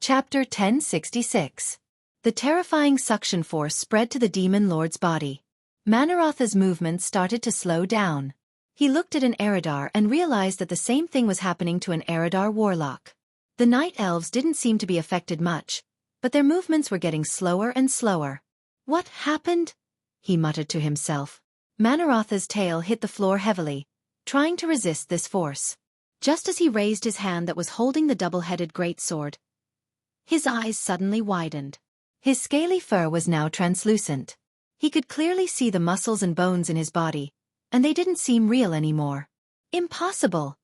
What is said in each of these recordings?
Chapter 1066. The terrifying suction force spread to the demon lord's body. Manarotha's movements started to slow down. He looked at an Eridar and realized that the same thing was happening to an Eridar warlock. The night elves didn't seem to be affected much, but their movements were getting slower and slower. What happened? He muttered to himself. Manarotha's tail hit the floor heavily, trying to resist this force. Just as he raised his hand that was holding the double-headed greatsword, his eyes suddenly widened. His scaly fur was now translucent. He could clearly see the muscles and bones in his body, and they didn't seem real anymore. Impossible!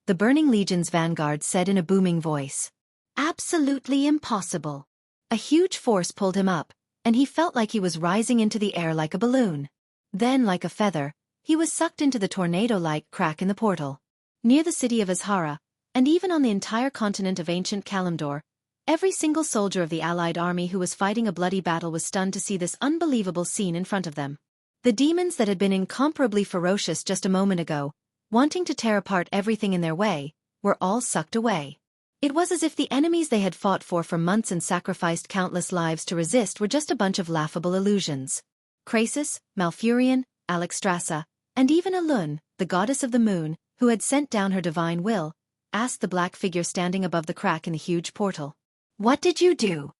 The Burning Legion's vanguard said in a booming voice. Absolutely impossible. A huge force pulled him up, and he felt like he was rising into the air like a balloon. Then, like a feather, he was sucked into the tornado-like crack in the portal. Near the city of Azhara, and even on the entire continent of ancient Kalimdor, every single soldier of the allied army who was fighting a bloody battle was stunned to see this unbelievable scene in front of them. The demons that had been incomparably ferocious just a moment ago, wanting to tear apart everything in their way, were all sucked away. It was as if the enemies they had fought for months and sacrificed countless lives to resist were just a bunch of laughable illusions. Krasis, Malfurion, Alexstrasza, and even Elun, the goddess of the moon, who had sent down her divine will, asked the black figure standing above the crack in the huge portal. What did you do?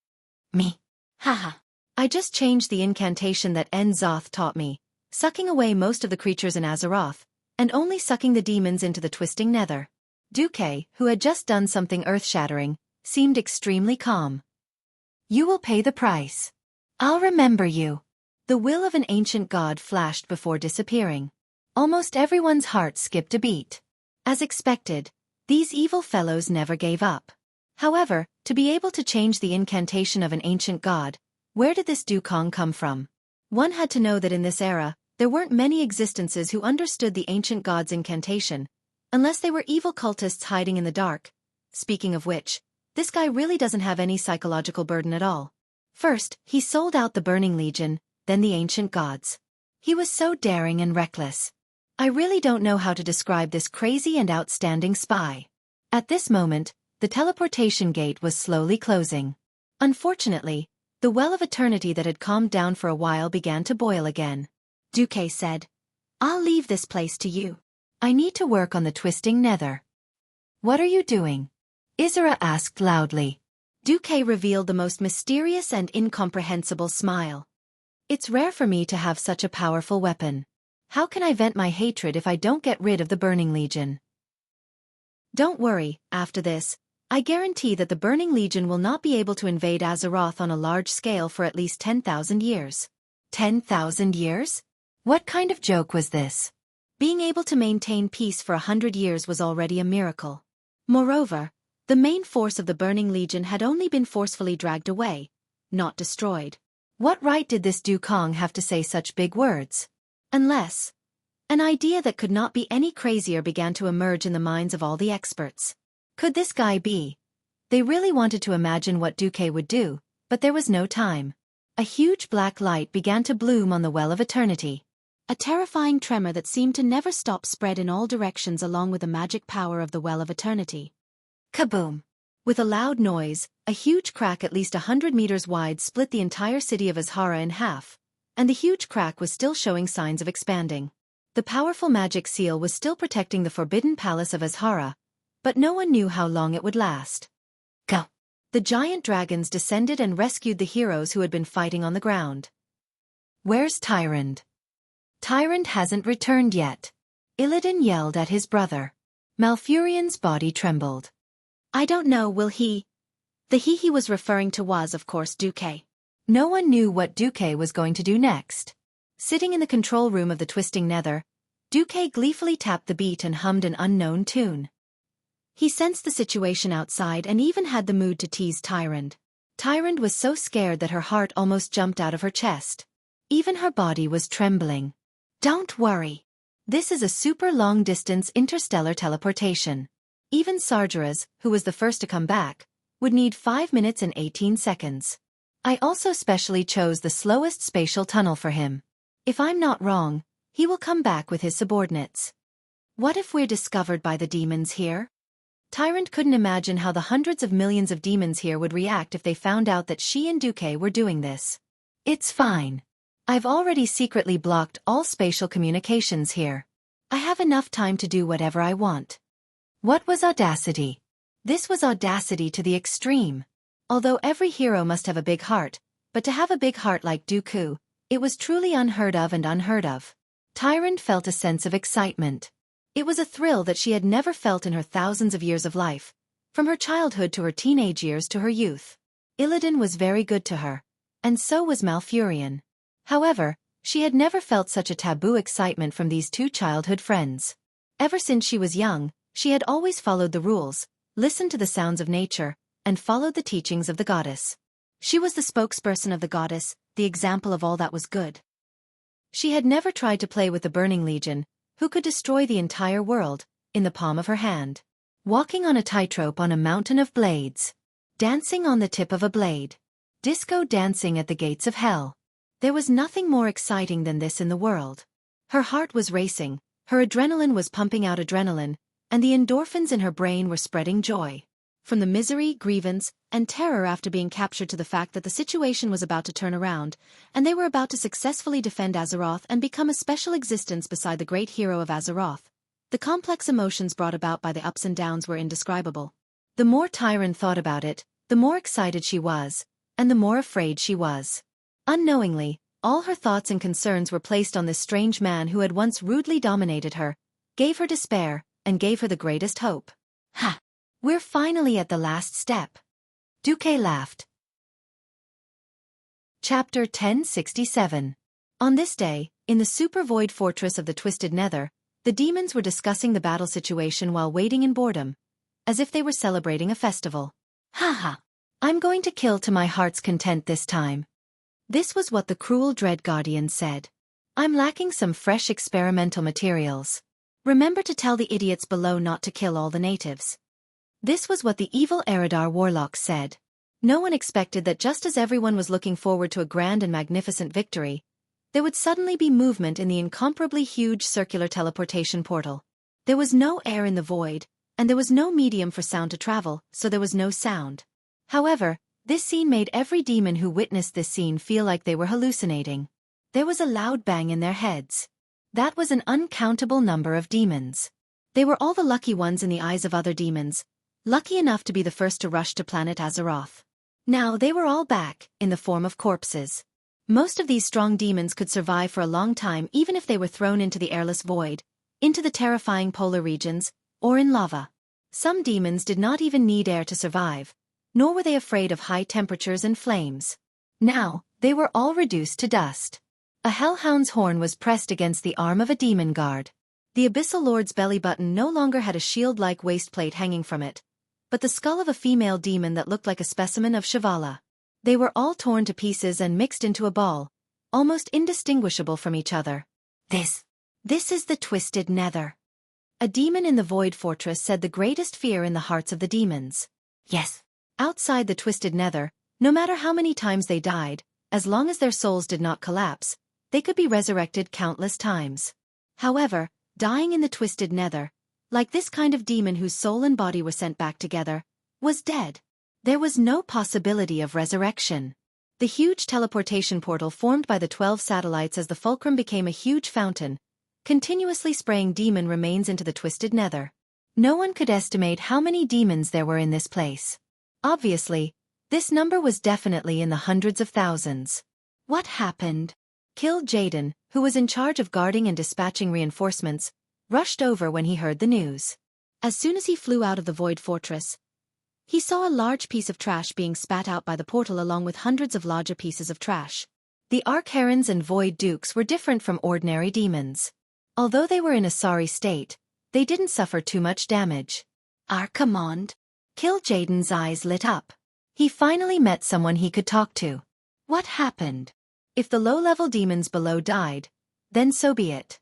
Me. Haha. I just changed the incantation that En-Zoth taught me, sucking away most of the creatures in Azeroth, and only sucking the demons into the twisting nether. Xueqi, who had just done something earth-shattering, seemed extremely calm. You will pay the price. I'll remember you. The will of an ancient god flashed before disappearing. Almost everyone's heart skipped a beat. As expected, these evil fellows never gave up. However, to be able to change the incantation of an ancient god, where did this Dukong come from? One had to know that in this era, there weren't many existences who understood the ancient god's incantation, unless they were evil cultists hiding in the dark. Speaking of which, this guy really doesn't have any psychological burden at all. First, he sold out the Burning Legion, then the ancient gods. He was so daring and reckless. I really don't know how to describe this crazy and outstanding spy. At this moment, the teleportation gate was slowly closing. Unfortunately, the well of eternity that had calmed down for a while began to boil again. Xueqi said, I'll leave this place to you. I need to work on the twisting nether. What are you doing? Isra asked loudly. Xueqi revealed the most mysterious and incomprehensible smile. It's rare for me to have such a powerful weapon. How can I vent my hatred if I don't get rid of the Burning Legion? Don't worry, after this, I guarantee that the Burning Legion will not be able to invade Azeroth on a large scale for at least 10,000 years. 10,000 years? What kind of joke was this? Being able to maintain peace for 100 years was already a miracle. Moreover, the main force of the Burning Legion had only been forcefully dragged away, not destroyed. What right did this Dukong have to say such big words? Unless an idea that could not be any crazier began to emerge in the minds of all the experts. Could this guy be? They really wanted to imagine what Xueqi would do, but there was no time. A huge black light began to bloom on the Well of Eternity. A terrifying tremor that seemed to never stop spread in all directions along with the magic power of the Well of Eternity. Kaboom! With a loud noise, a huge crack at least 100 meters wide split the entire city of Azhara in half, and the huge crack was still showing signs of expanding. The powerful magic seal was still protecting the forbidden palace of Azhara, but no one knew how long it would last. Go! The giant dragons descended and rescued the heroes who had been fighting on the ground. Where's Tyrande? Tyrande hasn't returned yet. Illidan yelled at his brother. Malfurion's body trembled. I don't know, will he? The he was referring to was, of course, Xueqi. No one knew what Xueqi was going to do next. Sitting in the control room of the twisting nether, Xueqi gleefully tapped the beat and hummed an unknown tune. He sensed the situation outside and even had the mood to tease Tyrande. Tyrande was so scared that her heart almost jumped out of her chest. Even her body was trembling. Don't worry. This is a super long-distance interstellar teleportation. Even Sargeras, who was the first to come back, would need 5 minutes and 18 seconds. I also specially chose the slowest spatial tunnel for him. If I'm not wrong, he will come back with his subordinates. What if we're discovered by the demons here? Tyrant couldn't imagine how the hundreds of millions of demons here would react if they found out that she and Xueqi were doing this. It's fine. I've already secretly blocked all spatial communications here. I have enough time to do whatever I want. What was audacity? This was audacity to the extreme. Although every hero must have a big heart, but to have a big heart like Dooku, it was truly unheard of and unheard of. Tyrant felt a sense of excitement. It was a thrill that she had never felt in her thousands of years of life, from her childhood to her teenage years to her youth. Illidan was very good to her, and so was Malfurion. However, she had never felt such a taboo excitement from these two childhood friends. Ever since she was young, she had always followed the rules, listened to the sounds of nature, and followed the teachings of the goddess. She was the spokesperson of the goddess, the example of all that was good. She had never tried to play with the Burning Legion, who could destroy the entire world, in the palm of her hand. Walking on a tightrope on a mountain of blades. Dancing on the tip of a blade. Disco dancing at the gates of hell. There was nothing more exciting than this in the world. Her heart was racing, her adrenaline was pumping out adrenaline, and the endorphins in her brain were spreading joy. From the misery, grievance, and terror after being captured to the fact that the situation was about to turn around, and they were about to successfully defend Azeroth and become a special existence beside the great hero of Azeroth. The complex emotions brought about by the ups and downs were indescribable. The more Tyrant thought about it, the more excited she was, and the more afraid she was. Unknowingly, all her thoughts and concerns were placed on this strange man who had once rudely dominated her, gave her despair, and gave her the greatest hope. Ha! We're finally at the last step. Xueqi laughed. Chapter 1067. On this day, in the super void fortress of the Twisted Nether, the demons were discussing the battle situation while waiting in boredom, as if they were celebrating a festival. Haha! I'm going to kill to my heart's content this time. This was what the cruel Dread Guardian said. I'm lacking some fresh experimental materials. Remember to tell the idiots below not to kill all the natives. This was what the evil Eridar warlocks said. No one expected that just as everyone was looking forward to a grand and magnificent victory, there would suddenly be movement in the incomparably huge circular teleportation portal. There was no air in the void, and there was no medium for sound to travel, so there was no sound. However, this scene made every demon who witnessed this scene feel like they were hallucinating. There was a loud bang in their heads. That was an uncountable number of demons. They were all the lucky ones in the eyes of other demons, lucky enough to be the first to rush to planet Azeroth. Now they were all back, in the form of corpses. Most of these strong demons could survive for a long time even if they were thrown into the airless void, into the terrifying polar regions, or in lava. Some demons did not even need air to survive, nor were they afraid of high temperatures and flames. Now, they were all reduced to dust. A hellhound's horn was pressed against the arm of a demon guard. The Abyssal Lord's belly button no longer had a shield-like waistplate hanging from it, but the skull of a female demon that looked like a specimen of Shivala. They were all torn to pieces and mixed into a ball, almost indistinguishable from each other. This is the Twisted Nether. A demon in the Void Fortress said the greatest fear in the hearts of the demons. Yes. Outside the Twisted Nether, no matter how many times they died, as long as their souls did not collapse, they could be resurrected countless times. However, dying in the Twisted Nether, like this kind of demon whose soul and body were sent back together, was dead. There was no possibility of resurrection. The huge teleportation portal formed by the 12 satellites as the fulcrum became a huge fountain, continuously spraying demon remains into the Twisted Nether. No one could estimate how many demons there were in this place. Obviously, this number was definitely in the hundreds of thousands. What happened? Jaden, who was in charge of guarding and dispatching reinforcements, rushed over when he heard the news. As soon as he flew out of the Void Fortress, he saw a large piece of trash being spat out by the portal along with hundreds of larger pieces of trash. The Archherons and Void Dukes were different from ordinary demons. Although they were in a sorry state, they didn't suffer too much damage. Archimond? Jaden's eyes lit up. He finally met someone he could talk to. What happened? If the low-level demons below died, then so be it.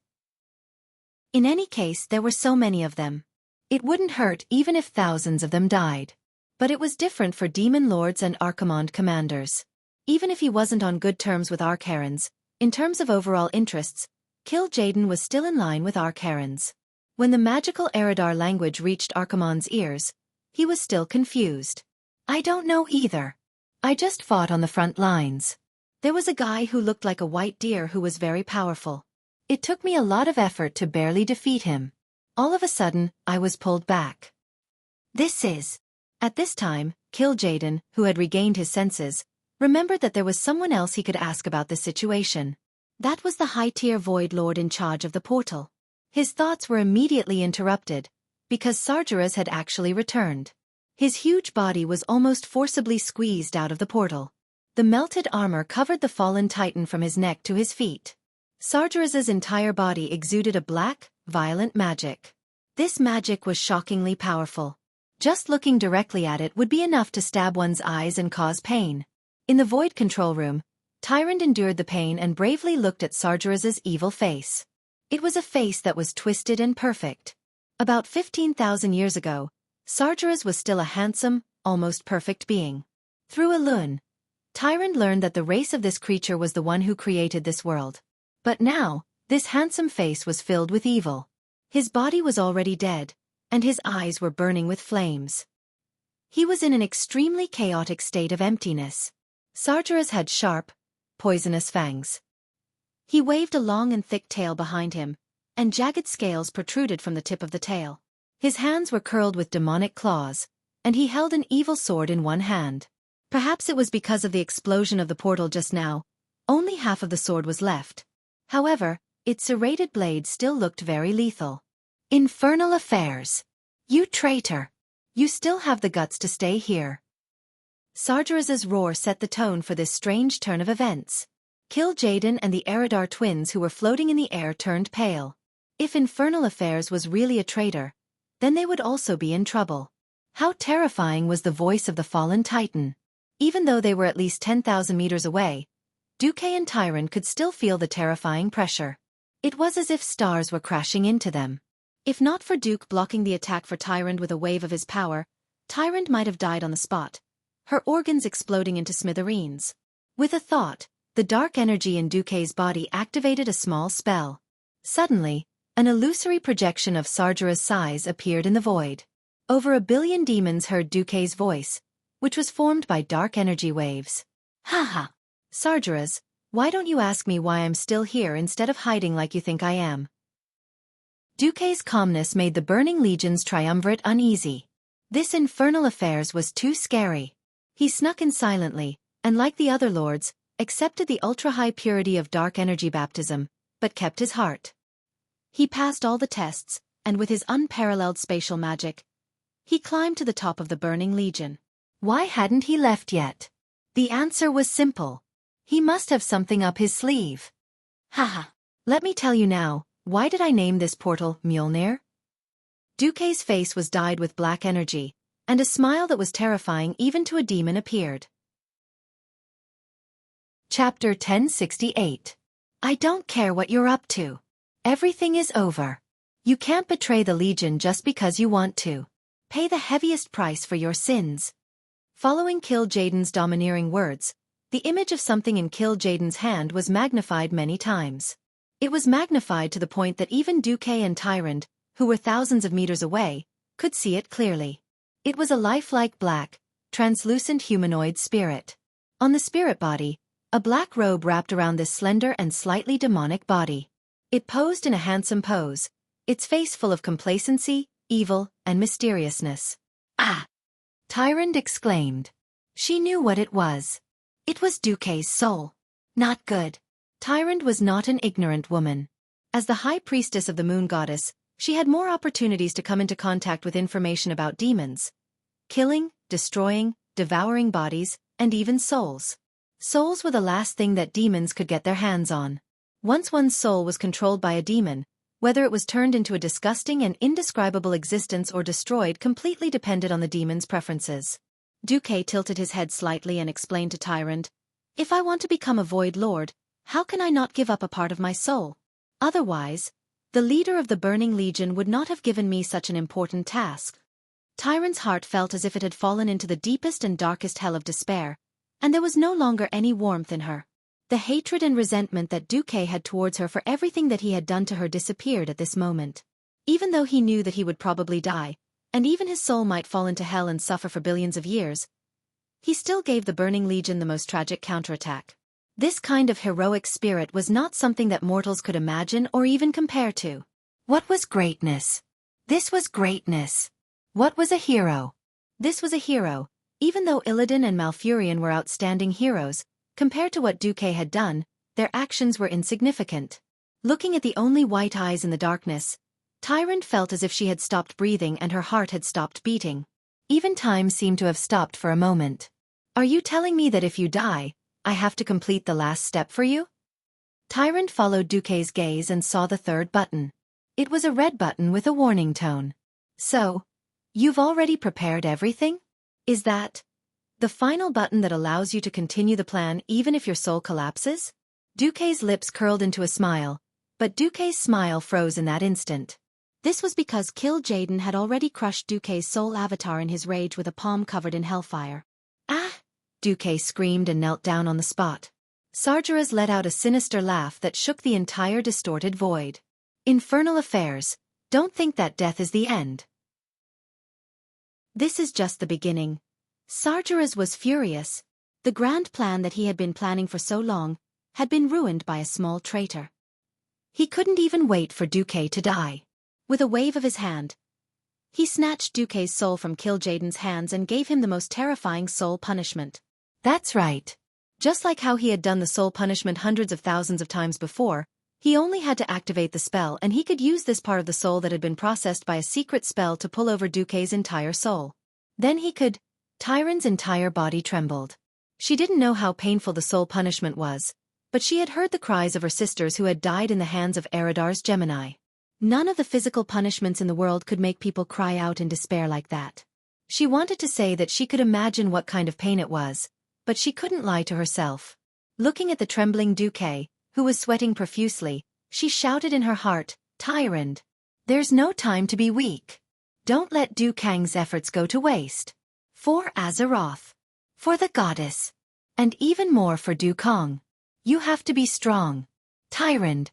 In any case, there were so many of them. It wouldn't hurt even if thousands of them died. But it was different for demon lords and Archimond commanders. Even if he wasn't on good terms with Archherons, in terms of overall interests, Jaden was still in line with Archherons. When the magical Eridar language reached Archimond's ears, He was still confused. I don't know either. I just fought on the front lines. There was a guy who looked like a white deer who was very powerful. It took me a lot of effort to barely defeat him. All of a sudden, I was pulled back. At this time, Kil'jaeden, who had regained his senses, remembered that there was someone else he could ask about this situation. That was the high-tier Void Lord in charge of the portal. His thoughts were immediately interrupted, because Sargeras had actually returned. His huge body was almost forcibly squeezed out of the portal. The melted armor covered the fallen titan from his neck to his feet. Sargeras's entire body exuded a black, violent magic. This magic was shockingly powerful. Just looking directly at it would be enough to stab one's eyes and cause pain. In the void control room, Tyrant endured the pain and bravely looked at Sargeras's evil face. It was a face that was twisted and perfect. About 15,000 years ago, Sargeras was still a handsome, almost perfect being. Through Elune, Tyrant learned that the race of this creature was the one who created this world. But now, this handsome face was filled with evil. His body was already dead, and his eyes were burning with flames. He was in an extremely chaotic state of emptiness. Sargeras had sharp, poisonous fangs. He waved a long and thick tail behind him, and jagged scales protruded from the tip of the tail. His hands were curled with demonic claws, and he held an evil sword in one hand. Perhaps it was because of the explosion of the portal just now, only half of the sword was left. However, its serrated blade still looked very lethal. Infernal affairs! You traitor! You still have the guts to stay here. Sargeras's roar set the tone for this strange turn of events. Kil'jaeden and the Eridar twins who were floating in the air turned pale. If Infernal Affairs was really a traitor, then they would also be in trouble. How terrifying was the voice of the fallen titan. Even though they were at least 10,000 meters away, Duque and Tyrant could still feel the terrifying pressure. It was as if stars were crashing into them. If not for Duke blocking the attack for Tyrant with a wave of his power, Tyrant might have died on the spot, her organs exploding into smithereens. With a thought, the dark energy in Duque's body activated a small spell. Suddenly, an illusory projection of Sargeras' size appeared in the void. Over 1 billion demons heard Duque's voice, which was formed by dark energy waves. Haha! Sargeras, why don't you ask me why I'm still here instead of hiding like you think I am? Duque's calmness made the Burning Legion's triumvirate uneasy. This infernal affairs was too scary. He snuck in silently, and like the other lords, accepted the ultra-high purity of dark energy baptism, but kept his heart. He passed all the tests, and with his unparalleled spatial magic, he climbed to the top of the Burning Legion. Why hadn't he left yet? The answer was simple. He must have something up his sleeve. Haha. Let me tell you now, why did I name this portal Mjolnir? Duque's face was dyed with black energy, and a smile that was terrifying even to a demon appeared. Chapter 1068. I don't care what you're up to. Everything is over. You can't betray the Legion just because you want to. Pay the heaviest price for your sins. Following Kil'jaeden's domineering words, the image of something in Kil'jaeden's hand was magnified many times. It was magnified to the point that even Duque and Tyrant, who were thousands of meters away, could see it clearly. It was a lifelike black, translucent humanoid spirit. On the spirit body, a black robe wrapped around this slender and slightly demonic body. It posed in a handsome pose, its face full of complacency, evil, and mysteriousness. Ah! Tyrant exclaimed. She knew what it was. It was Duque's soul. Not good. Tyrant was not an ignorant woman. As the high priestess of the moon goddess, she had more opportunities to come into contact with information about demons. Killing, destroying, devouring bodies, and even souls. Souls were the last thing that demons could get their hands on. Once one's soul was controlled by a demon, whether it was turned into a disgusting and indescribable existence or destroyed completely depended on the demon's preferences. Duque tilted his head slightly and explained to Tyrant, "If I want to become a Void Lord, how can I not give up a part of my soul? Otherwise, the leader of the Burning Legion would not have given me such an important task." Tyrant's heart felt as if it had fallen into the deepest and darkest hell of despair, and there was no longer any warmth in her. The hatred and resentment that Duque had towards her for everything that he had done to her disappeared at this moment. Even though he knew that he would probably die, and even his soul might fall into hell and suffer for billions of years, he still gave the Burning Legion the most tragic counterattack. This kind of heroic spirit was not something that mortals could imagine or even compare to. What was greatness? This was greatness. What was a hero? This was a hero, even though Illidan and Malfurion were outstanding heroes, compared to what Xueqi had done, their actions were insignificant. Looking at the only white eyes in the darkness, Tyrant felt as if she had stopped breathing and her heart had stopped beating. Even time seemed to have stopped for a moment. Are you telling me that if you die, I have to complete the last step for you? Tyrant followed Xueqi's gaze and saw the third button. It was a red button with a warning tone. So, you've already prepared everything? Is that the final button that allows you to continue the plan even if your soul collapses? Xueqi's lips curled into a smile, but Xueqi's smile froze in that instant. This was because Kil'jaeden had already crushed Xueqi's soul avatar in his rage with a palm covered in hellfire. Ah! Xueqi screamed and knelt down on the spot. Sargeras let out a sinister laugh that shook the entire distorted void. Infernal affairs, don't think that death is the end. This is just the beginning. Sargeras was furious. The grand plan that he had been planning for so long had been ruined by a small traitor. He couldn't even wait for Xueqi to die. With a wave of his hand, he snatched Xueqi's soul from Kil'jaeden's hands and gave him the most terrifying soul punishment. That's right. Just like how he had done the soul punishment hundreds of thousands of times before, he only had to activate the spell and he could use this part of the soul that had been processed by a secret spell to pull over Xueqi's entire soul. Then he could. Tyrant's entire body trembled. She didn't know how painful the soul punishment was, but she had heard the cries of her sisters who had died in the hands of Eridar's Gemini. None of the physical punishments in the world could make people cry out in despair like that. She wanted to say that she could imagine what kind of pain it was, but she couldn't lie to herself. Looking at the trembling Xueqi, who was sweating profusely, she shouted in her heart, "Tyrant! There's no time to be weak. Don't let Du Kang's efforts go to waste. For Azeroth. For the goddess. And even more for Du Kang. You have to be strong. Tyrant."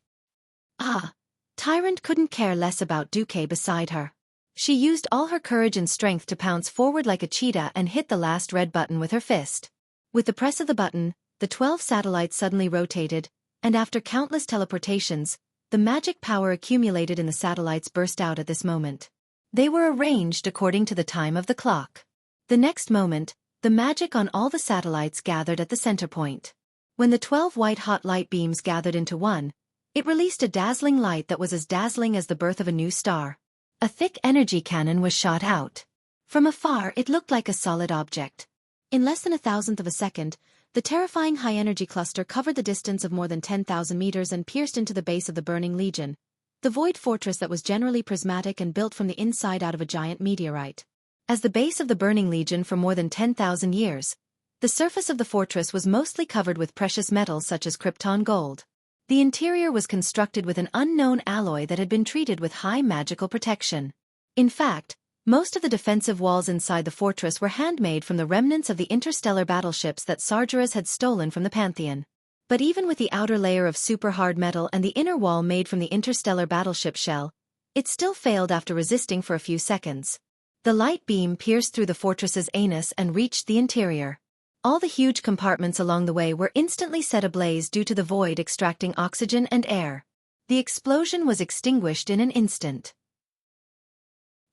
Ah! Tyrant couldn't care less about Xueqi beside her. She used all her courage and strength to pounce forward like a cheetah and hit the last red button with her fist. With the press of the button, the 12 satellites suddenly rotated, and after countless teleportations, the magic power accumulated in the satellites burst out at this moment. They were arranged according to the time of the clock. The next moment, the magic on all the satellites gathered at the center point. When the 12 white-hot light beams gathered into one, it released a dazzling light that was as dazzling as the birth of a new star. A thick energy cannon was shot out. From afar it looked like a solid object. In less than 1,000th of a second, the terrifying high-energy cluster covered the distance of more than 10,000 meters and pierced into the base of the Burning Legion, the void fortress that was generally prismatic and built from the inside out of a giant meteorite. As the base of the Burning Legion for more than 10,000 years, the surface of the fortress was mostly covered with precious metals such as krypton gold. The interior was constructed with an unknown alloy that had been treated with high magical protection. In fact, most of the defensive walls inside the fortress were handmade from the remnants of the interstellar battleships that Sargeras had stolen from the Pantheon. But even with the outer layer of super-hard metal and the inner wall made from the interstellar battleship shell, it still failed after resisting for a few seconds. The light beam pierced through the fortress's anus and reached the interior. All the huge compartments along the way were instantly set ablaze due to the void extracting oxygen and air. The explosion was extinguished in an instant.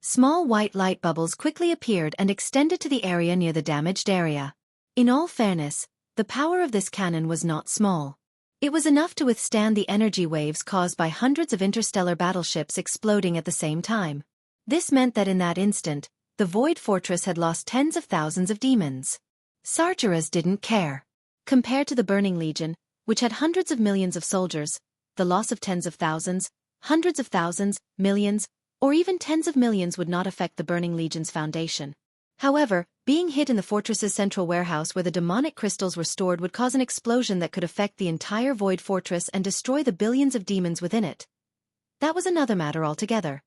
Small white light bubbles quickly appeared and extended to the area near the damaged area. In all fairness, the power of this cannon was not small. It was enough to withstand the energy waves caused by hundreds of interstellar battleships exploding at the same time. This meant that in that instant, the Void Fortress had lost tens of thousands of demons. Sargeras didn't care. Compared to the Burning Legion, which had hundreds of millions of soldiers, the loss of tens of thousands, hundreds of thousands, millions, or even tens of millions would not affect the Burning Legion's foundation. However, being hit in the fortress's central warehouse where the demonic crystals were stored would cause an explosion that could affect the entire Void Fortress and destroy the billions of demons within it. That was another matter altogether.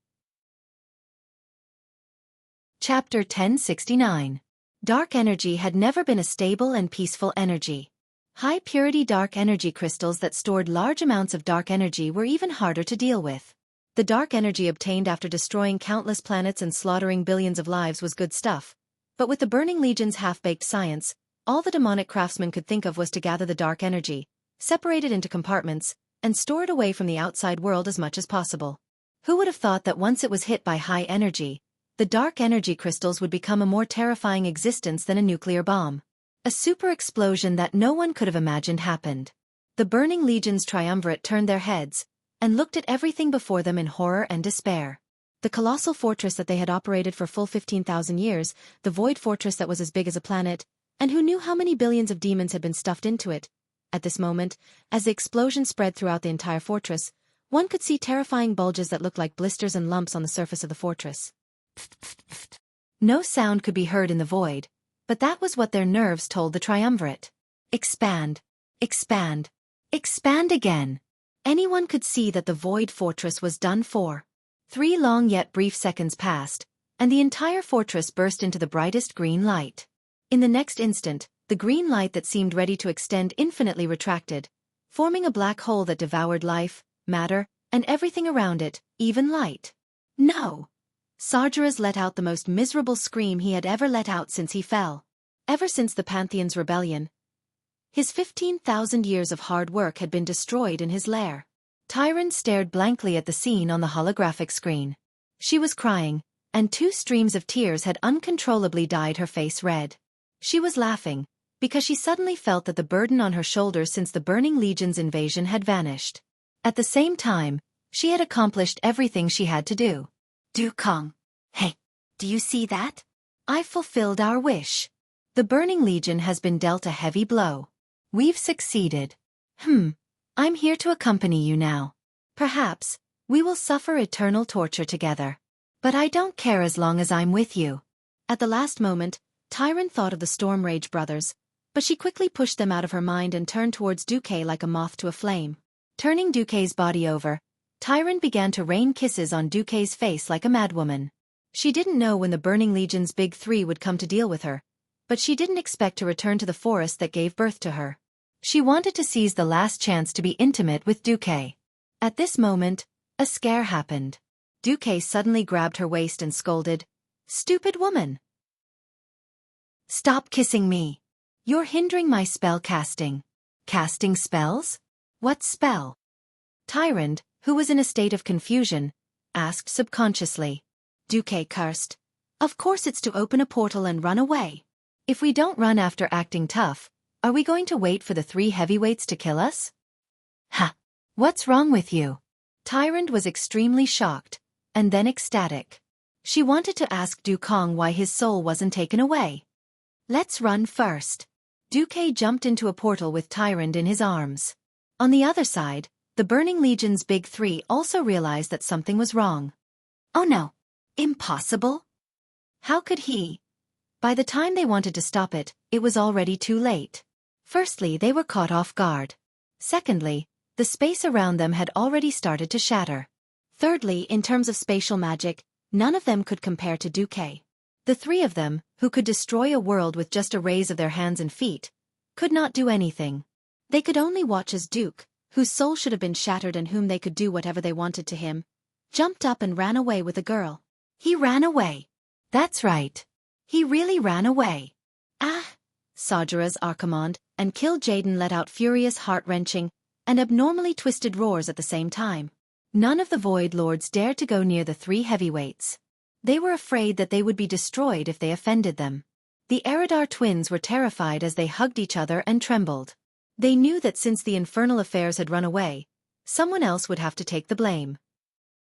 Chapter 1069. Dark energy had never been a stable and peaceful energy. High-purity dark energy crystals that stored large amounts of dark energy were even harder to deal with. The dark energy obtained after destroying countless planets and slaughtering billions of lives was good stuff. But with the Burning Legion's half-baked science, all the demonic craftsmen could think of was to gather the dark energy, separate it into compartments, and store it away from the outside world as much as possible. Who would have thought that once it was hit by high energy, the dark energy crystals would become a more terrifying existence than a nuclear bomb? A super explosion that no one could have imagined happened. The Burning Legion's triumvirate turned their heads, and looked at everything before them in horror and despair. The colossal fortress that they had operated for full 15,000 years, the void fortress that was as big as a planet, and who knew how many billions of demons had been stuffed into it. At this moment, as the explosion spread throughout the entire fortress, one could see terrifying bulges that looked like blisters and lumps on the surface of the fortress. No sound could be heard in the void, but that was what their nerves told the triumvirate. Expand. Expand. Expand again. Anyone could see that the void fortress was done for. 3 long yet brief seconds passed, and the entire fortress burst into the brightest green light. In the next instant, the green light that seemed ready to extend infinitely retracted, forming a black hole that devoured life, matter, and everything around it, even light. No! Sargeras let out the most miserable scream he had ever let out since he fell. Ever since the Pantheon's rebellion, his 15,000 years of hard work had been destroyed in his lair. Tyron stared blankly at the scene on the holographic screen. She was crying, and 2 streams of tears had uncontrollably dyed her face red. She was laughing, because she suddenly felt that the burden on her shoulders since the Burning Legion's invasion had vanished. At the same time, she had accomplished everything she had to do. Du Kong. Hey, do you see that? I fulfilled our wish. The Burning Legion has been dealt a heavy blow. We've succeeded. I'm here to accompany you now. Perhaps, we will suffer eternal torture together. But I don't care as long as I'm with you. At the last moment, Tyron thought of the Stormrage brothers, but she quickly pushed them out of her mind and turned towards Xueqi like a moth to a flame. Turning Xueqi's body over, Tyron began to rain kisses on Xueqi's face like a madwoman. She didn't know when the Burning Legion's Big Three would come to deal with her, but she didn't expect to return to the forest that gave birth to her. She wanted to seize the last chance to be intimate with Xueqi. At this moment, a scare happened. Xueqi suddenly grabbed her waist and scolded, "Stupid woman! Stop kissing me! You're hindering my spell casting." Casting spells? What spell? Tyron, who was in a state of confusion, asked subconsciously. Xueqi cursed. Of course it's to open a portal and run away. If we don't run after acting tough, are we going to wait for the 3 heavyweights to kill us? Ha! What's wrong with you? Tyron was extremely shocked, and then ecstatic. She wanted to ask Du Kong why his soul wasn't taken away. Let's run first. Xueqi jumped into a portal with Tyron in his arms. On the other side, the Burning Legion's Big Three also realized that something was wrong. Oh no! Impossible? How could he? By the time they wanted to stop it, it was already too late. Firstly, they were caught off guard. Secondly, the space around them had already started to shatter. Thirdly, in terms of spatial magic, none of them could compare to Xueqi. The 3 of them, who could destroy a world with just a raise of their hands and feet, could not do anything. They could only watch as Duke, whose soul should have been shattered and whom they could do whatever they wanted to him, jumped up and ran away with a girl. He ran away. That's right. He really ran away. Ah! Sargeras Archimonde and Kill Jaden let out furious heart-wrenching and abnormally twisted roars at the same time. None of the Void Lords dared to go near the 3 heavyweights. They were afraid that they would be destroyed if they offended them. The Eridar twins were terrified as they hugged each other and trembled. They knew that since the infernal affairs had run away, someone else would have to take the blame.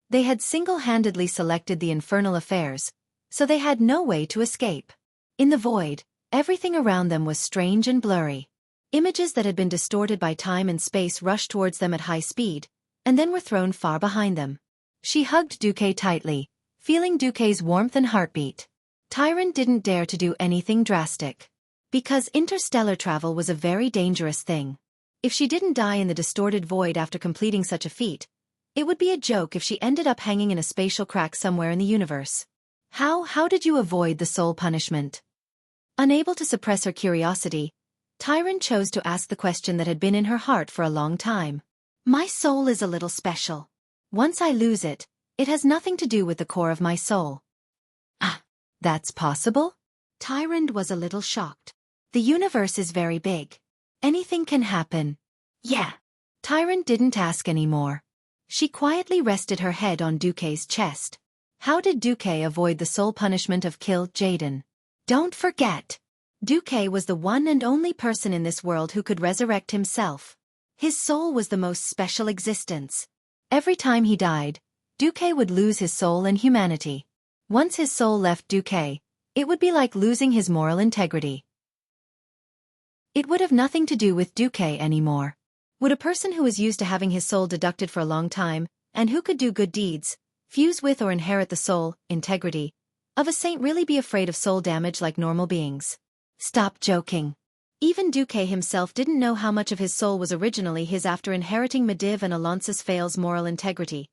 They had single-handedly selected the infernal affairs, so they had no way to escape. In the void, everything around them was strange and blurry. Images that had been distorted by time and space rushed towards them at high speed, and then were thrown far behind them. She hugged Xueqi tightly, feeling Xueqi's warmth and heartbeat. Tyron didn't dare to do anything drastic. Because interstellar travel was a very dangerous thing. If she didn't die in the distorted void after completing such a feat, it would be a joke if she ended up hanging in a spatial crack somewhere in the universe. How did you avoid the soul punishment? Unable to suppress her curiosity, Tyron chose to ask the question that had been in her heart for a long time. My soul is a little special. Once I lose it, It has nothing to do with the core of my soul. Ah, that's possible? Tyrant was a little shocked. The universe is very big. Anything can happen. Yeah. Tyrant didn't ask anymore. She quietly rested her head on Duque's chest. How did Duque avoid the soul punishment of kill Jaden? Don't forget. Duque was the one and only person in this world who could resurrect himself. His soul was the most special existence. Every time he died, Duque would lose his soul and humanity. Once his soul left Duque, it would be like losing his moral integrity. It would have nothing to do with Duque anymore. Would a person who was used to having his soul deducted for a long time, and who could do good deeds, fuse with or inherit the soul, integrity, of a saint really be afraid of soul damage like normal beings? Stop joking. Even Duque himself didn't know how much of his soul was originally his after inheriting Medivh and Alonsis Fail's moral integrity.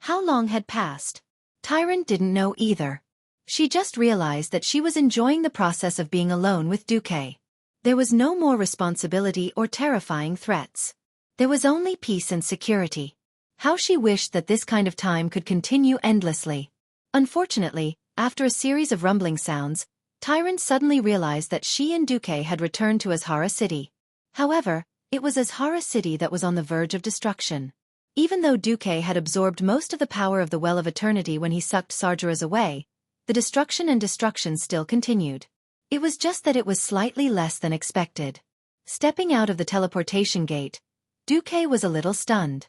How long had passed? Tyrant didn't know either. She just realized that she was enjoying the process of being alone with Duque. There was no more responsibility or terrifying threats. There was only peace and security. How she wished that this kind of time could continue endlessly. Unfortunately, after a series of rumbling sounds, Tyrant suddenly realized that she and Duque had returned to Azhara City. However, it was Azhara City that was on the verge of destruction. Even though Duque had absorbed most of the power of the Well of Eternity when he sucked Sargeras away, the destruction still continued. It was just that it was slightly less than expected. Stepping out of the teleportation gate, Duque was a little stunned.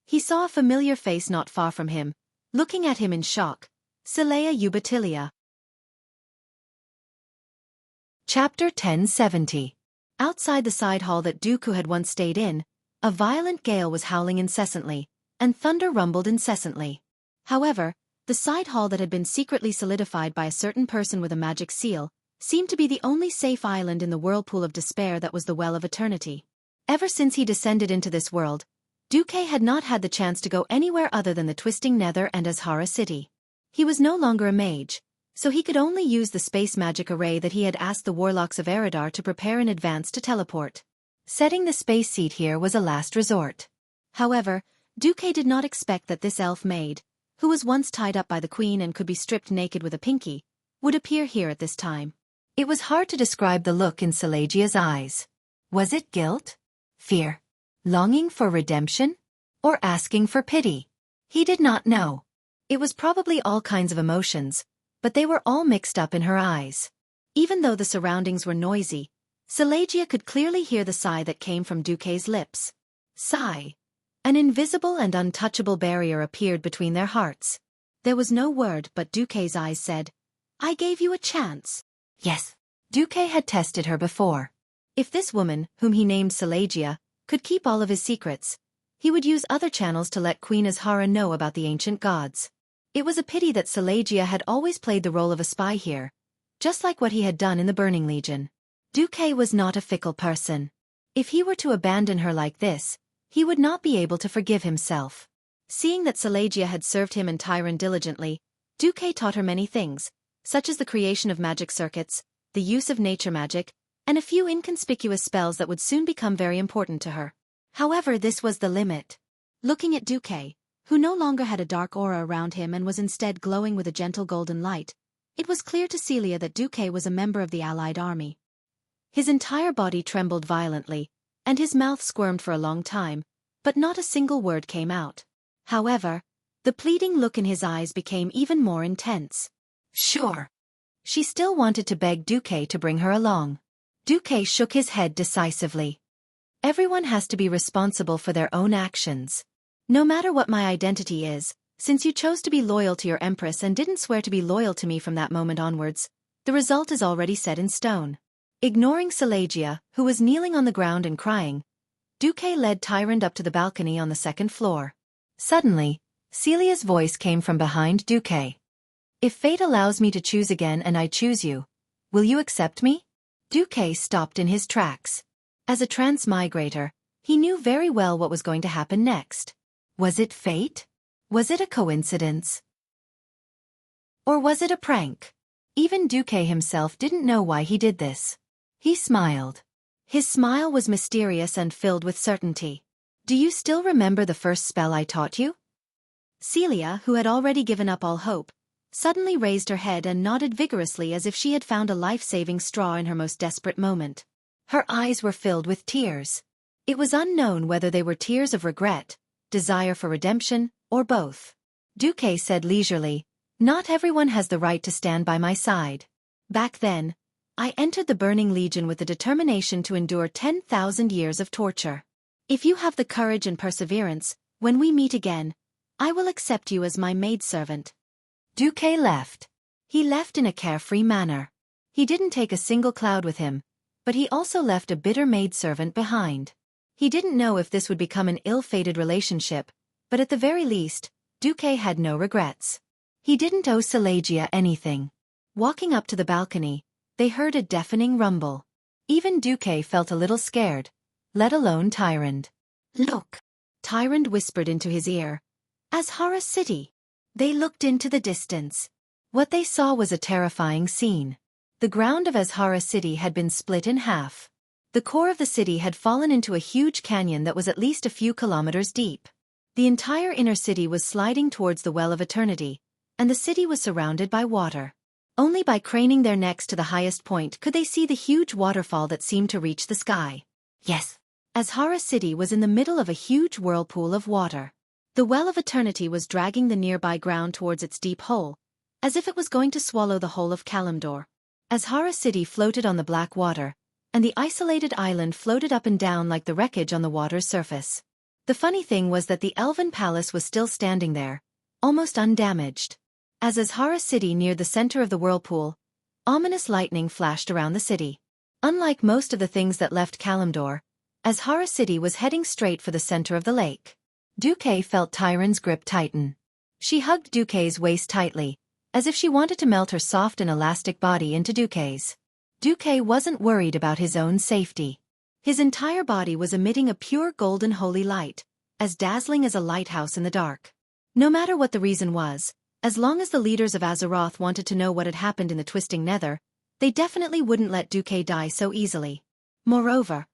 He saw a familiar face not far from him, looking at him in shock. Silea Ubatilia. Chapter 1070. Outside the side hall that Dooku had once stayed in, a violent gale was howling incessantly, and thunder rumbled incessantly. However, the side hall that had been secretly solidified by a certain person with a magic seal seemed to be the only safe island in the whirlpool of despair that was the Well of Eternity. Ever since he descended into this world, Duque had not had the chance to go anywhere other than the Twisting Nether and Azhara City. He was no longer a mage, so he could only use the space magic array that he had asked the warlocks of Eridar to prepare in advance to teleport. Setting the space seat here was a last resort. However, Duque did not expect that this elf maid, who was once tied up by the queen and could be stripped naked with a pinky, would appear here at this time. It was hard to describe the look in Selagia's eyes. Was it guilt? Fear? Longing for redemption? Or asking for pity? He did not know. It was probably all kinds of emotions, but they were all mixed up in her eyes. Even though the surroundings were noisy, Selagia could clearly hear the sigh that came from Duque's lips. Sigh. An invisible and untouchable barrier appeared between their hearts. There was no word, but Duque's eyes said, "I gave you a chance." Yes. Duque had tested her before. If this woman, whom he named Selagia, could keep all of his secrets, he would use other channels to let Queen Azhara know about the ancient gods. It was a pity that Selagia had always played the role of a spy here, just like what he had done in the Burning Legion. Duque was not a fickle person. If he were to abandon her like this, he would not be able to forgive himself. Seeing that Selagia had served him and Tyron diligently, Duque taught her many things, such as the creation of magic circuits, the use of nature magic, and a few inconspicuous spells that would soon become very important to her. However, this was the limit. Looking at Duque, who no longer had a dark aura around him and was instead glowing with a gentle golden light, it was clear to Celia that Duque was a member of the Allied army. His entire body trembled violently, and his mouth squirmed for a long time, but not a single word came out. However, the pleading look in his eyes became even more intense. Sure. She still wanted to beg Duque to bring her along. Duque shook his head decisively. Everyone has to be responsible for their own actions. No matter what my identity is, since you chose to be loyal to your empress and didn't swear to be loyal to me from that moment onwards, the result is already set in stone. Ignoring Selagia, who was kneeling on the ground and crying, Duque led Tyrant up to the balcony on the second floor. Suddenly, Celia's voice came from behind Duque. If fate allows me to choose again and I choose you, will you accept me? Duque stopped in his tracks. As a transmigrator, he knew very well what was going to happen next. Was it fate? Was it a coincidence? Or was it a prank? Even Duque himself didn't know why he did this. He smiled. His smile was mysterious and filled with certainty. Do you still remember the first spell I taught you? Celia, who had already given up all hope, suddenly raised her head and nodded vigorously as if she had found a life-saving straw in her most desperate moment. Her eyes were filled with tears. It was unknown whether they were tears of regret, desire for redemption, or both. Xueqi said leisurely, "Not everyone has the right to stand by my side. Back then, I entered the Burning Legion with the determination to endure 10,000 years of torture. If you have the courage and perseverance, when we meet again, I will accept you as my maidservant." Xueqi left. He left in a carefree manner. He didn't take a single cloud with him, but he also left a bitter maidservant behind. He didn't know if this would become an ill-fated relationship, but at the very least, Xueqi had no regrets. He didn't owe Saga anything. Walking up to the balcony, they heard a deafening rumble. Even Xueqi felt a little scared, let alone Tyrande. "Look," Tyrande whispered into his ear. "Azhara City." They looked into the distance. What they saw was a terrifying scene. The ground of Azhara City had been split in half. The core of the city had fallen into a huge canyon that was at least a few kilometers deep. The entire inner city was sliding towards the Well of Eternity, and the city was surrounded by water. Only by craning their necks to the highest point could they see the huge waterfall that seemed to reach the sky. Yes, Azhara City was in the middle of a huge whirlpool of water. The Well of Eternity was dragging the nearby ground towards its deep hole, as if it was going to swallow the whole of Kalimdor. Azhara City floated on the black water, and the isolated island floated up and down like the wreckage on the water's surface. The funny thing was that the Elven Palace was still standing there, almost undamaged. As Azhara City neared the center of the whirlpool, ominous lightning flashed around the city. Unlike most of the things that left Kalimdor, Azhara City was heading straight for the center of the lake. Xueqi felt Tyrande's grip tighten. She hugged Xueqi's waist tightly, as if she wanted to melt her soft and elastic body into Xueqi's. Xueqi wasn't worried about his own safety. His entire body was emitting a pure golden holy light, as dazzling as a lighthouse in the dark. No matter what the reason was, as long as the leaders of Azeroth wanted to know what had happened in the Twisting Nether, they definitely wouldn't let Xueqi die so easily. Moreover,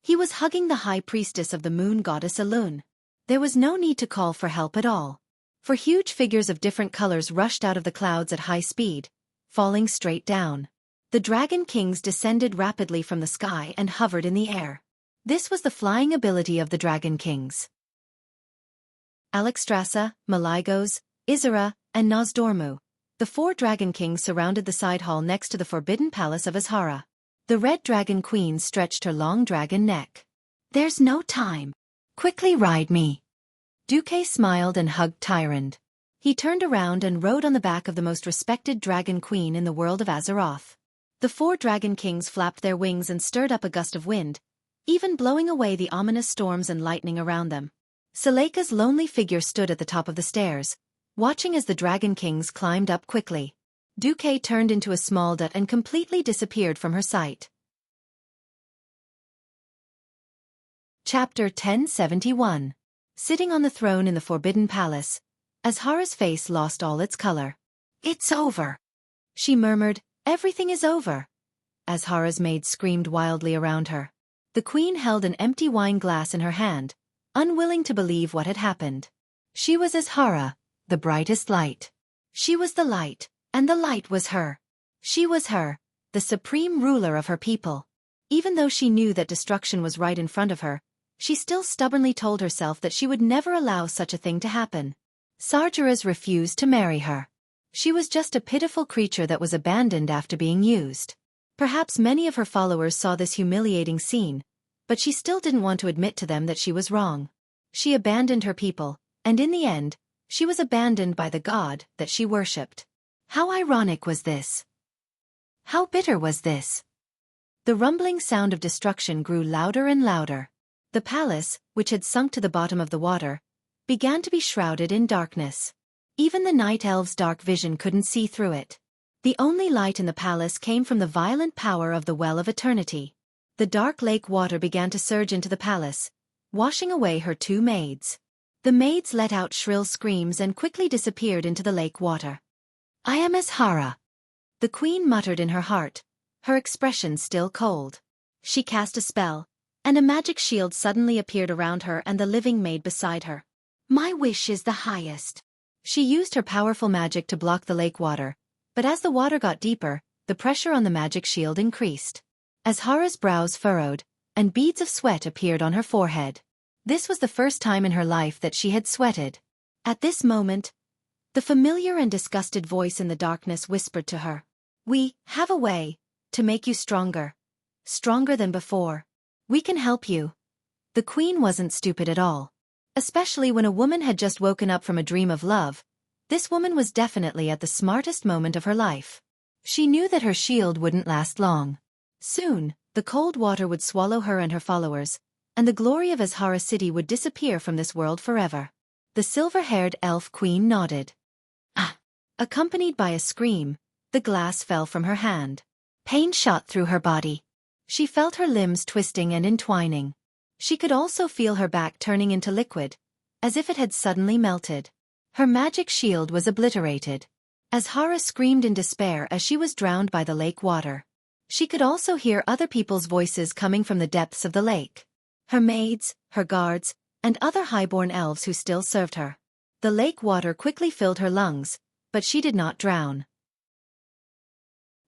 he was hugging the high priestess of the moon goddess Elune. There was no need to call for help at all. For huge figures of different colors rushed out of the clouds at high speed, falling straight down. The Dragon Kings descended rapidly from the sky and hovered in the air. This was the flying ability of the Dragon Kings. Alexstrasza, Malygos, Isera, and Nozdormu, the 4 Dragon Kings surrounded the side hall next to the Forbidden Palace of Azhara. The Red Dragon Queen stretched her long dragon neck. "There's no time. Quickly ride me." Xueqi smiled and hugged Tyrande. He turned around and rode on the back of the most respected Dragon Queen in the world of Azeroth. The 4 Dragon Kings flapped their wings and stirred up a gust of wind, even blowing away the ominous storms and lightning around them. Seleka's lonely figure stood at the top of the stairs, watching as the Dragon Kings climbed up quickly. Xueqi turned into a small dot and completely disappeared from her sight. Chapter 1071. Sitting on the throne in the Forbidden Palace, Azhara's face lost all its color. "It's over," she murmured. "Everything is over." Azhara's maids screamed wildly around her. The queen held an empty wine glass in her hand, unwilling to believe what had happened. She was Azhara, the brightest light. She was the light, and the light was her. She was her, the supreme ruler of her people. Even though she knew that destruction was right in front of her, she still stubbornly told herself that she would never allow such a thing to happen. Sargeras refused to marry her. She was just a pitiful creature that was abandoned after being used. Perhaps many of her followers saw this humiliating scene, but she still didn't want to admit to them that she was wrong. She abandoned her people, and in the end, she was abandoned by the god that she worshipped. How ironic was this? How bitter was this? The rumbling sound of destruction grew louder and louder. The palace, which had sunk to the bottom of the water, began to be shrouded in darkness. Even the night elves' dark vision couldn't see through it. The only light in the palace came from the violent power of the Well of Eternity. The dark lake water began to surge into the palace, washing away her 2 maids. The maids let out shrill screams and quickly disappeared into the lake water. "I am Azhara," the queen muttered in her heart, her expression still cold. She cast a spell, and a magic shield suddenly appeared around her and the living maid beside her. "My wish is the highest," She used her powerful magic to block the lake water, but as the water got deeper, the pressure on the magic shield increased. Azhara's brows furrowed, and beads of sweat appeared on her forehead. This was the first time in her life that she had sweated. At this moment, the familiar and disgusted voice in the darkness whispered to her, "We have a way to make you stronger. Stronger than before. We can help you." The queen wasn't stupid at all. Especially when a woman had just woken up from a dream of love, this woman was definitely at the smartest moment of her life. She knew that her shield wouldn't last long. Soon, the cold water would swallow her and her followers, and the glory of Azhara City would disappear from this world forever. The silver-haired elf queen nodded. Ah! Accompanied by a scream, the glass fell from her hand. Pain shot through her body. She felt her limbs twisting and entwining. She could also feel her back turning into liquid, as if it had suddenly melted. Her magic shield was obliterated. Azhara screamed in despair as she was drowned by the lake water. She could also hear other people's voices coming from the depths of the lake. Her maids, her guards, and other highborn elves who still served her. The lake water quickly filled her lungs, but she did not drown.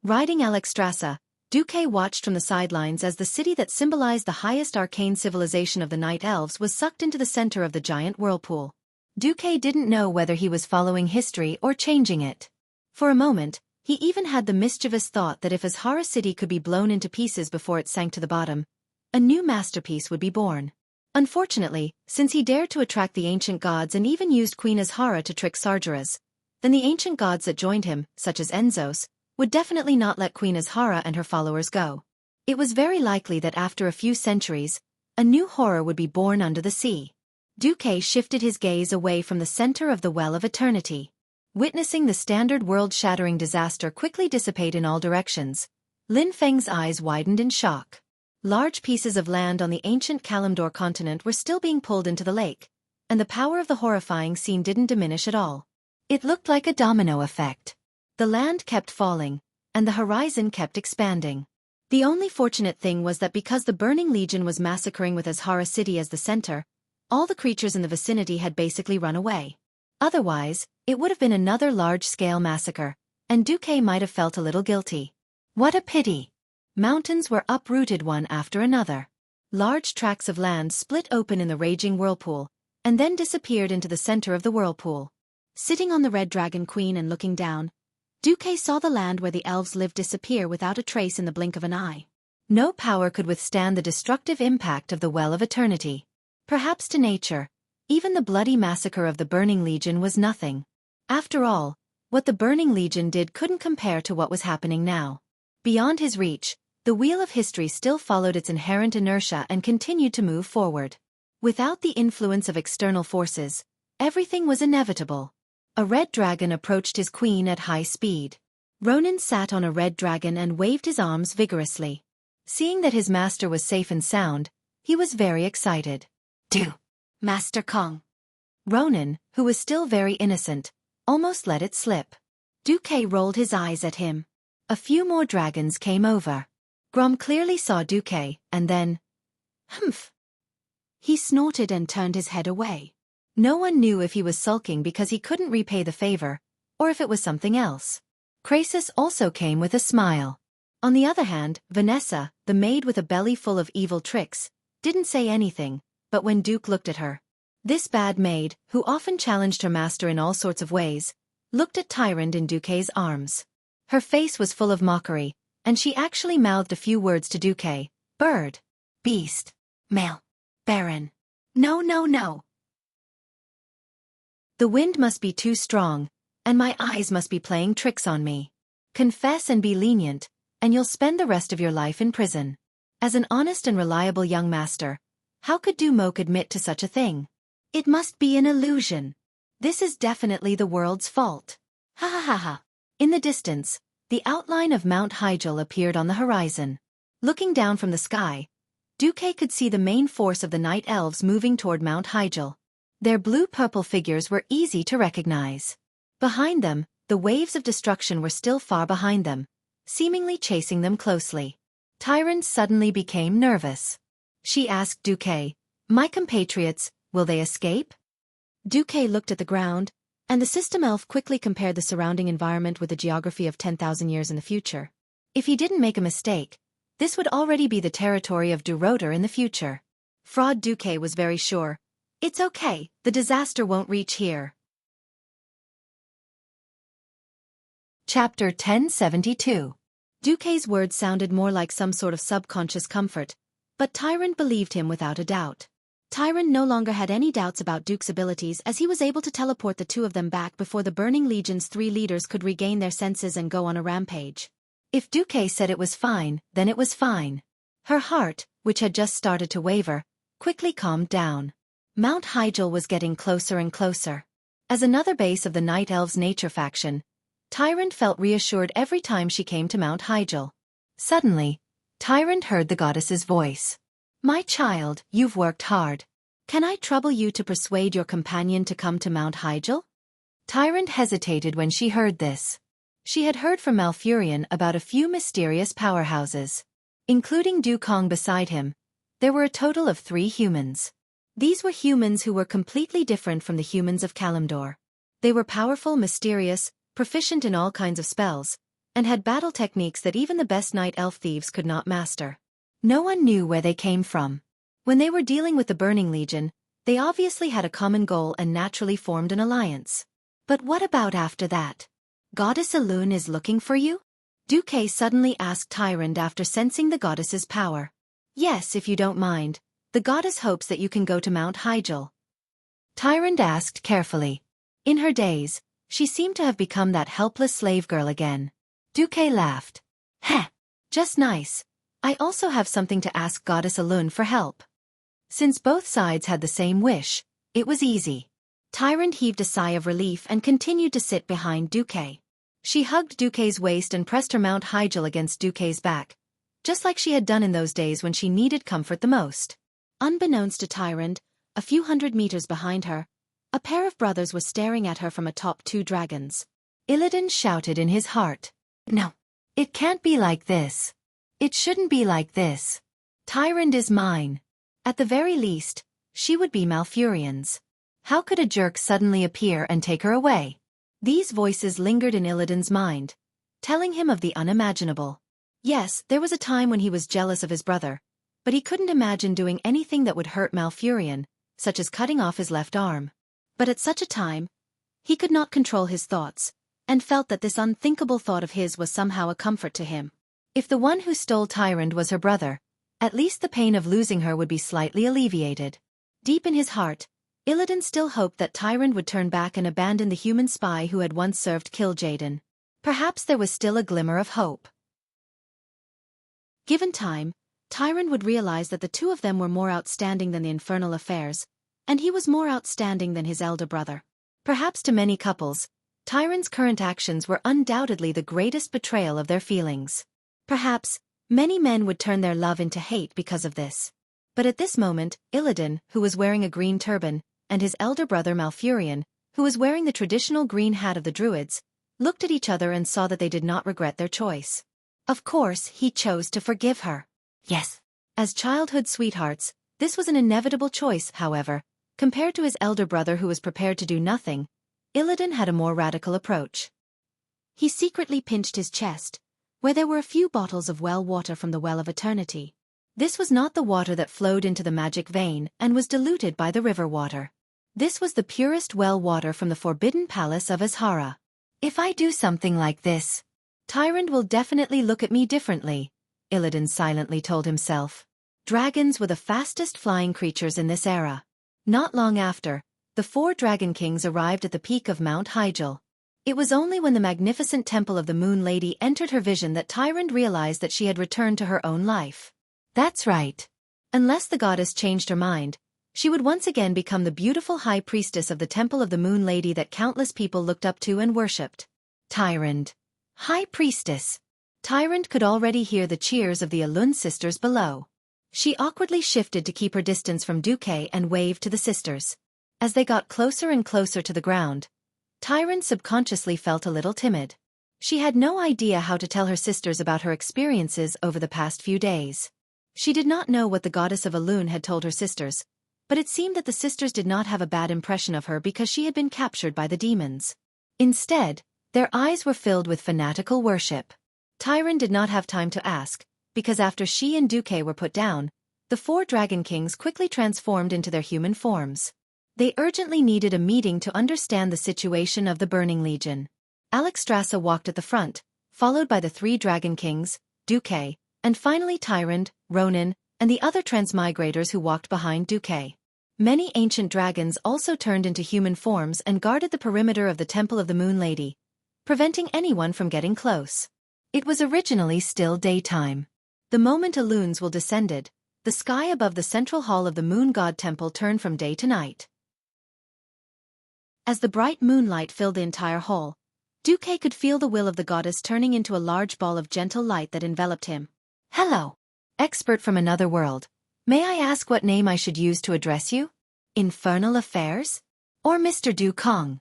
Riding Alexstrasza, Xueqi watched from the sidelines as the city that symbolized the highest arcane civilization of the Night Elves was sucked into the center of the giant whirlpool. Xueqi didn't know whether he was following history or changing it. For a moment, he even had the mischievous thought that if Azhara City could be blown into pieces before it sank to the bottom, a new masterpiece would be born. Unfortunately, since he dared to attract the ancient gods and even used Queen Azhara to trick Sargeras, then the ancient gods that joined him, such as Enzos, would definitely not let Queen Azhara and her followers go. It was very likely that after a few centuries, a new horror would be born under the sea. Xueqi shifted his gaze away from the center of the Well of Eternity. Witnessing the standard world-shattering disaster quickly dissipate in all directions, Lin Feng's eyes widened in shock. Large pieces of land on the ancient Kalimdor continent were still being pulled into the lake, and the power of the horrifying scene didn't diminish at all. It looked like a domino effect. The land kept falling, and the horizon kept expanding. The only fortunate thing was that because the Burning Legion was massacring with Azhara City as the center, all the creatures in the vicinity had basically run away. Otherwise, it would have been another large-scale massacre, and Xueqi might have felt a little guilty. What a pity! Mountains were uprooted one after another. Large tracts of land split open in the raging whirlpool, and then disappeared into the center of the whirlpool. Sitting on the Red Dragon Queen and looking down, Xueqi saw the land where the elves lived disappear without a trace in the blink of an eye. No power could withstand the destructive impact of the Well of Eternity. Perhaps to nature, even the bloody massacre of the Burning Legion was nothing. After all, what the Burning Legion did couldn't compare to what was happening now. Beyond his reach, the wheel of history still followed its inherent inertia and continued to move forward. Without the influence of external forces, everything was inevitable. A red dragon approached his queen at high speed. Ronan sat on a red dragon and waved his arms vigorously. Seeing that his master was safe and sound, he was very excited. "Do, Master Kong." Ronan, who was still very innocent, almost let it slip. Xueqi rolled his eyes at him. A few more dragons came over. Grom clearly saw Xueqi, and then, "Humph." He snorted and turned his head away. No one knew if he was sulking because he couldn't repay the favor, or if it was something else. Krasus also came with a smile. On the other hand, Vanessa, the maid with a belly full of evil tricks, didn't say anything, but when Duke looked at her, this bad maid, who often challenged her master in all sorts of ways, looked at Tyrant in Xueqi's arms. Her face was full of mockery, and she actually mouthed a few words to Xueqi. Bird. Beast. Male. Baron. No, no, no. The wind must be too strong, and my eyes must be playing tricks on me. Confess and be lenient, and you'll spend the rest of your life in prison. As an honest and reliable young master, how could Dumok admit to such a thing? It must be an illusion. This is definitely the world's fault. Ha ha ha ha. In the distance, the outline of Mount Hyjal appeared on the horizon. Looking down from the sky, Xueqi could see the main force of the Night Elves moving toward Mount Hyjal. Their blue-purple figures were easy to recognize. Behind them, the waves of destruction were still far behind them, seemingly chasing them closely. Tyrant suddenly became nervous. She asked Xueqi, "My compatriots, will they escape?" Xueqi looked at the ground, And the system elf quickly compared the surrounding environment with the geography of 10,000 years in the future. If he didn't make a mistake, this would already be the territory of Durotor in the future. Fraud Duque was very sure. It's okay, the disaster won't reach here. Chapter 1072. Duque's words sounded more like some sort of subconscious comfort, but Tyrant believed him without a doubt. Tyrant no longer had any doubts about Duke's abilities as he was able to teleport the two of them back before the Burning Legion's 3 leaders could regain their senses and go on a rampage. If Duque said it was fine, then it was fine. Her heart, which had just started to waver, quickly calmed down. Mount Hyjal was getting closer and closer. As another base of the Night Elves' nature faction, Tyrant felt reassured every time she came to Mount Hyjal. Suddenly, Tyrant heard the goddess's voice. My child, you've worked hard. Can I trouble you to persuade your companion to come to Mount Hyjal? Tyrant hesitated when she heard this. She had heard from Malfurion about a few mysterious powerhouses. Including Dukong beside him, there were a total of 3 humans. These were humans who were completely different from the humans of Kalimdor. They were powerful, mysterious, proficient in all kinds of spells, and had battle techniques that even the best night elf thieves could not master. No one knew where they came from. When they were dealing with the Burning Legion, they obviously had a common goal and naturally formed an alliance. But what about after that? Goddess Elune is looking for you? Duque suddenly asked Tyrant after sensing the goddess's power. Yes, if you don't mind. The goddess hopes that you can go to Mount Hyjal. Tyrant asked carefully. In her days, she seemed to have become that helpless slave girl again. Duque laughed. Heh, just nice. I also have something to ask Goddess Elune for help. Since both sides had the same wish, it was easy. Tyrant heaved a sigh of relief and continued to sit behind Duque. She hugged Duque's waist and pressed her Mount Hyjal against Duque's back, just like she had done in those days when she needed comfort the most. Unbeknownst to Tyrant, a few hundred meters behind her, a pair of brothers were staring at her from atop 2 dragons. Illidan shouted in his heart. No. It can't be like this. It shouldn't be like this. Tyrant is mine. At the very least, she would be Malfurion's. How could a jerk suddenly appear and take her away? These voices lingered in Illidan's mind, telling him of the unimaginable. Yes, there was a time when he was jealous of his brother, but he couldn't imagine doing anything that would hurt Malfurion, such as cutting off his left arm. But at such a time, he could not control his thoughts, and felt that this unthinkable thought of his was somehow a comfort to him. If the one who stole Tyrant was her brother, at least the pain of losing her would be slightly alleviated. Deep in his heart, Illidan still hoped that Tyrant would turn back and abandon the human spy who had once served Kil'jaeden. Perhaps there was still a glimmer of hope. Given time, Tyrant would realize that the two of them were more outstanding than the infernal affairs, and he was more outstanding than his elder brother. Perhaps to many couples, Tyrant's current actions were undoubtedly the greatest betrayal of their feelings. Perhaps, many men would turn their love into hate because of this. But at this moment, Illidan, who was wearing a green turban, and his elder brother Malfurion, who was wearing the traditional green hat of the Druids, looked at each other and saw that they did not regret their choice. Of course, he chose to forgive her. Yes. As childhood sweethearts, this was an inevitable choice, however. Compared to his elder brother who was prepared to do nothing, Illidan had a more radical approach. He secretly pinched his chest, where there were a few bottles of well water from the Well of Eternity. This was not the water that flowed into the magic vein and was diluted by the river water. This was the purest well water from the Forbidden Palace of Azhara. If I do something like this, Tyrant will definitely look at me differently, Illidan silently told himself. Dragons were the fastest flying creatures in this era. Not long after, the 4 Dragon Kings arrived at the peak of Mount Hyjal. It was only when the magnificent temple of the Moon Lady entered her vision that Tyrant realized that she had returned to her own life. That's right. Unless the goddess changed her mind, she would once again become the beautiful high priestess of the temple of the Moon Lady that countless people looked up to and worshipped. Tyrant. High priestess. Tyrant could already hear the cheers of the Elune sisters below. She awkwardly shifted to keep her distance from Duque and waved to the sisters. As they got closer and closer to the ground, Tyrant subconsciously felt a little timid. She had no idea how to tell her sisters about her experiences over the past few days. She did not know what the goddess of Elune had told her sisters, but it seemed that the sisters did not have a bad impression of her because she had been captured by the demons. Instead, their eyes were filled with fanatical worship. Tyron did not have time to ask, because after she and Xueqi were put down, the 4 Dragon Kings quickly transformed into their human forms. They urgently needed a meeting to understand the situation of the Burning Legion. Alexstrasza walked at the front, followed by the 3 Dragon Kings, Xueqi, and finally Tyrande, Ronan, and the other transmigrators who walked behind Xueqi. Many ancient dragons also turned into human forms and guarded the perimeter of the Temple of the Moon Lady, preventing anyone from getting close. It was originally still daytime. The moment Elun's descended, the sky above the central hall of the Moon God Temple turned from day to night. As the bright moonlight filled the entire hall, Xueqi could feel the will of the goddess turning into a large ball of gentle light that enveloped him. "Hello, expert from another world. May I ask what name I should use to address you? Infernal Affairs? Or Mr. Du Kong?"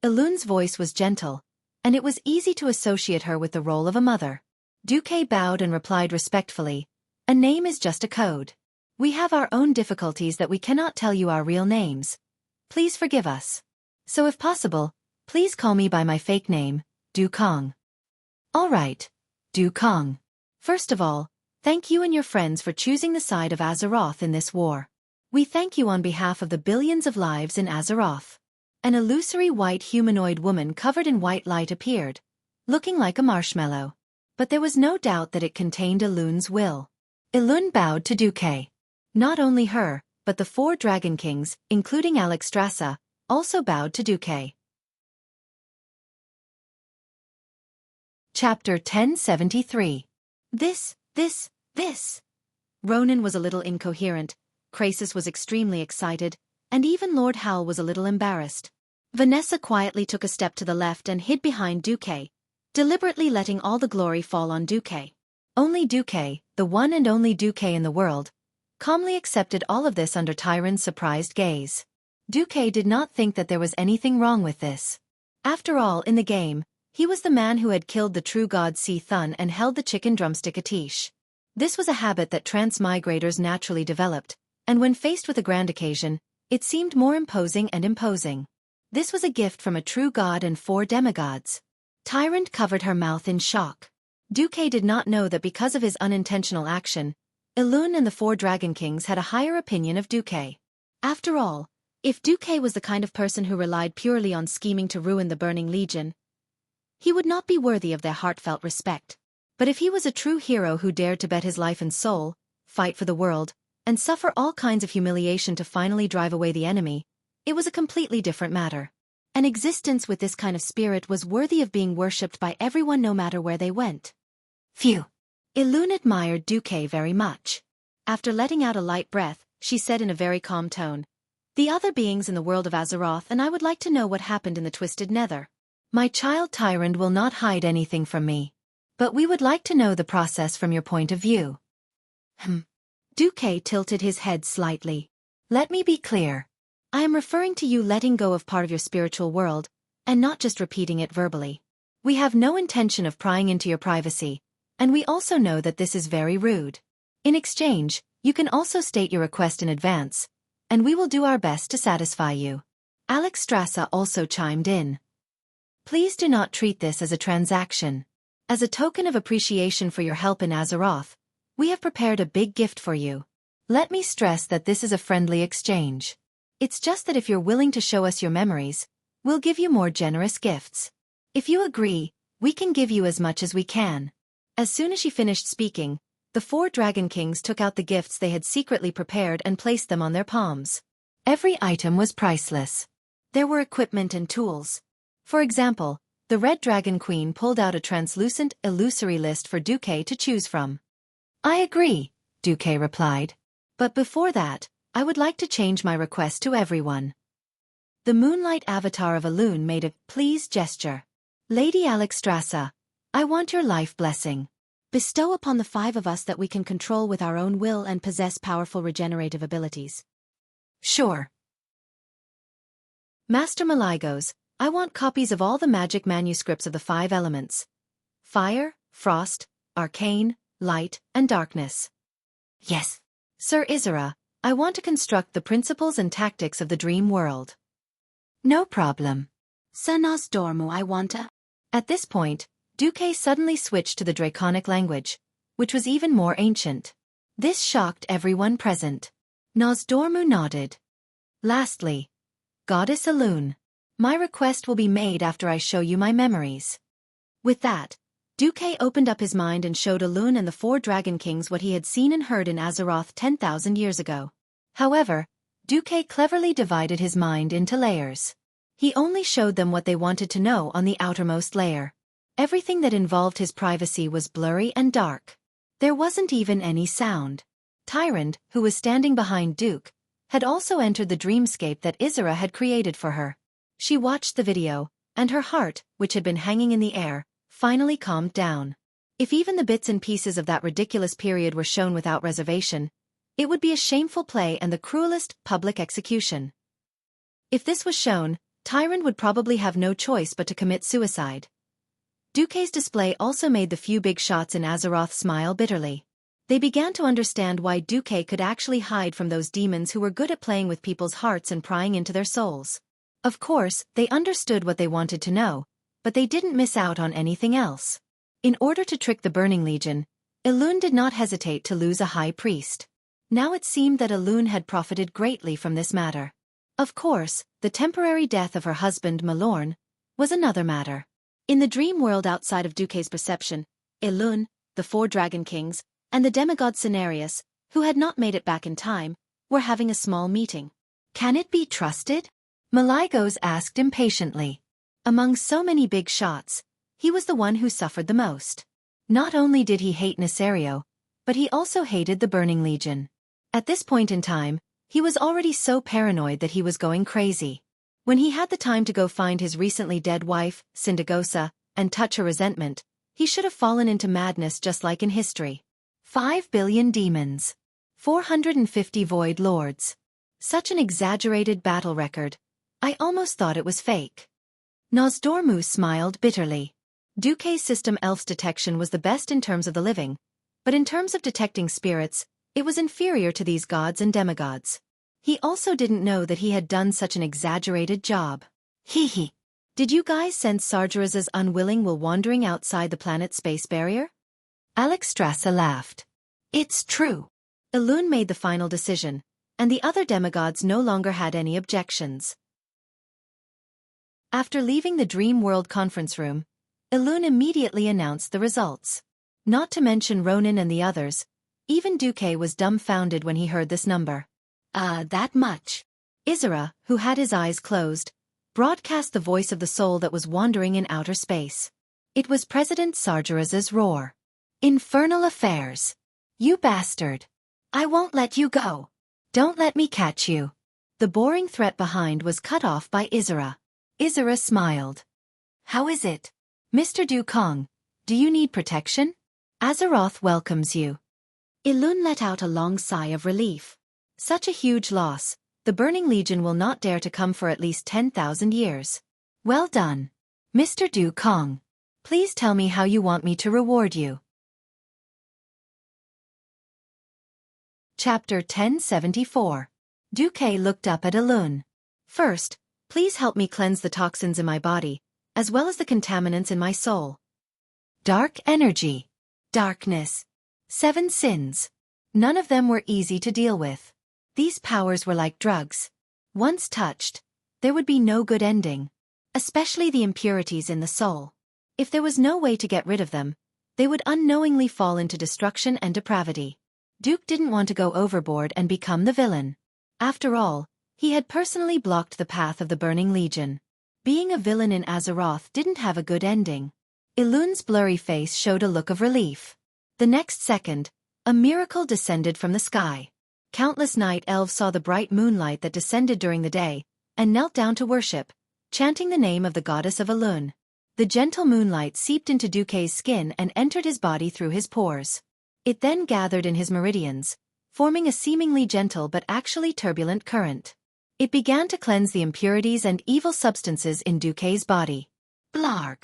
Elun's voice was gentle, and it was easy to associate her with the role of a mother. Xueqi bowed and replied respectfully, "A name is just a code. We have our own difficulties that we cannot tell you our real names. Please forgive us. So if possible, please call me by my fake name, Du Kong." "All right, Du Kong. First of all, thank you and your friends for choosing the side of Azeroth in this war. We thank you on behalf of the billions of lives in Azeroth." An illusory white humanoid woman covered in white light appeared, looking like a marshmallow. But there was no doubt that it contained Elun's will. Elun bowed to Xueqi. Not only her, but the 4 Dragon Kings, including Alexstrasza, also bowed to Xueqi. Chapter 1073. This. Ronan was a little incoherent, Krasis was extremely excited, and even Lord Hal was a little embarrassed. Vanessa quietly took a step to the left and hid behind Xueqi, deliberately letting all the glory fall on Xueqi. Only Xueqi, the one and only Xueqi in the world, calmly accepted all of this under Tyron's surprised gaze. Xueqi did not think that there was anything wrong with this. After all, in the game, he was the man who had killed the true god Si-Thun and held the chicken drumstick Atish. This was a habit that transmigrators naturally developed, and when faced with a grand occasion, it seemed more imposing and imposing. This was a gift from a true god and 4 demigods. Tyrande covered her mouth in shock. Xueqi did not know that because of his unintentional action, Elun and the 4 Dragon Kings had a higher opinion of Xueqi. After all, if Xueqi was the kind of person who relied purely on scheming to ruin the Burning Legion, he would not be worthy of their heartfelt respect. But if he was a true hero who dared to bet his life and soul, fight for the world, and suffer all kinds of humiliation to finally drive away the enemy, it was a completely different matter. An existence with this kind of spirit was worthy of being worshipped by everyone no matter where they went. Phew! Elun admired Xueqi very much. After letting out a light breath, she said in a very calm tone, "The other beings in the world of Azeroth and I would like to know what happened in the Twisted Nether. My child Tyrande will not hide anything from me. But we would like to know the process from your point of view." Xueqi tilted his head slightly. "Let me be clear. I am referring to you letting go of part of your spiritual world, and not just repeating it verbally. We have no intention of prying into your privacy, and we also know that this is very rude. In exchange, you can also state your request in advance, and we will do our best to satisfy you." Alexstrasza also chimed in. "Please do not treat this as a transaction. As a token of appreciation for your help in Azeroth, we have prepared a big gift for you. Let me stress that this is a friendly exchange. It's just that if you're willing to show us your memories, we'll give you more generous gifts. If you agree, we can give you as much as we can." As soon as she finished speaking, the 4 Dragon Kings took out the gifts they had secretly prepared and placed them on their palms. Every item was priceless. There were equipment and tools. For example, the Red Dragon Queen pulled out a translucent, illusory list for Xueqi to choose from. "I agree," Xueqi replied. "But before that, I would like to change my request to everyone." The moonlight avatar of Elun made a please gesture. "Lady Alexstrasza, I want your life blessing. Bestow upon the 5 of us that we can control with our own will and possess powerful regenerative abilities." "Sure." "Master Maligos, I want copies of all the magic manuscripts of the 5 elements: fire, frost, arcane, light, and darkness." "Yes." "Sir Isra, I want to construct the principles and tactics of the dream world. No problem. Sanos dormu I wanta. At this point, Xueqi suddenly switched to the draconic language, which was even more ancient. This shocked everyone present. Nosdormu nodded. Lastly, Goddess Elune. My request will be made after I show you my memories. With that, Xueqi opened up his mind and showed Elune and the 4 Dragon Kings what he had seen and heard in Azeroth 10,000 years ago. However, Xueqi cleverly divided his mind into layers. He only showed them what they wanted to know on the outermost layer. Everything that involved his privacy was blurry and dark. There wasn't even any sound. Tyrant, who was standing behind Duke, had also entered the dreamscape that Isra had created for her. She watched the video, and her heart, which had been hanging in the air, finally calmed down. If even the bits and pieces of that ridiculous period were shown without reservation, it would be a shameful play and the cruelest public execution. If this was shown, Tyrant would probably have no choice but to commit suicide. Xueqi's display also made the few big shots in Azeroth smile bitterly. They began to understand why Xueqi could actually hide from those demons who were good at playing with people's hearts and prying into their souls. Of course, they understood what they wanted to know, but they didn't miss out on anything else. In order to trick the Burning Legion, Elune did not hesitate to lose a high priest. Now it seemed that Elune had profited greatly from this matter. Of course, the temporary death of her husband Malorn was another matter. In the dream world outside of Xueqi's perception, Elune, the 4 Dragon Kings, and the demigod Cenarius, who had not made it back in time, were having a small meeting. Can it be trusted? Maligos asked impatiently. Among so many big shots, he was the one who suffered the most. Not only did he hate Nesario, but he also hated the Burning Legion. At this point in time, he was already so paranoid that he was going crazy. When he had the time to go find his recently dead wife, Syndagosa, and touch her resentment, he should have fallen into madness just like in history. 5 billion demons. 450 void lords. Such an exaggerated battle record. I almost thought it was fake. Nosdormu smiled bitterly. Xueqi's system Elf's detection was the best in terms of the living, but in terms of detecting spirits, it was inferior to these gods and demigods. He also didn't know that he had done such an exaggerated job. Hee. Did you guys sense Sargeras's unwilling will wandering outside the planet's space barrier? Alexstrasza laughed. It's true. Elune made the final decision, and the other demigods no longer had any objections. After leaving the Dream World conference room, Elune immediately announced the results. Not to mention Ronan and the others, even Xueqi was dumbfounded when he heard this number. That much. Isra, who had his eyes closed, broadcast the voice of the soul that was wandering in outer space. It was President Sargeras's roar. Infernal affairs. You bastard. I won't let you go. Don't let me catch you. The boring threat behind was cut off by Isra. Isra smiled. How is it? Mr. Dukong, do you need protection? Azeroth welcomes you. Elune let out a long sigh of relief. Such a huge loss, the Burning Legion will not dare to come for at least 10,000 years. Well done. Mr. Dukong. Please tell me how you want me to reward you. Chapter 1074. Xueqi looked up at Elune. First, please help me cleanse the toxins in my body, as well as the contaminants in my soul. Dark energy. Darkness. 7 sins. None of them were easy to deal with. These powers were like drugs. Once touched, there would be no good ending. Especially the impurities in the soul. If there was no way to get rid of them, they would unknowingly fall into destruction and depravity. Duke didn't want to go overboard and become the villain. After all, he had personally blocked the path of the Burning Legion. Being a villain in Azeroth didn't have a good ending. Elune's blurry face showed a look of relief. The next second, a miracle descended from the sky. Countless night elves saw the bright moonlight that descended during the day, and knelt down to worship, chanting the name of the goddess of Elune. The gentle moonlight seeped into Xueqi's skin and entered his body through his pores. It then gathered in his meridians, forming a seemingly gentle but actually turbulent current. It began to cleanse the impurities and evil substances in Xueqi's body. Blarg!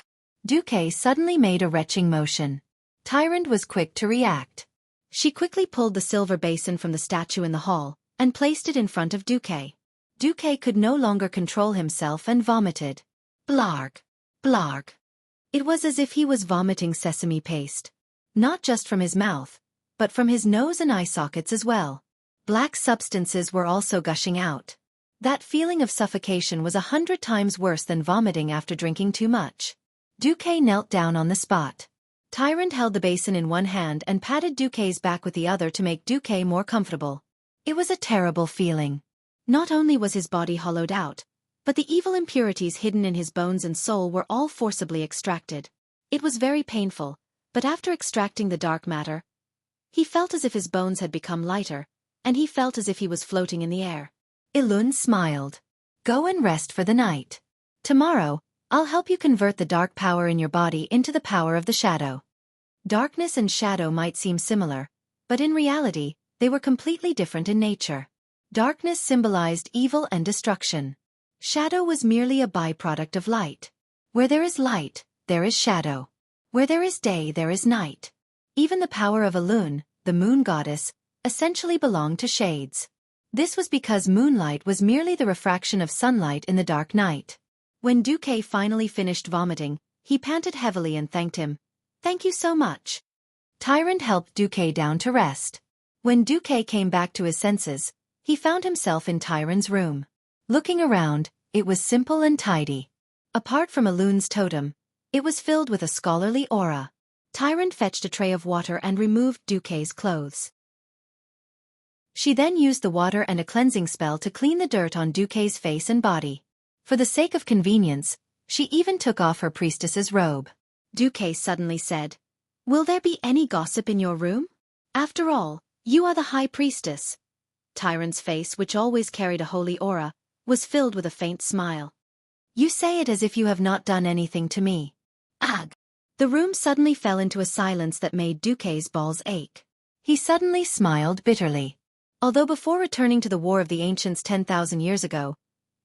Xueqi suddenly made a retching motion. Tyrant was quick to react. She quickly pulled the silver basin from the statue in the hall, and placed it in front of Xueqi. Xueqi could no longer control himself and vomited. Blarg. Blarg. It was as if he was vomiting sesame paste. Not just from his mouth, but from his nose and eye sockets as well. Black substances were also gushing out. That feeling of suffocation was 100 times worse than vomiting after drinking too much. Xueqi knelt down on the spot. Tyrant held the basin in one hand and patted Xueqi's back with the other to make Xueqi more comfortable. It was a terrible feeling. Not only was his body hollowed out, but the evil impurities hidden in his bones and soul were all forcibly extracted. It was very painful, but after extracting the dark matter, he felt as if his bones had become lighter, and he felt as if he was floating in the air. Elun smiled. Go and rest for the night. Tomorrow, I'll help you convert the dark power in your body into the power of the shadow. Darkness and shadow might seem similar, but in reality, they were completely different in nature. Darkness symbolized evil and destruction. Shadow was merely a byproduct of light. Where there is light, there is shadow. Where there is day, there is night. Even the power of Elun, the moon goddess, essentially belonged to shades. This was because moonlight was merely the refraction of sunlight in the dark night. When Xueqi finally finished vomiting, he panted heavily and thanked him. Thank you so much. Tyrant helped Xueqi down to rest. When Xueqi came back to his senses, he found himself in Tyrant's room. Looking around, it was simple and tidy. Apart from Elun's totem, it was filled with a scholarly aura. Tyrant fetched a tray of water and removed Xueqi's clothes. She then used the water and a cleansing spell to clean the dirt on Xueqi's face and body. For the sake of convenience, she even took off her priestess's robe. Xueqi suddenly said, "Will there be any gossip in your room? After all, you are the high priestess." Tyrant's face, which always carried a holy aura, was filled with a faint smile. "You say it as if you have not done anything to me." Ugh! The room suddenly fell into a silence that made Xueqi's balls ache. He suddenly smiled bitterly. Although before returning to the War of the Ancients 10,000 years ago,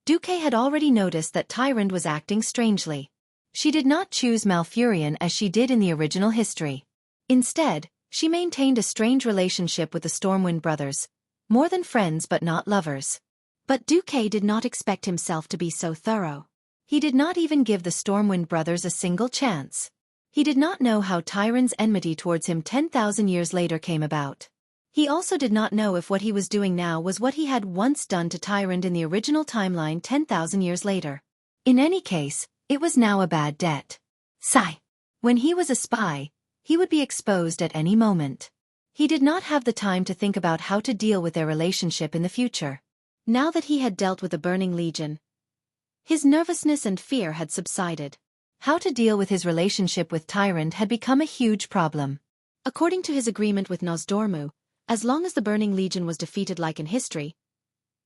Xueqi had already noticed that Tyrant was acting strangely. She did not choose Malfurion as she did in the original history. Instead, she maintained a strange relationship with the Stormwind brothers, more than friends but not lovers. But Xueqi did not expect himself to be so thorough. He did not even give the Stormwind brothers a single chance. He did not know how Tyrant's enmity towards him 10,000 years later came about. He also did not know if what he was doing now was what he had once done to Tyrant in the original timeline 10,000 years later. In any case, it was now a bad debt. Sigh. When he was a spy, he would be exposed at any moment. He did not have the time to think about how to deal with their relationship in the future. Now that he had dealt with the Burning Legion, his nervousness and fear had subsided. How to deal with his relationship with Tyrant had become a huge problem. According to his agreement with Nosdormu, as long as the Burning Legion was defeated like in history,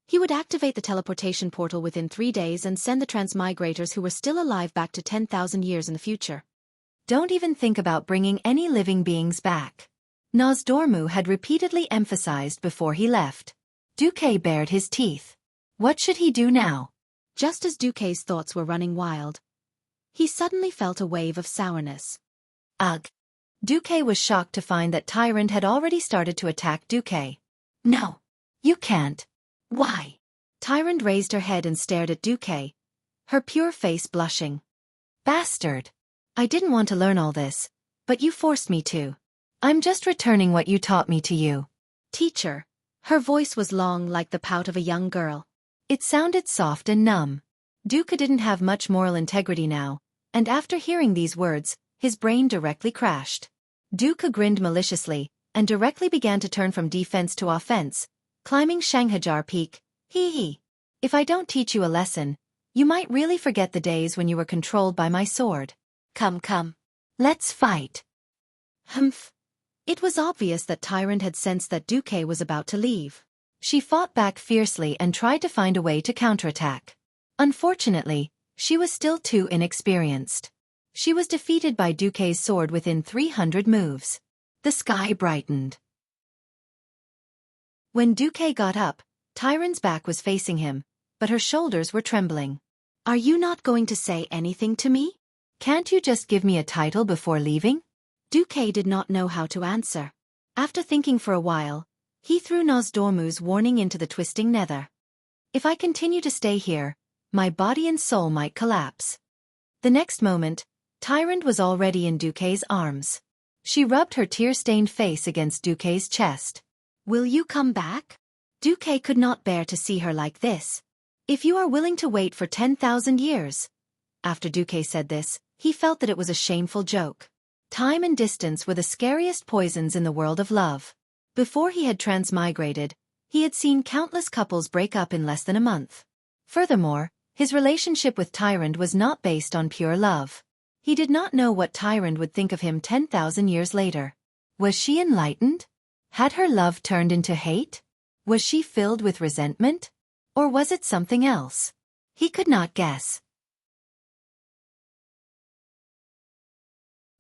he would activate the teleportation portal within 3 days and send the transmigrators who were still alive back to 10,000 years in the future. Don't even think about bringing any living beings back. Nosdormu had repeatedly emphasized before he left. Xueqi bared his teeth. What should he do now? Just as Xueqi's thoughts were running wild, he suddenly felt a wave of sourness. Ugh! Xueqi was shocked to find that Tyrant had already started to attack Xueqi. No! You can't! Why? Tyrant raised her head and stared at Xueqi, her pure face blushing. Bastard! I didn't want to learn all this, but you forced me to. I'm just returning what you taught me to you. Teacher. Her voice was long like the pout of a young girl. It sounded soft and numb. Xueqi didn't have much moral integrity now, and after hearing these words, his brain directly crashed. Xueqi grinned maliciously, and directly began to turn from defense to offense, climbing Shanghajar Peak. Hee hee. If I don't teach you a lesson, you might really forget the days when you were controlled by my sword. Come. Let's fight. Humph. It was obvious that Tyrant had sensed that Xueqi was about to leave. She fought back fiercely and tried to find a way to counterattack. Unfortunately, she was still too inexperienced. She was defeated by Xueqi's sword within 300 moves. The sky brightened. When Xueqi got up, Tyrant's back was facing him, but her shoulders were trembling. Are you not going to say anything to me? Can't you just give me a title before leaving? Xueqi did not know how to answer. After thinking for a while, He threw Nosdormu's warning into the twisting nether. If I continue to stay here, my body and soul might collapse. The next moment, Tyrant was already in Duque's arms. She rubbed her tear-stained face against Duque's chest. Will you come back? Duque could not bear to see her like this. If you are willing to wait for 10,000 years. After Duque said this, he felt that it was a shameful joke. Time and distance were the scariest poisons in the world of love. Before he had transmigrated, he had seen countless couples break up in less than a month. Furthermore, his relationship with Tyrant was not based on pure love. He did not know what Tyrant would think of him 10,000 years later. Was she enlightened? Had her love turned into hate? Was she filled with resentment? Or was it something else? He could not guess.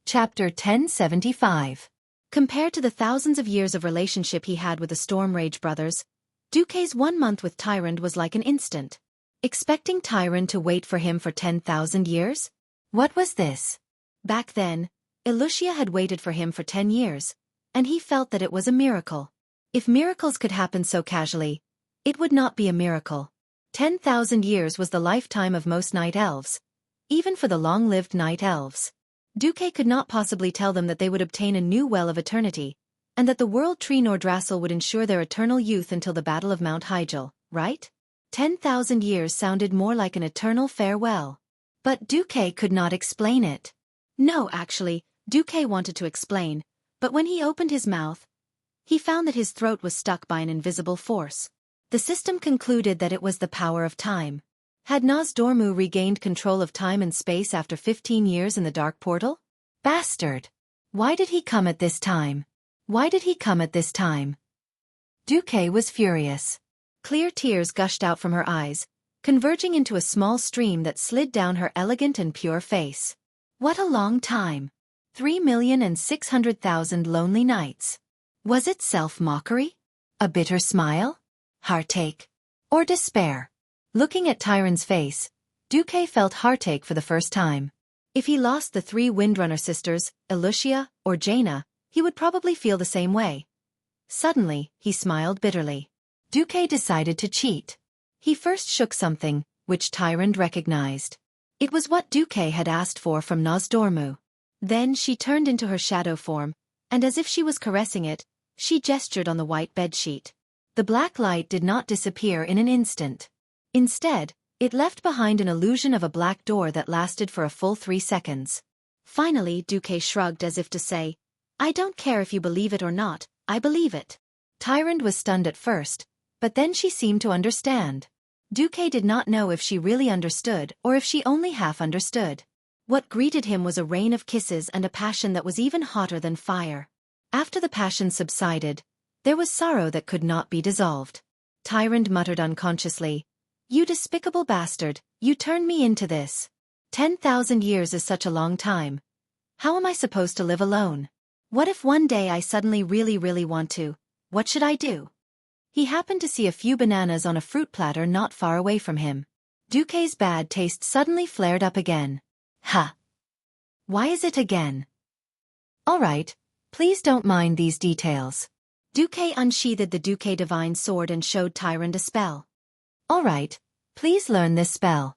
Chapter 1075. Compared to the thousands of years of relationship he had with the Stormrage brothers, Duque's 1 month with Tyrant was like an instant. Expecting Tyrant to wait for him for 10,000 years? What was this? Back then, Elucia had waited for him for 10 years, and he felt that it was a miracle. If miracles could happen so casually, it would not be a miracle. 10,000 years was the lifetime of most night elves, even for the long-lived night elves. Duque could not possibly tell them that they would obtain a new well of eternity, and that the world tree Nordrassil would ensure their eternal youth until the Battle of Mount Hyjal, right? 10,000 years sounded more like an eternal farewell. But Duque could not explain it. No, actually, Duque wanted to explain, but when he opened his mouth, he found that his throat was stuck by an invisible force. The system concluded that it was the power of time. Had Nosdormu regained control of time and space after 15 years in the Dark Portal? Bastard! Why did he come at this time? Why did he come at this time? Duque was furious. Clear tears gushed out from her eyes, converging into a small stream that slid down her elegant and pure face. What a long time! 3,600,000 lonely nights. Was it self-mockery? A bitter smile? Heartache? Or despair? Looking at Tyrant's face, Duque felt heartache for the first time. If he lost the 3 Windrunner sisters, Elucia or Jaina, he would probably feel the same way. Suddenly, he smiled bitterly. Duque decided to cheat. He first shook something, which Tyrant recognized. It was what Duque had asked for from Nosdormu. Then she turned into her shadow form, and as if she was caressing it, she gestured on the white bedsheet. The black light did not disappear in an instant. Instead, it left behind an illusion of a black door that lasted for a full 3 seconds. Finally, Duque shrugged as if to say, I don't care if you believe it or not, I believe it. Tyrant was stunned at first, but then she seemed to understand. Duque did not know if she really understood or if she only half understood. What greeted him was a rain of kisses and a passion that was even hotter than fire. After the passion subsided, there was sorrow that could not be dissolved. Tyrant muttered unconsciously, You despicable bastard, you turned me into this. 10,000 years is such a long time. How am I supposed to live alone? What if one day I suddenly really want to? What should I do? He happened to see a few bananas on a fruit platter not far away from him. Duque's bad taste suddenly flared up again. Ha! Why is it again? All right, please don't mind these details. Duque unsheathed the Duque Divine Sword and showed Tyrant a spell. All right, please learn this spell.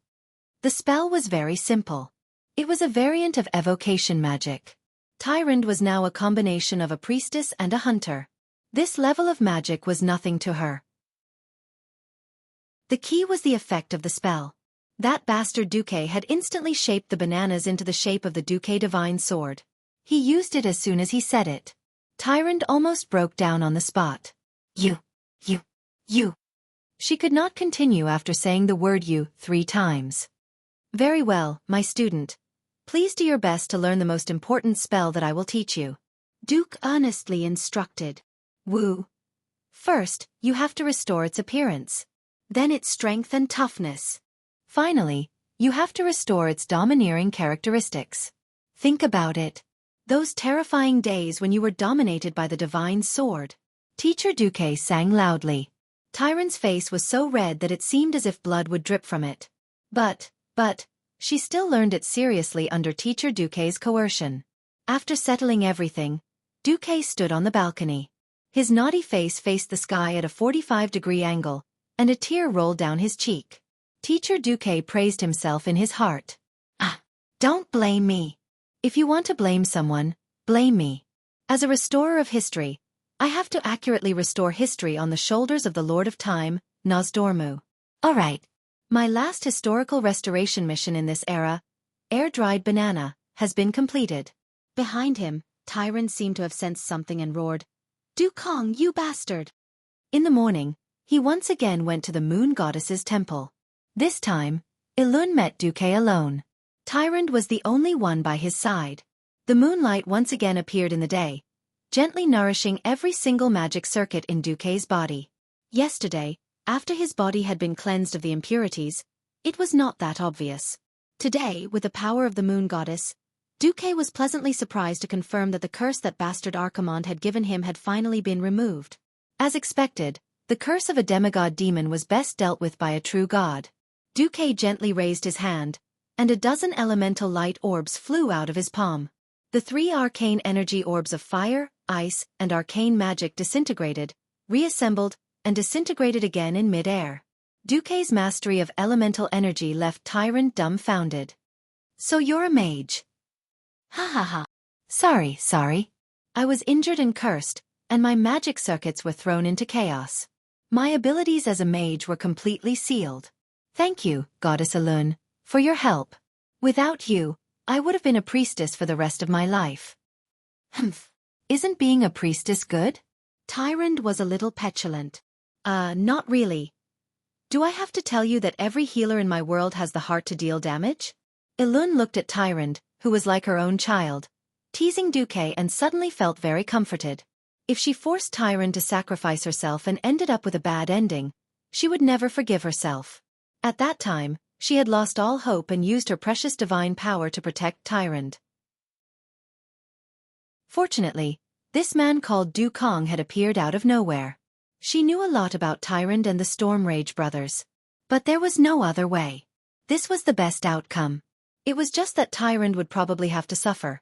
The spell was very simple. It was a variant of evocation magic. Tyrant was now a combination of a priestess and a hunter. This level of magic was nothing to her. The key was the effect of the spell. That bastard Duque had instantly shaped the bananas into the shape of the Duque Divine Sword. He used it as soon as he said it. Tyrant almost broke down on the spot. You. She could not continue after saying the word you 3 times. Very well, my student. Please do your best to learn the most important spell that I will teach you. Duke earnestly instructed. Woo. First, you have to restore its appearance. Then its strength and toughness. Finally, you have to restore its domineering characteristics. Think about it. Those terrifying days when you were dominated by the divine sword. Teacher Duque sang loudly. Tyrant's face was so red that it seemed as if blood would drip from it. But, she still learned it seriously under Teacher Duque's coercion. After settling everything, Duque stood on the balcony. His naughty face faced the sky at a 45-degree angle, and a tear rolled down his cheek. Teacher Xueqi praised himself in his heart. Ah, don't blame me. If you want to blame someone, blame me. As a restorer of history, I have to accurately restore history on the shoulders of the Lord of Time, Nozdormu. Alright. My last historical restoration mission in this era, air-dried banana, has been completed. Behind him, Tyrant seemed to have sensed something and roared, "Dukong, you bastard!" In the morning, he once again went to the moon goddess's temple. This time, Elun met Xueqi alone. Tyrant was the only one by his side. The moonlight once again appeared in the day, gently nourishing every single magic circuit in Xueqi's body. Yesterday, after his body had been cleansed of the impurities, it was not that obvious. Today, with the power of the moon goddess, Xueqi was pleasantly surprised to confirm that the curse that bastard Archimonde had given him had finally been removed. As expected, the curse of a demigod demon was best dealt with by a true god. Xueqi gently raised his hand, and a dozen elemental light orbs flew out of his palm. The 3 arcane energy orbs of fire, ice, and arcane magic disintegrated, reassembled, and disintegrated again in mid-air. Xueqi's mastery of elemental energy left Tyrant dumbfounded. So you're a mage? Ha ha ha. Sorry. I was injured and cursed, and my magic circuits were thrown into chaos. My abilities as a mage were completely sealed. Thank you, Goddess Elun, for your help. Without you, I would have been a priestess for the rest of my life. Humph. Isn't being a priestess good? Tyrant was a little petulant. Not really. Do I have to tell you that every healer in my world has the heart to deal damage? Elun looked at Tyrant, who was like her own child, teasing Xueqi, and suddenly felt very comforted. If she forced Tyrant to sacrifice herself and ended up with a bad ending, she would never forgive herself. At that time, she had lost all hope and used her precious divine power to protect Tyrant. Fortunately, this man called Dukong had appeared out of nowhere. She knew a lot about Tyrant and the Stormrage brothers. But there was no other way. This was the best outcome. It was just that Tyrant would probably have to suffer.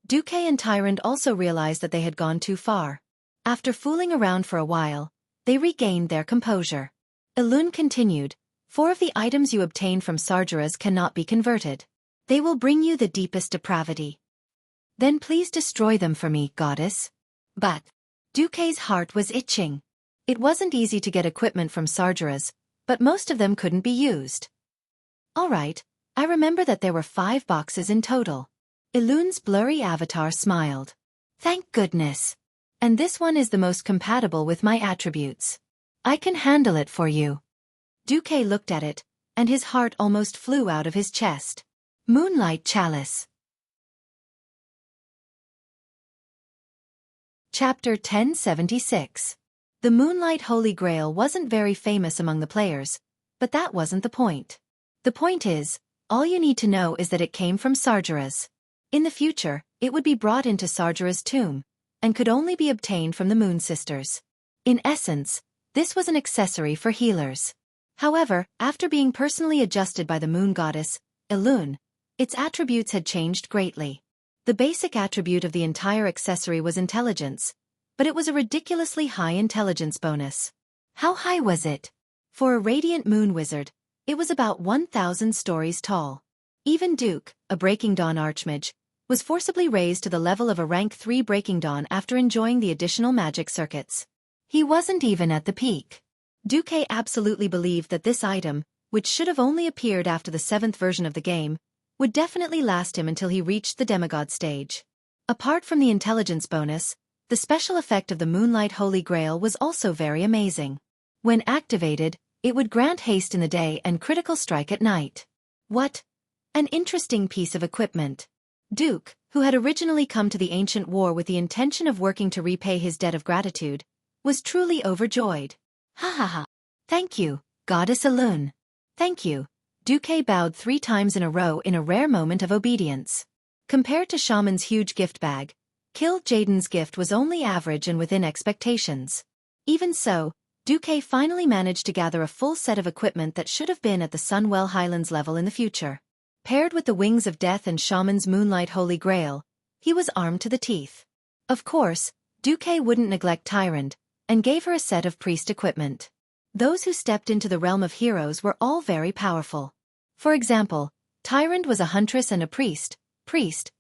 Xueqi and Tyrant also realized that they had gone too far. After fooling around for a while, they regained their composure. Elun continued, 4 of the items you obtain from Sargeras cannot be converted. They will bring you the deepest depravity. Then please destroy them for me, goddess. But Xueqi's heart was itching. It wasn't easy to get equipment from Sargeras, but most of them couldn't be used. Alright, I remember that there were 5 boxes in total. Elun's blurry avatar smiled. Thank goodness. And this one is the most compatible with my attributes. I can handle it for you. Xueqi looked at it, and his heart almost flew out of his chest. Moonlight Chalice. Chapter 1076. The Moonlight Holy Grail wasn't very famous among the players, but that wasn't the point. The point is, all you need to know is that it came from Sargeras. In the future, it would be brought into Sargeras' tomb, and could only be obtained from the Moon Sisters. In essence, this was an accessory for healers. However, after being personally adjusted by the moon goddess, Elun, its attributes had changed greatly. The basic attribute of the entire accessory was intelligence, but it was a ridiculously high intelligence bonus. How high was it? For a radiant moon wizard, it was about 1,000 stories tall. Even Duke, a Breaking Dawn archmage, was forcibly raised to the level of a rank 3 Breaking Dawn after enjoying the additional magic circuits. He wasn't even at the peak. Xueqi absolutely believed that this item, which should have only appeared after the 7th version of the game, would definitely last him until he reached the demigod stage. Apart from the intelligence bonus, the special effect of the Moonlight Holy Grail was also very amazing. When activated, it would grant haste in the day and critical strike at night. What an interesting piece of equipment. Duke, who had originally come to the ancient war with the intention of working to repay his debt of gratitude, was truly overjoyed. Ha ha ha. Thank you, Goddess Elun. Thank you. Xueqi bowed 3 times in a row in a rare moment of obedience. Compared to Shaman's huge gift bag, Kill Jaden's gift was only average and within expectations. Even so, Xueqi finally managed to gather a full set of equipment that should have been at the Sunwell Highlands level in the future. Paired with the Wings of Death and Shaman's Moonlight Holy Grail, he was armed to the teeth. Of course, Xueqi wouldn't neglect Tyrant, and gave her a set of priest equipment. Those who stepped into the realm of heroes were all very powerful. For example, Tyrant was a huntress and a priest,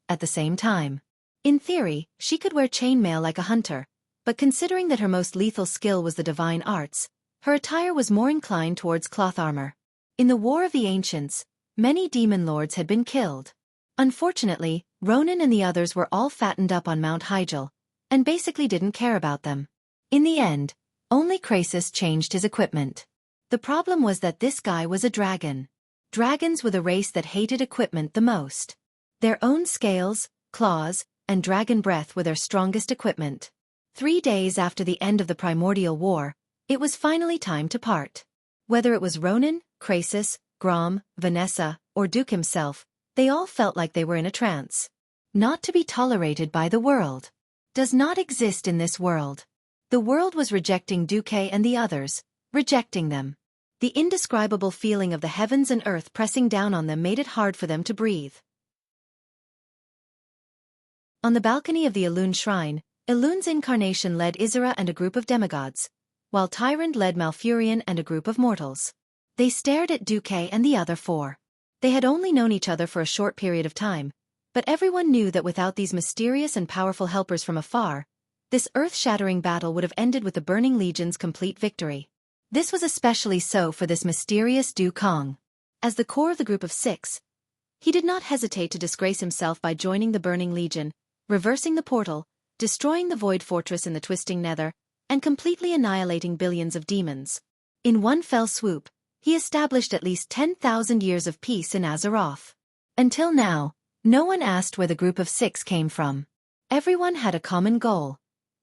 at the same time. In theory, she could wear chainmail like a hunter, but considering that her most lethal skill was the divine arts, her attire was more inclined towards cloth armor. In the War of the Ancients, many demon lords had been killed. Unfortunately, Ronan and the others were all fattened up on Mount Hyjal, and basically didn't care about them. In the end, only Krasus changed his equipment. The problem was that this guy was a dragon. Dragons were the race that hated equipment the most. Their own scales, claws, and dragon breath were their strongest equipment. 3 days after the end of the Primordial War, it was finally time to part. Whether it was Ronan, Krasus, Grom, Vanessa, or Duke himself, they all felt like they were in a trance. Not to be tolerated by the world. Does not exist in this world. The world was rejecting Xueqi and the others, rejecting them. The indescribable feeling of the heavens and earth pressing down on them made it hard for them to breathe. On the balcony of the Elune shrine, Elune's incarnation led Isera and a group of demigods, while Tyrant led Malfurion and a group of mortals. They stared at Xueqi and the other four. They had only known each other for a short period of time, but everyone knew that without these mysterious and powerful helpers from afar, this earth-shattering battle would have ended with the Burning Legion's complete victory. This was especially so for this mysterious Du Kong. As the core of the group of 6, he did not hesitate to disgrace himself by joining the Burning Legion, reversing the portal, destroying the Void Fortress in the Twisting Nether, and completely annihilating billions of demons. In one fell swoop, he established at least 10,000 years of peace in Azeroth. Until now, no one asked where the group of 6 came from. Everyone had a common goal: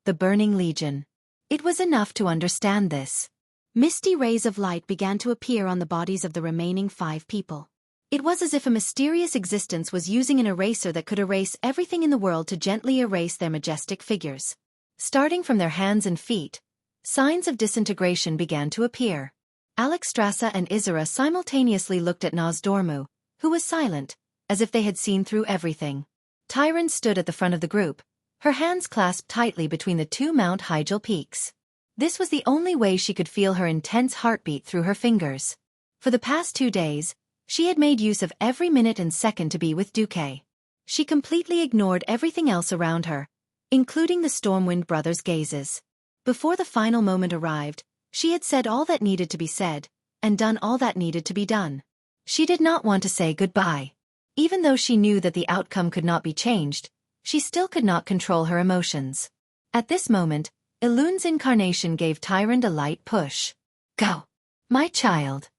the Burning Legion. It was enough to understand this. Misty rays of light began to appear on the bodies of the remaining 5 people. It was as if a mysterious existence was using an eraser that could erase everything in the world to gently erase their majestic figures. Starting from their hands and feet, signs of disintegration began to appear. Alexstrasza and Isera simultaneously looked at Nozdormu, who was silent, as if they had seen through everything. Tyrant stood at the front of the group, her hands clasped tightly between the 2 Mount Hyjal peaks. This was the only way she could feel her intense heartbeat through her fingers. For the past 2 days, she had made use of every minute and second to be with Xueqi. She completely ignored everything else around her, including the Stormwind brothers' gazes. Before the final moment arrived, she had said all that needed to be said, and done all that needed to be done. She did not want to say goodbye. Even though she knew that the outcome could not be changed, she still could not control her emotions. At this moment, Elune's incarnation gave Tyrant a light push. "Go, my child."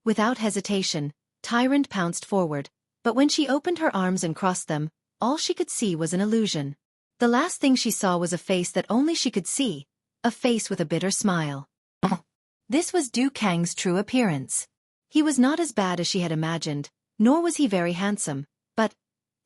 Without hesitation, Tyrant pounced forward, but when she opened her arms and crossed them, all she could see was an illusion. The last thing she saw was a face that only she could see, a face with a bitter smile. This was Du Kang's true appearance. He was not as bad as she had imagined, nor was he very handsome, but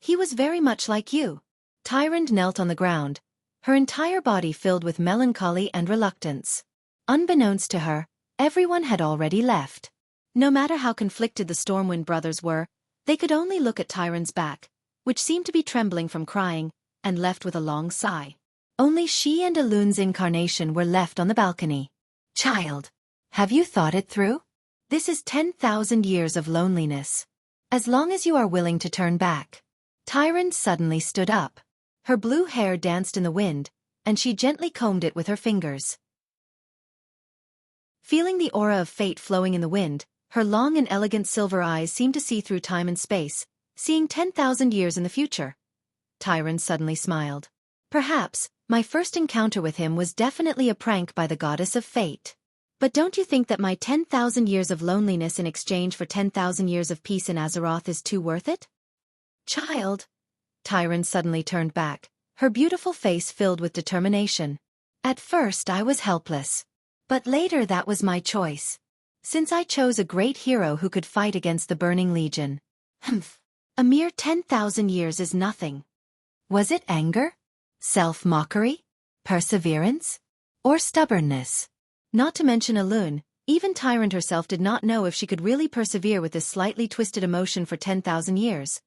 he was very much like you. Tyrant knelt on the ground, her entire body filled with melancholy and reluctance. Unbeknownst to her, everyone had already left. No matter how conflicted the Stormwind brothers were, they could only look at Tyrant's back, which seemed to be trembling from crying, and left with a long sigh. Only she and Elune's incarnation were left on the balcony. "Child, have you thought it through? This is 10,000 years of loneliness. As long as you are willing to turn back." Tyrant suddenly stood up. Her blue hair danced in the wind, and she gently combed it with her fingers. Feeling the aura of fate flowing in the wind, her long and elegant silver eyes seemed to see through time and space, seeing 10,000 years in the future. Tyrant suddenly smiled. "Perhaps, my first encounter with him was definitely a prank by the goddess of fate. But don't you think that my 10,000 years of loneliness in exchange for 10,000 years of peace in Azeroth is too worth it?" "Child." Tyrant suddenly turned back, her beautiful face filled with determination. "At first I was helpless. But later that was my choice. Since I chose a great hero who could fight against the Burning Legion. A mere 10,000 years is nothing." Was it anger? Self-mockery? Perseverance? Or stubbornness? Not to mention Elune, even Tyrant herself did not know if she could really persevere with this slightly twisted emotion for 10,000 years.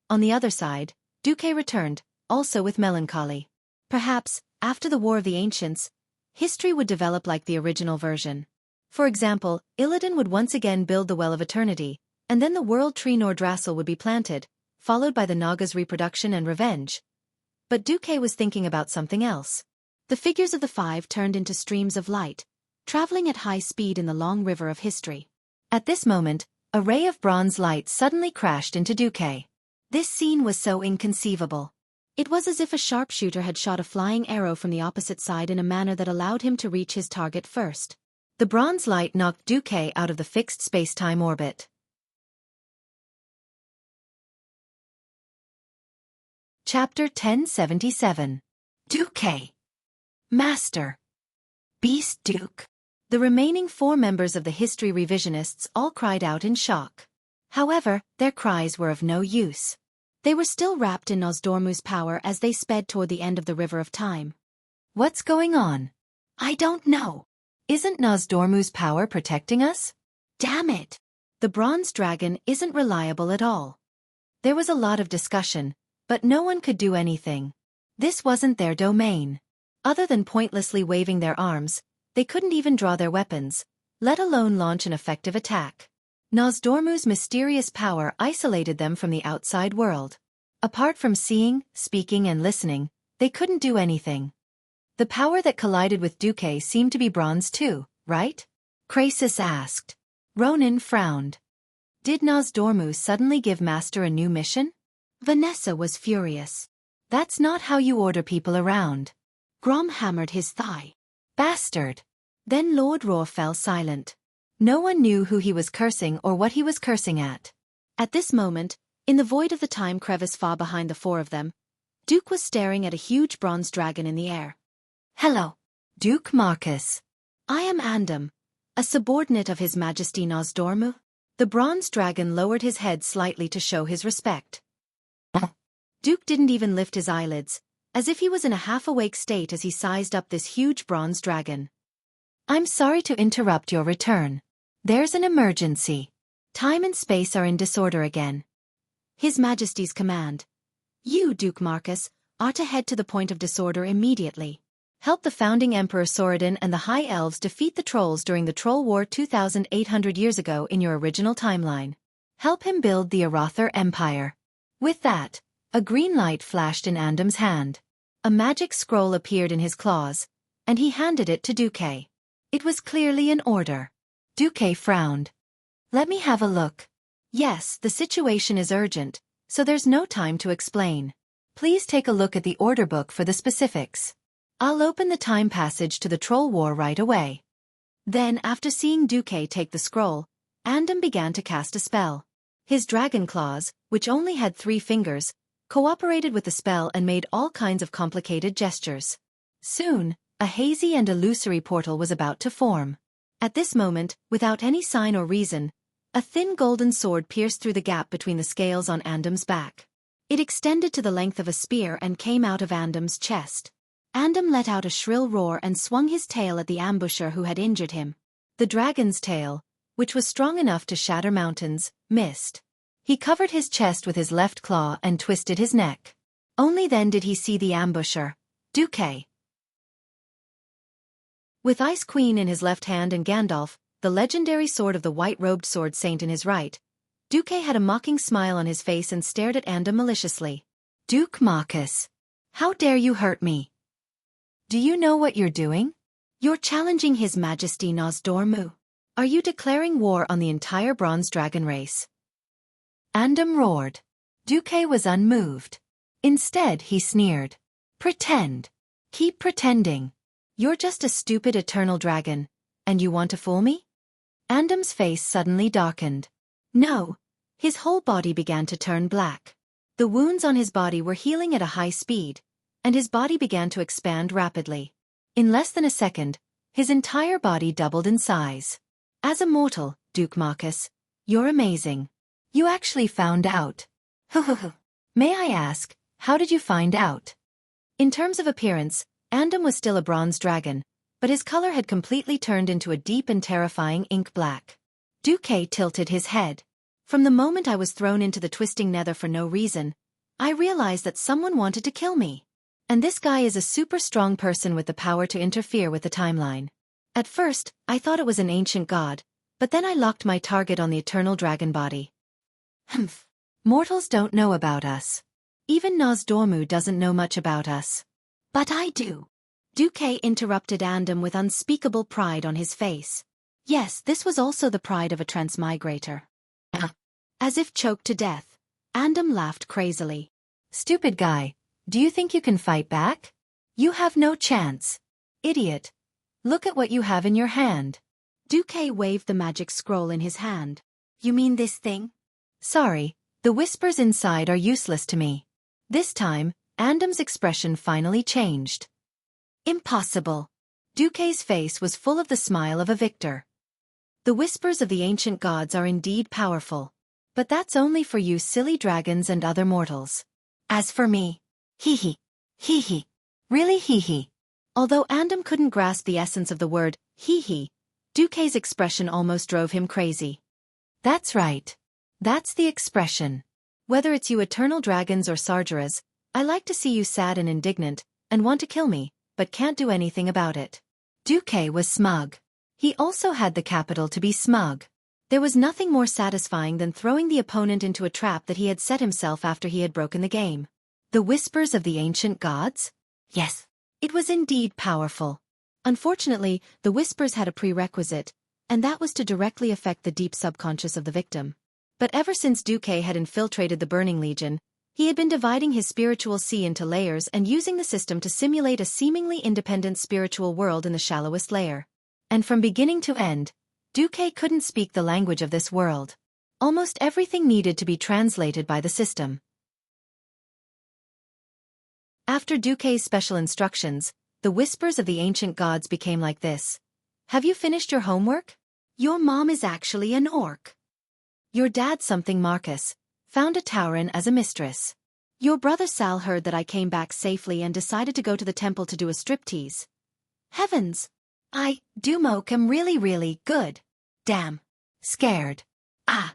On the other side, Xueqi returned, also with melancholy. Perhaps, After the War of the Ancients, history would develop like the original version. For example, Illidan would once again build the Well of Eternity, and then the World Tree Nordrassil would be planted, followed by the Naga's reproduction and revenge. But Xueqi was thinking about something else. The figures of the five turned into streams of light, traveling at high speed in the long river of history. At this moment, a ray of bronze light suddenly crashed into Xueqi. This scene was so inconceivable. It was as if a sharpshooter had shot a flying arrow from the opposite side in a manner that allowed him to reach his target first. The bronze light knocked Xueqi out of the fixed space-time orbit. Chapter 1077. Xueqi. Master. Beast Duke. The remaining 4 members of the history revisionists all cried out in shock. However, their cries were of no use. They were still wrapped in Nosdormu's power as they sped toward the end of the River of Time. What's going on? I don't know. Isn't Nosdormu's power protecting us? Damn it. The bronze dragon isn't reliable at all. There was a lot of discussion, but no one could do anything. This wasn't their domain. Other than pointlessly waving their arms, they couldn't even draw their weapons, let alone launch an effective attack. Nosdormu's mysterious power isolated them from the outside world. Apart from seeing, speaking and listening, they couldn't do anything. The power that collided with Xueqi seemed to be bronze too, right? Krasis asked. Ronan frowned. Did Nosdormu suddenly give Master a new mission? Vanessa was furious. That's not how you order people around. Grom hammered his thigh. Bastard. Then Lord Roar fell silent. No one knew who he was cursing or what he was cursing at. At this moment, in the void of the time crevice far behind the 4 of them, Duke was staring at a huge bronze dragon in the air. Hello, Duke Marcus. I am Andam, a subordinate of His Majesty Nosdormu. The bronze dragon lowered his head slightly to show his respect. Duke didn't even lift his eyelids, as if he was in a half-awake state as he sized up this huge bronze dragon. I'm sorry to interrupt your return. There's an emergency. Time and space are in disorder again. His Majesty's command. You, Duke Marcus, are to head to the point of disorder immediately. Help the founding Emperor Sorodin and the High Elves defeat the Trolls during the Troll War 2,800 years ago in your original timeline. Help him build the Arather Empire. With that, a green light flashed in Andam's hand. A magic scroll appeared in his claws, and he handed it to Xueqi. It was clearly an order. Xueqi frowned. Let me have a look. Yes, the situation is urgent, so there's no time to explain. Please take a look at the order book for the specifics. I'll open the time passage to the Troll War right away. Then, after seeing Xueqi take the scroll, Andam began to cast a spell. His dragon claws, which only had 3 fingers, cooperated with the spell and made all kinds of complicated gestures. Soon, a hazy and illusory portal was about to form. At this moment, without any sign or reason, a thin golden sword pierced through the gap between the scales on Andam's back. It extended to the length of a spear and came out of Andam's chest. Andam let out a shrill roar and swung his tail at the ambusher who had injured him. The dragon's tail, which was strong enough to shatter mountains, missed. He covered his chest with his left claw and twisted his neck. Only then did he see the ambusher, Xueqi. With Ice Queen in his left hand and Gandalf, the legendary sword of the white-robed sword saint in his right, Xueqi had a mocking smile on his face and stared at Andam maliciously. Duke Marcus, how dare you hurt me? Do you know what you're doing? You're challenging His Majesty Nosdormu. Are you declaring war on the entire Bronze Dragon race? Andam roared. Xueqi was unmoved. Instead, he sneered. Pretend. Keep pretending. You're just a stupid eternal dragon, and you want to fool me? Andam's face suddenly darkened. No. His whole body began to turn black. The wounds on his body were healing at a high speed, and his body began to expand rapidly. In less than a second, his entire body doubled in size. As a mortal, Duke Marcus, you're amazing. You actually found out. May I ask, how did you find out? In terms of appearance, Andam was still a bronze dragon, but his color had completely turned into a deep and terrifying ink black. Xueqi tilted his head. From the moment I was thrown into the twisting nether for no reason, I realized that someone wanted to kill me. And this guy is a super strong person with the power to interfere with the timeline. At first, I thought it was an ancient god, but then I locked my target on the eternal dragon body. Humph. Mortals don't know about us. Even Nosdormu doesn't know much about us. But I do. Duque interrupted Andam with unspeakable pride on his face. Yes, this was also the pride of a transmigrator. As if choked to death, Andam laughed crazily. Stupid guy, do you think you can fight back? You have no chance. Idiot. Look at what you have in your hand. Duque waved the magic scroll in his hand. You mean this thing? Sorry, the whispers inside are useless to me. This time, Andam's expression finally changed. Impossible. Duque's face was full of the smile of a victor. The whispers of the ancient gods are indeed powerful. But that's only for you silly dragons and other mortals. As for me, hee hee. Really hee. Although Andam couldn't grasp the essence of the word hee, Duque's expression almost drove him crazy. That's right. That's the expression. Whether it's you eternal dragons or Sargeras, I like to see you sad and indignant, and want to kill me, but can't do anything about it. Duque was smug. He also had the capital to be smug. There was nothing more satisfying than throwing the opponent into a trap that he had set himself after he had broken the game. The whispers of the ancient gods? Yes. It was indeed powerful. Unfortunately, the whispers had a prerequisite, and that was to directly affect the deep subconscious of the victim. But ever since Duque had infiltrated the Burning Legion, he had been dividing his spiritual sea into layers and using the system to simulate a seemingly independent spiritual world in the shallowest layer. And from beginning to end, Duque couldn't speak the language of this world. Almost everything needed to be translated by the system. After Duque's special instructions, the whispers of the ancient gods became like this. Have you finished your homework? Your mom is actually an orc. Your dad something Marcus found a Tauren as a mistress. Your brother Sal heard that I came back safely and decided to go to the temple to do a striptease. Heavens! I, Dumoke, am really good. Damn. Scared. Ah.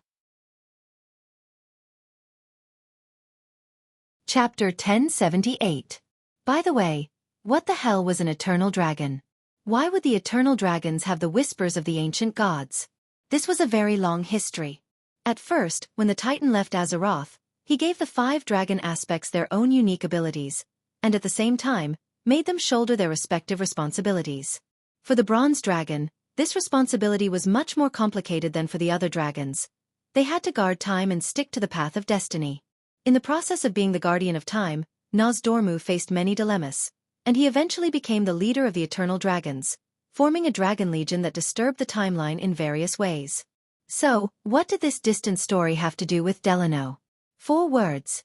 Chapter 1078. By the way, what the hell was an eternal dragon? Why would the eternal dragons have the whispers of the ancient gods? This was a very long history. At first, when the Titan left Azeroth, he gave the 5 dragon aspects their own unique abilities, and at the same time, made them shoulder their respective responsibilities. For the Bronze Dragon, this responsibility was much more complicated than for the other dragons. They had to guard time and stick to the path of destiny. In the process of being the guardian of time, Nosdormu faced many dilemmas, and he eventually became the leader of the Eternal Dragons, forming a dragon legion that disturbed the timeline in various ways. So, what did this distant story have to do with Delano? 4 words.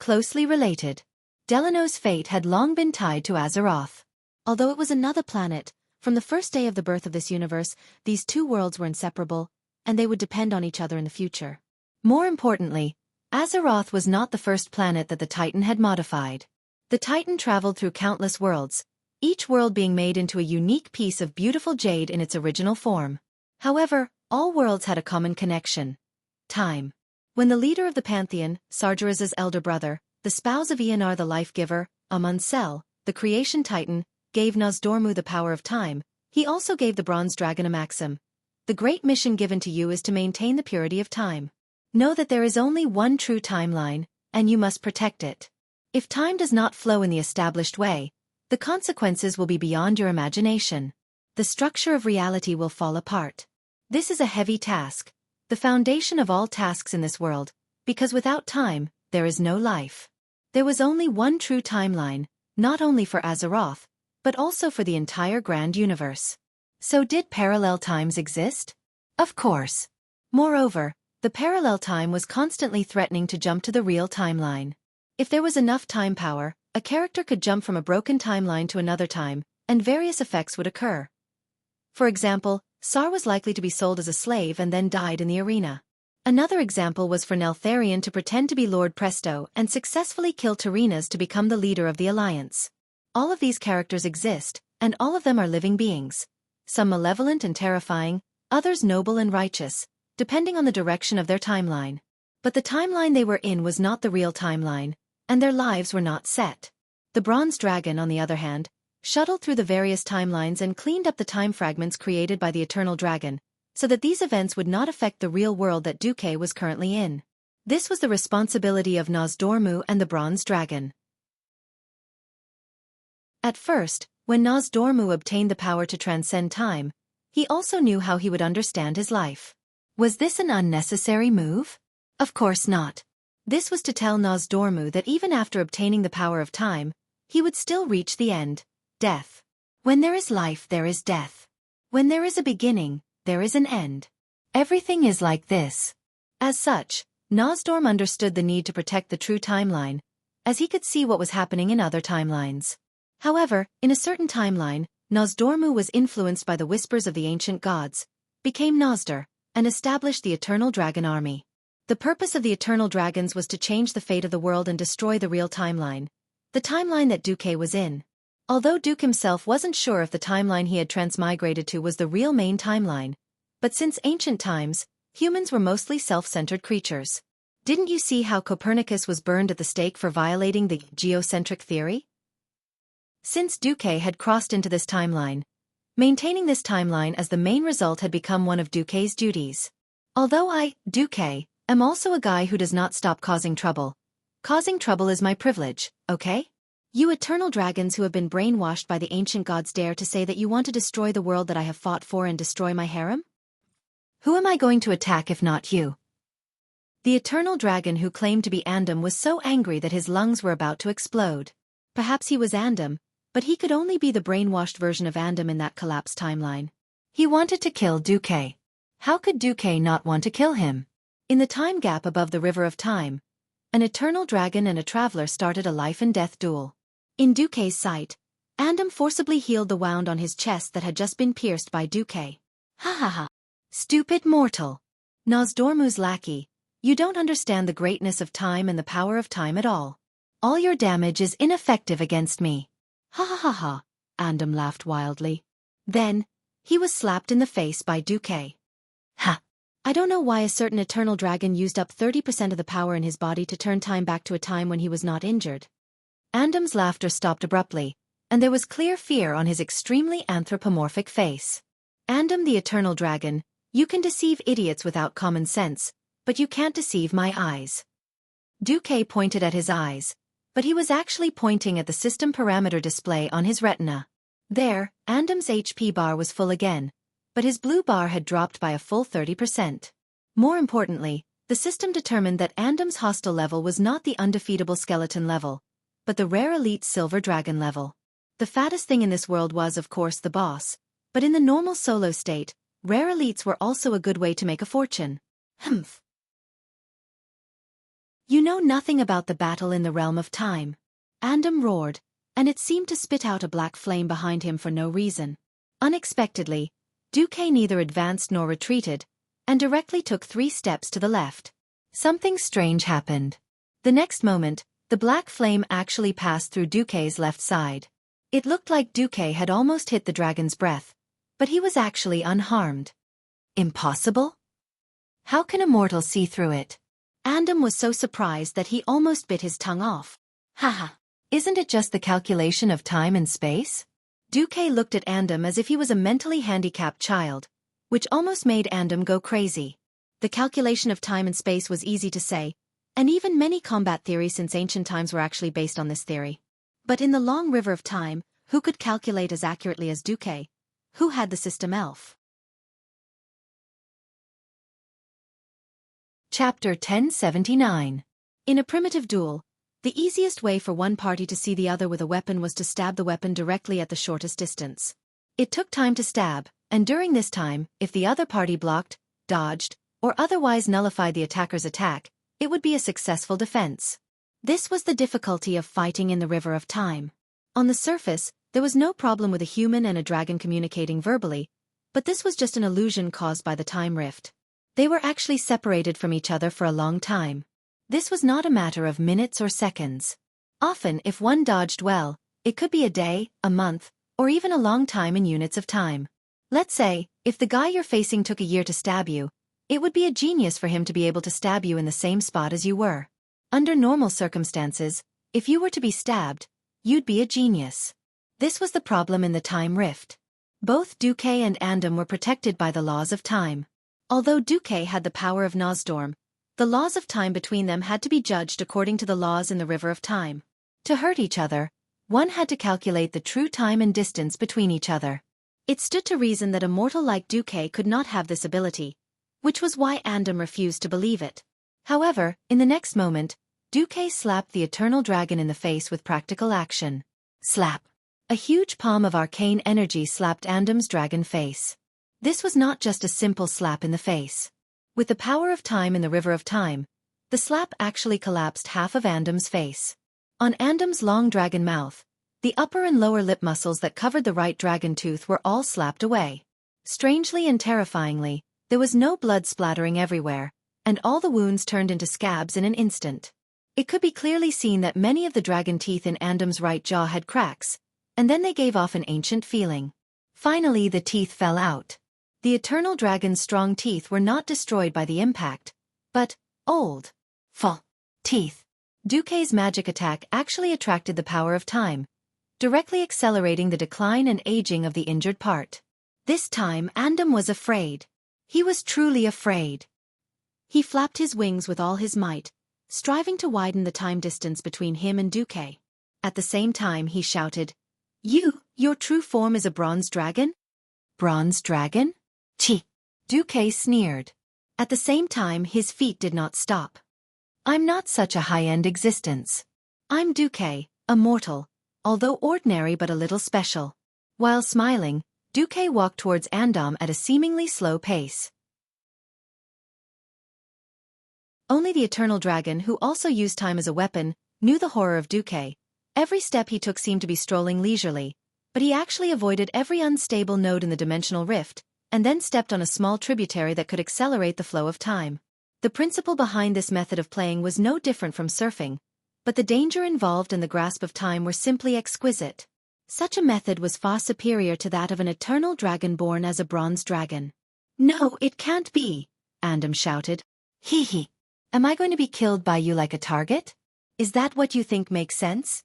Closely related. Delano's fate had long been tied to Azeroth. Although it was another planet, from the first day of the birth of this universe, these 2 worlds were inseparable, and they would depend on each other in the future. More importantly, Azeroth was not the first planet that the Titan had modified. The Titan traveled through countless worlds, each world being made into a unique piece of beautiful jade in its original form. However, all worlds had a common connection. Time. When the leader of the Pantheon, Sargeras' elder brother, the spouse of Ionar the Life-Giver, Amuncel, the Creation Titan, gave Nosdormu the power of time, he also gave the Bronze Dragon a maxim. The great mission given to you is to maintain the purity of time. Know that there is only one true timeline, and you must protect it. If time does not flow in the established way, the consequences will be beyond your imagination. The structure of reality will fall apart. This is a heavy task, the foundation of all tasks in this world, because without time, there is no life. There was only one true timeline, not only for Azeroth, but also for the entire grand universe. So did parallel times exist? Of course. Moreover, the parallel time was constantly threatening to jump to the real timeline. If there was enough time power, a character could jump from a broken timeline to another time, and various effects would occur. For example, Sar was likely to be sold as a slave and then died in the arena. Another example was for Neltharion to pretend to be Lord Presto and successfully kill Tyreenas to become the leader of the Alliance. All of these characters exist, and all of them are living beings. Some malevolent and terrifying, others noble and righteous, depending on the direction of their timeline. But the timeline they were in was not the real timeline, and their lives were not set. The bronze dragon, on the other hand, shuttled through the various timelines and cleaned up the time fragments created by the Eternal Dragon, so that these events would not affect the real world that Xueqi was currently in. This was the responsibility of Nozdormu and the bronze dragon. At first, when Nozdormu obtained the power to transcend time, he also knew how he would understand his life. Was this an unnecessary move? Of course not. This was to tell Nozdormu that even after obtaining the power of time, he would still reach the end, death. When there is life, there is death. When there is a beginning, there is an end. Everything is like this. As such, Nozdorm understood the need to protect the true timeline, as he could see what was happening in other timelines. However, in a certain timeline, Nozdormu was influenced by the whispers of the ancient gods, became Nozdor, and established the Eternal Dragon Army. The purpose of the Eternal Dragons was to change the fate of the world and destroy the real timeline, the timeline that Xueqi was in. Although Xueqi himself wasn't sure if the timeline he had transmigrated to was the real main timeline, but since ancient times, humans were mostly self-centered creatures. Didn't you see how Copernicus was burned at the stake for violating the geocentric theory? Since Xueqi had crossed into this timeline, maintaining this timeline as the main result had become one of Xueqi's duties. Although I, Xueqi, am also a guy who does not stop causing trouble. Causing trouble is my privilege, okay? You eternal dragons who have been brainwashed by the ancient gods dare to say that you want to destroy the world that I have fought for and destroy my harem? Who am I going to attack if not you? The eternal dragon who claimed to be Andam was so angry that his lungs were about to explode. Perhaps he was Andam, but he could only be the brainwashed version of Andam in that collapsed timeline. He wanted to kill Xueqi. How could Xueqi not want to kill him? In the time gap above the river of time, an eternal dragon and a traveler started a life-and-death duel. In Xueqi's sight, Andam forcibly healed the wound on his chest that had just been pierced by Xueqi. Ha ha ha! Stupid mortal! Nozdormu's lackey, you don't understand the greatness of time and the power of time at all. All your damage is ineffective against me. Ha ha ha ha! Andam laughed wildly. Then, he was slapped in the face by Xueqi. Ha! I don't know why a certain eternal dragon used up 30% of the power in his body to turn time back to a time when he was not injured. Andam's laughter stopped abruptly, and there was clear fear on his extremely anthropomorphic face. Andam the eternal dragon, you can deceive idiots without common sense, but you can't deceive my eyes. Xueqi pointed at his eyes, but he was actually pointing at the system parameter display on his retina. There, Andam's HP bar was full again, but his blue bar had dropped by a full 30%. More importantly, the system determined that Andam's hostile level was not the undefeatable skeleton level, but the rare elite silver dragon level. The fattest thing in this world was of course the boss, but in the normal solo state, rare elites were also a good way to make a fortune. Humph. You know nothing about the battle in the realm of time. Andam roared, and it seemed to spit out a black flame behind him for no reason. Unexpectedly, Xueqi neither advanced nor retreated, and directly took 3 steps to the left. Something strange happened. The next moment, the black flame actually passed through Xueqi's left side. It looked like Xueqi had almost hit the dragon's breath, but he was actually unharmed. Impossible? How can a mortal see through it? Andam was so surprised that he almost bit his tongue off. Haha, isn't it just the calculation of time and space? Xueqi looked at Andam as if he was a mentally handicapped child, which almost made Andam go crazy. The calculation of time and space was easy to say, and even many combat theories since ancient times were actually based on this theory. But in the long river of time, who could calculate as accurately as Xueqi? Who had the system elf? Chapter 1079. In a primitive duel, the easiest way for one party to see the other with a weapon was to stab the weapon directly at the shortest distance. It took time to stab, and during this time, if the other party blocked, dodged, or otherwise nullified the attacker's attack, it would be a successful defense. This was the difficulty of fighting in the river of time. On the surface, there was no problem with a human and a dragon communicating verbally, but this was just an illusion caused by the time rift. They were actually separated from each other for a long time. This was not a matter of minutes or seconds. Often, if one dodged well, it could be a day, a month, or even a long time in units of time. Let's say, if the guy you're facing took a year to stab you, it would be a genius for him to be able to stab you in the same spot as you were. Under normal circumstances, if you were to be stabbed, you'd be a genius. This was the problem in the time rift. Both Xueqi and Andam were protected by the laws of time. Although Xueqi had the power of Nosdorm, the laws of time between them had to be judged according to the laws in the River of Time. To hurt each other, one had to calculate the true time and distance between each other. It stood to reason that a mortal like Xueqi could not have this ability, which was why Andam refused to believe it. However, in the next moment, Xueqi slapped the eternal dragon in the face with practical action. Slap! A huge palm of arcane energy slapped Andam's dragon face. This was not just a simple slap in the face. With the power of time in the River of Time, the slap actually collapsed half of Andam's face. On Andam's long dragon mouth, the upper and lower lip muscles that covered the right dragon tooth were all slapped away. Strangely and terrifyingly, there was no blood splattering everywhere, and all the wounds turned into scabs in an instant. It could be clearly seen that many of the dragon teeth in Andam's right jaw had cracks, and then they gave off an ancient feeling. Finally, the teeth fell out. The eternal dragon's strong teeth were not destroyed by the impact, but old, full teeth. Xueqi's magic attack actually attracted the power of time, directly accelerating the decline and aging of the injured part. This time Andam was afraid. He was truly afraid. He flapped his wings with all his might, striving to widen the time distance between him and Xueqi. At the same time he shouted, Your true form is a bronze dragon? Bronze dragon? Chi! Xueqi sneered. At the same time his feet did not stop. I'm not such a high-end existence. I'm Xueqi, a mortal, although ordinary but a little special. While smiling, Xueqi walked towards Andam at a seemingly slow pace. Only the eternal dragon, who also used time as a weapon, knew the horror of Xueqi. Every step he took seemed to be strolling leisurely, but he actually avoided every unstable node in the dimensional rift, and then stepped on a small tributary that could accelerate the flow of time. The principle behind this method of playing was no different from surfing, but the danger involved and the grasp of time were simply exquisite. Such a method was far superior to that of an eternal dragon born as a bronze dragon. No, it can't be, Andam shouted. Hee. Am I going to be killed by you like a target? Is that what you think makes sense?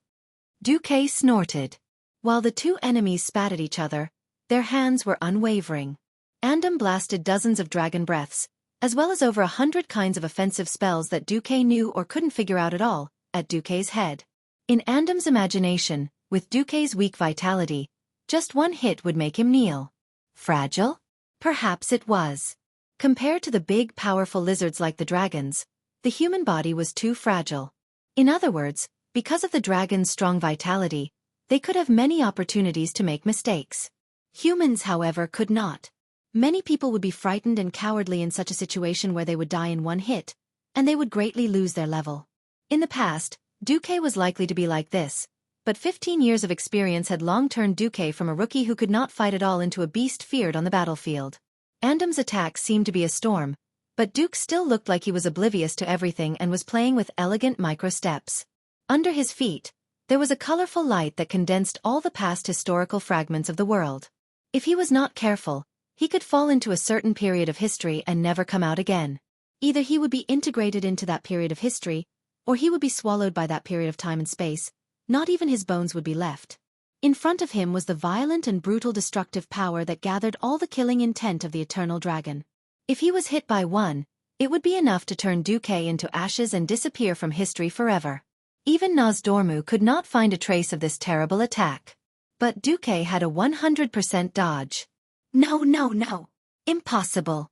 Xueqi snorted. While the two enemies spat at each other, their hands were unwavering. Andam blasted dozens of dragon breaths, as well as over 100 kinds of offensive spells that Xueqi knew or couldn't figure out at all, at Xueqi's head. In Andam's imagination, with Xueqi's weak vitality, just one hit would make him kneel. Fragile? Perhaps it was. Compared to the big, powerful lizards like the dragons, the human body was too fragile. In other words, because of the dragon's strong vitality, they could have many opportunities to make mistakes. Humans, however, could not. Many people would be frightened and cowardly in such a situation where they would die in one hit, and they would greatly lose their level. In the past, Xueqi was likely to be like this, but 15 years of experience had long turned Xueqi from a rookie who could not fight at all into a beast feared on the battlefield. Andam's attack seemed to be a storm, but Xueqi still looked like he was oblivious to everything and was playing with elegant micro-steps. Under his feet, there was a colorful light that condensed all the past historical fragments of the world. If he was not careful, he could fall into a certain period of history and never come out again. Either he would be integrated into that period of history, or he would be swallowed by that period of time and space. Not even his bones would be left. In front of him was the violent and brutal destructive power that gathered all the killing intent of the eternal dragon. If he was hit by one, it would be enough to turn Xueqi into ashes and disappear from history forever. Even Nosdormu could not find a trace of this terrible attack. But Xueqi had a 100% dodge. No. Impossible.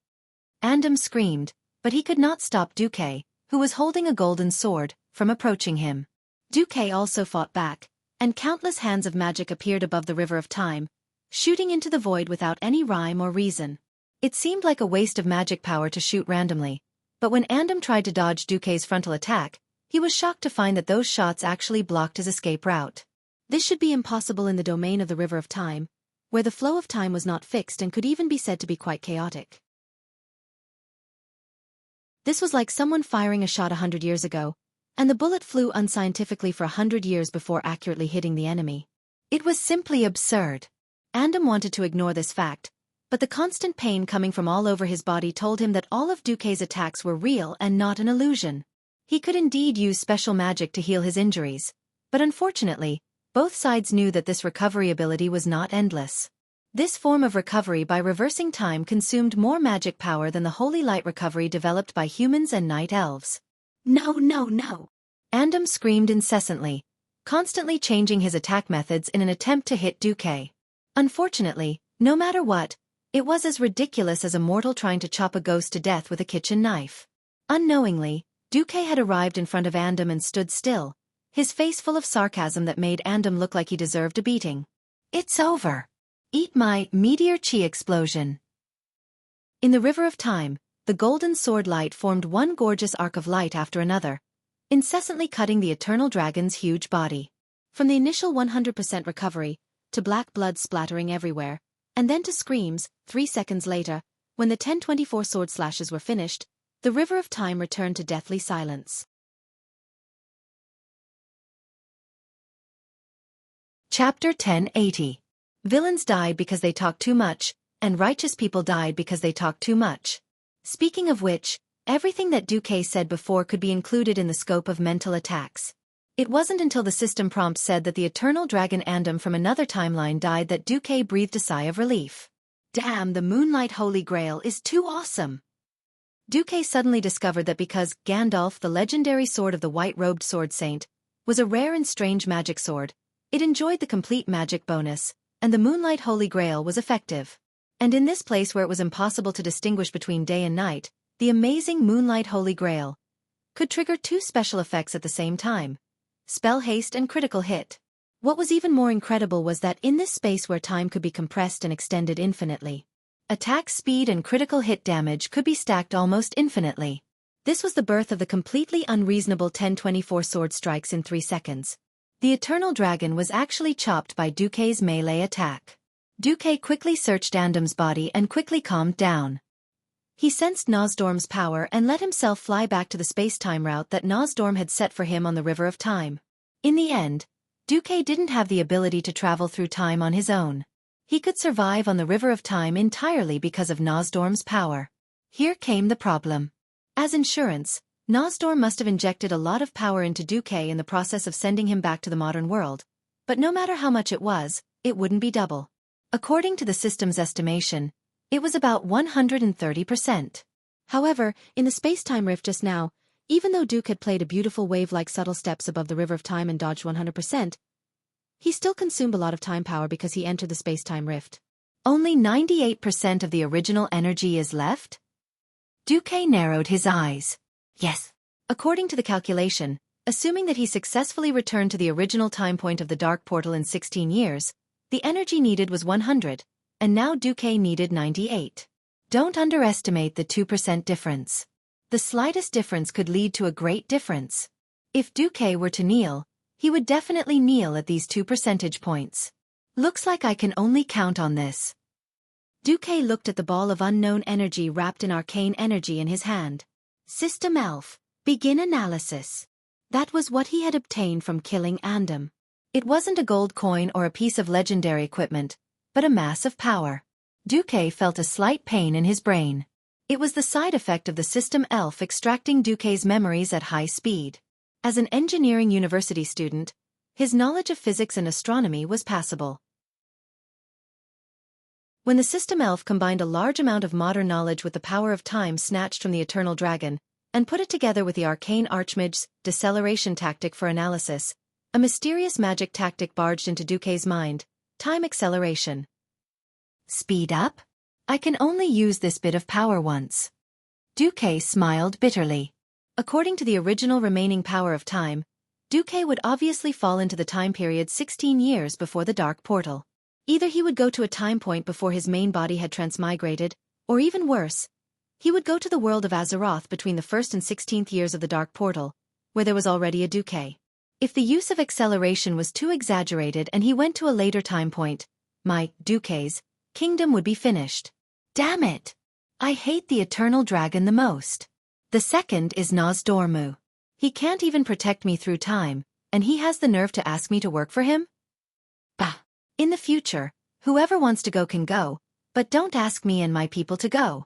Andam screamed, but he could not stop Xueqi, who was holding a golden sword, from approaching him. Xueqi also fought back, and countless hands of magic appeared above the River of Time, shooting into the void without any rhyme or reason. It seemed like a waste of magic power to shoot randomly, but when Andam tried to dodge Xueqi's frontal attack, he was shocked to find that those shots actually blocked his escape route. This should be impossible in the domain of the River of Time, where the flow of time was not fixed and could even be said to be quite chaotic. This was like someone firing a shot 100 years ago, and the bullet flew unscientifically for 100 years before accurately hitting the enemy. It was simply absurd. Andam wanted to ignore this fact, but the constant pain coming from all over his body told him that all of Xueqi's attacks were real and not an illusion. He could indeed use special magic to heal his injuries, but unfortunately, Both sides knew that this recovery ability was not endless. This form of recovery by reversing time consumed more magic power than the holy light recovery developed by humans and night elves. No, no, no. Andam screamed incessantly, constantly changing his attack methods in an attempt to hit Xueqi. Unfortunately, no matter what, it was as ridiculous as a mortal trying to chop a ghost to death with a kitchen knife. Unknowingly, Xueqi had arrived in front of Andam and stood still, his face full of sarcasm that made Andam look like he deserved a beating. It's over. Eat my meteor chi explosion. In the river of time, the golden sword light formed one gorgeous arc of light after another, incessantly cutting the eternal dragon's huge body. From the initial 100% recovery, to black blood splattering everywhere, and then to screams, 3 seconds later, when the 1024 sword slashes were finished, the river of time returned to deathly silence. Chapter 1080. Villains died because they talked too much, and righteous people died because they talked too much. Speaking of which, everything that Xueqi said before could be included in the scope of mental attacks. It wasn't until the system prompt said that the eternal dragon Andam from another timeline died that Xueqi breathed a sigh of relief. Damn, the Moonlight Holy Grail is too awesome. Xueqi suddenly discovered that because Gandalf, the legendary sword of the white-robed sword saint, was a rare and strange magic sword, it enjoyed the complete magic bonus, and the Moonlight Holy Grail was effective. And in this place where it was impossible to distinguish between day and night, the amazing Moonlight Holy Grail could trigger 2 special effects at the same time: spell haste and critical hit. What was even more incredible was that in this space where time could be compressed and extended infinitely, attack speed and critical hit damage could be stacked almost infinitely. This was the birth of the completely unreasonable 1024 sword strikes in 3 seconds. The eternal dragon was actually chopped by Xueqi's melee attack. Xueqi quickly searched Andam's body and quickly calmed down. He sensed Nosdorm's power and let himself fly back to the space-time route that Nosdorm had set for him on the River of Time. In the end, Xueqi didn't have the ability to travel through time on his own. He could survive on the River of Time entirely because of Nosdorm's power. Here came the problem. As insurance, Nosdorm must have injected a lot of power into Xueqi in the process of sending him back to the modern world, but no matter how much it was, it wouldn't be double. According to the system's estimation, it was about 130%. However, in the space-time rift just now, even though Xueqi had played a beautiful wave-like subtle steps above the River of Time and dodged 100%, he still consumed a lot of time power because he entered the space-time rift. Only 98% of the original energy is left? Xueqi narrowed his eyes. Yes. According to the calculation, assuming that he successfully returned to the original time point of the Dark Portal in 16 years, the energy needed was 100, and now Xueqi needed 98. Don't underestimate the 2% difference. The slightest difference could lead to a great difference. If Xueqi were to kneel, he would definitely kneel at these 2 percentage points. Looks like I can only count on this. Xueqi looked at the ball of unknown energy wrapped in arcane energy in his hand. System Elf, begin analysis. That was what he had obtained from killing Andam. It wasn't a gold coin or a piece of legendary equipment, but a mass of power. Xueqi felt a slight pain in his brain. It was the side effect of the System Elf extracting Xueqi's memories at high speed. As an engineering university student, his knowledge of physics and astronomy was passable. When the System Elf combined a large amount of modern knowledge with the power of time snatched from the Eternal Dragon, and put it together with the arcane Archmage's deceleration tactic for analysis, a mysterious magic tactic barged into Xueqi's mind: time acceleration. Speed up? I can only use this bit of power once. Xueqi smiled bitterly. According to the original remaining power of time, Xueqi would obviously fall into the time period 16 years before the Dark Portal. Either he would go to a time point before his main body had transmigrated, or even worse, he would go to the world of Azeroth between the 1st and 16th years of the Dark Portal, where there was already a Xueqi. If the use of acceleration was too exaggerated and he went to a later time point, my Xueqi's kingdom would be finished. Damn it! I hate the Eternal Dragon the most. The second is Nosdormu. He can't even protect me through time, and he has the nerve to ask me to work for him? Bah! In the future, whoever wants to go can go, but don't ask me and my people to go.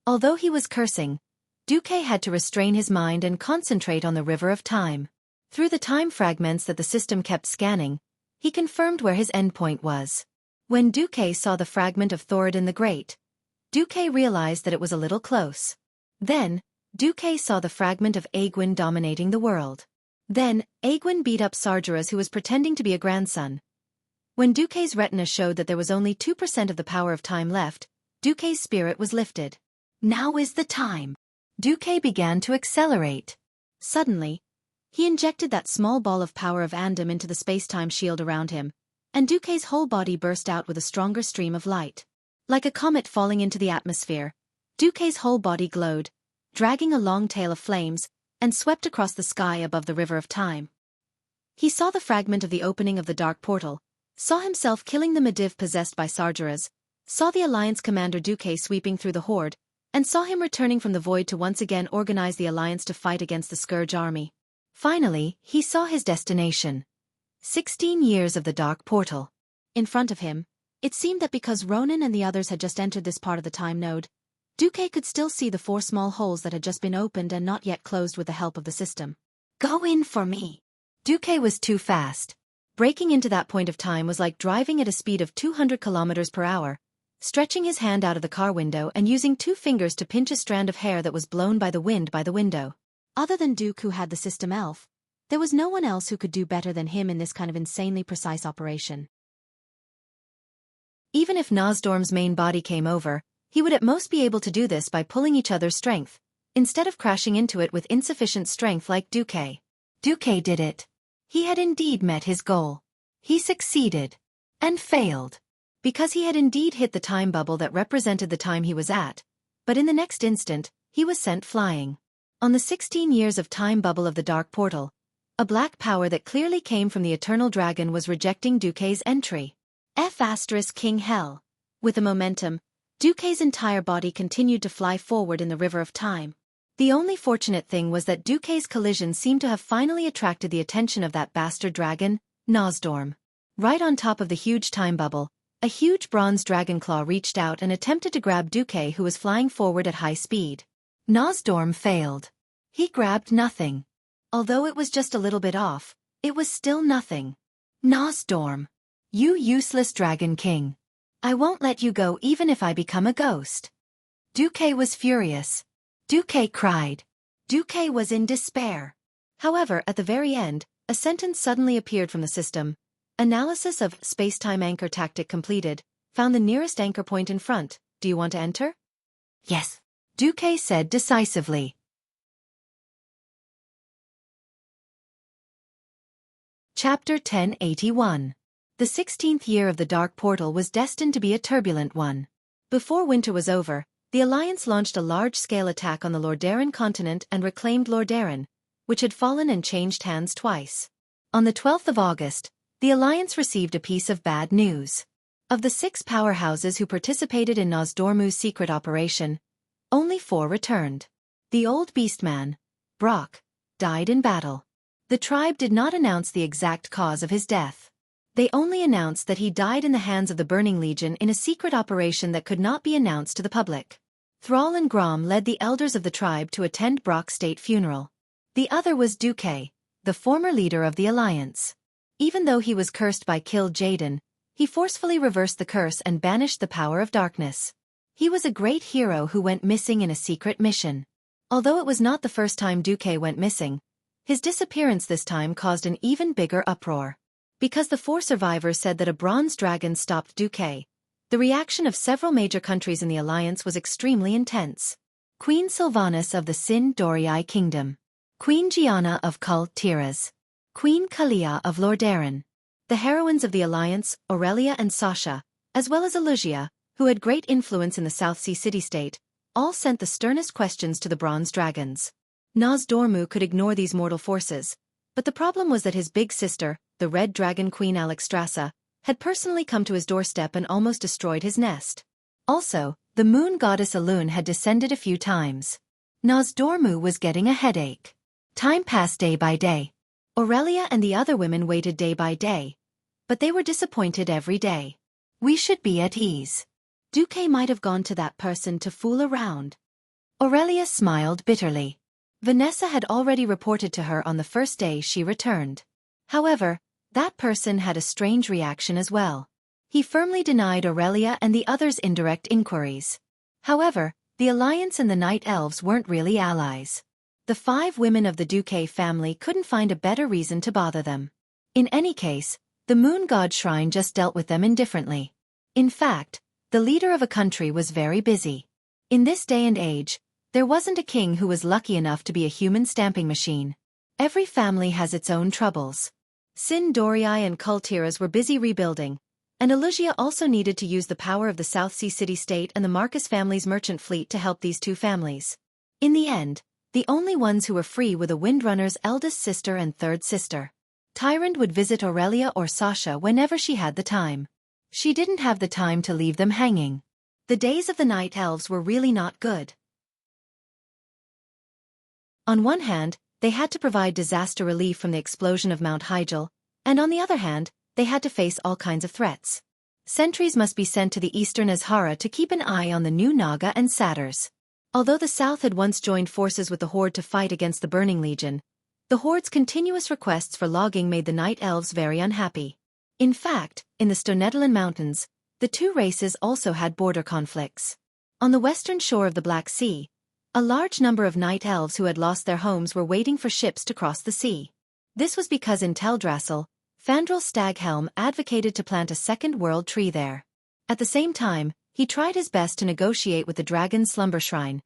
Although he was cursing, Xueqi had to restrain his mind and concentrate on the River of Time. Through the time fragments that the system kept scanning, He confirmed where his endpoint was. When Xueqi saw the fragment of Thoradin the Great, Xueqi realized that it was a little close. Then, Xueqi saw the fragment of Aegwin dominating the world. Then, Aegwin beat up Sargeras, who was pretending to be a grandson. When Xueqi's retina showed that there was only 2% of the power of time left, Xueqi's spirit was lifted. Now is the time. Xueqi began to accelerate. Suddenly, he injected that small ball of power of Andam into the space-time shield around him, and Xueqi's whole body burst out with a stronger stream of light. Like a comet falling into the atmosphere, Xueqi's whole body glowed, dragging a long tail of flames, and swept across the sky above the river of time. He saw the fragment of the opening of the dark portal, saw himself killing the Mediv possessed by Sargeras, saw the Alliance commander Xueqi sweeping through the horde, and saw him returning from the void to once again organize the Alliance to fight against the Scourge army. Finally, he saw his destination. 16 years of the dark portal. In front of him, it seemed that because Ronan and the others had just entered this part of the time node, Xueqi could still see the 4 small holes that had just been opened and not yet closed with the help of the system. Go in for me. Xueqi was too fast. Breaking into that point of time was like driving at a speed of 200 kilometers per hour, stretching his hand out of the car window and using 2 fingers to pinch a strand of hair that was blown by the wind by the window. Other than Duke, who had the system elf, there was no one else who could do better than him in this kind of insanely precise operation. Even if Nosdorm's main body came over, he would at most be able to do this by pulling each other's strength, instead of crashing into it with insufficient strength like Xueqi. Xueqi did it. He had indeed met his goal. He succeeded. And failed. Because he had indeed hit the time bubble that represented the time he was at, but in the next instant, he was sent flying. On the 16 years of time bubble of the dark portal, a black power that clearly came from the eternal dragon was rejecting Xueqi's entry. King Hell. With the momentum, Xueqi's entire body continued to fly forward in the river of time. The only fortunate thing was that Xueqi's collision seemed to have finally attracted the attention of that bastard dragon, Nosdorm. Right on top of the huge time bubble, a huge bronze dragon claw reached out and attempted to grab Xueqi, who was flying forward at high speed. Nosdorm failed. He grabbed nothing. Although it was just a little bit off, it was still nothing. Nosdorm. You useless Dragon King. I won't let you go even if I become a ghost. Xueqi was furious. Xueqi cried. Xueqi was in despair. However, at the very end, a sentence suddenly appeared from the system. Analysis of space-time anchor tactic completed. Found the nearest anchor point in front. Do you want to enter? Yes. Xueqi said decisively. Chapter 1081. The 16th year of the Dark Portal was destined to be a turbulent one. Before winter was over, the Alliance launched a large-scale attack on the Lordaeron continent and reclaimed Lordaeron, which had fallen and changed hands twice. On the 12th of August, the Alliance received a piece of bad news. Of the 6 powerhouses who participated in Nosdormu's secret operation, only 4 returned. The old beastman, Brock, died in battle. The tribe did not announce the exact cause of his death. They only announced that he died in the hands of the Burning Legion in a secret operation that could not be announced to the public. Thrall and Grom led the elders of the tribe to attend Brock's state funeral. The other was Xueqi, the former leader of the Alliance. Even though he was cursed by Kill Jaden, he forcefully reversed the curse and banished the power of darkness. He was a great hero who went missing in a secret mission. Although it was not the first time Xueqi went missing, his disappearance this time caused an even bigger uproar. Because the 4 survivors said that a bronze dragon stopped Xueqi, the reaction of several major countries in the Alliance was extremely intense. Queen Sylvanas of the Sin Dorii Kingdom. Queen Gianna of Kul Tiras. Queen Kalia of Lordaeron. The heroines of the Alliance, Aurelia and Sasha, as well as Elusia, who had great influence in the South Sea city-state, all sent the sternest questions to the bronze dragons. Nosdormu could ignore these mortal forces, but the problem was that his big sister, the Red Dragon Queen Alexstrasza, had personally come to his doorstep and almost destroyed his nest. Also, the moon goddess Elune had descended a few times. Nosdormu was getting a headache. Time passed day by day. Aurelia and the other women waited day by day, but they were disappointed every day. We should be at ease. Xueqi might have gone to that person to fool around. Aurelia smiled bitterly. Vanessa had already reported to her on the first day she returned. However, That person had a strange reaction as well. He firmly denied Aurelia and the others' indirect inquiries. However, the Alliance and the Night Elves weren't really allies. The 5 women of the Xueqi family couldn't find a better reason to bother them. In any case, the Moon God Shrine just dealt with them indifferently. In fact, the leader of a country was very busy. In this day and age, there wasn't a king who was lucky enough to be a human stamping machine. Every family has its own troubles. Sin Dorii and Kultiras were busy rebuilding, and Elusia also needed to use the power of the South Sea city-state and the Marcus family's merchant fleet to help these 2 families. In the end, the only ones who were free were the Windrunner's eldest sister and 3rd sister. Tyrant would visit Aurelia or Sasha whenever she had the time. She didn't have the time to leave them hanging. The days of the Night Elves were really not good. On one hand, they had to provide disaster relief from the explosion of Mount Hyjal, and on the other hand, they had to face all kinds of threats. Sentries must be sent to the eastern Azhara to keep an eye on the new Naga and Satyrs. Although the South had once joined forces with the Horde to fight against the Burning Legion, the Horde's continuous requests for logging made the Night Elves very unhappy. In fact, in the Stonedalin Mountains, the 2 races also had border conflicts. On the western shore of the Black Sea, a large number of Night Elves who had lost their homes were waiting for ships to cross the sea. This was because in Teldrassil, Fandral Staghelm advocated to plant a second world tree there. At the same time, he tried his best to negotiate with the Dragon Slumber Shrine,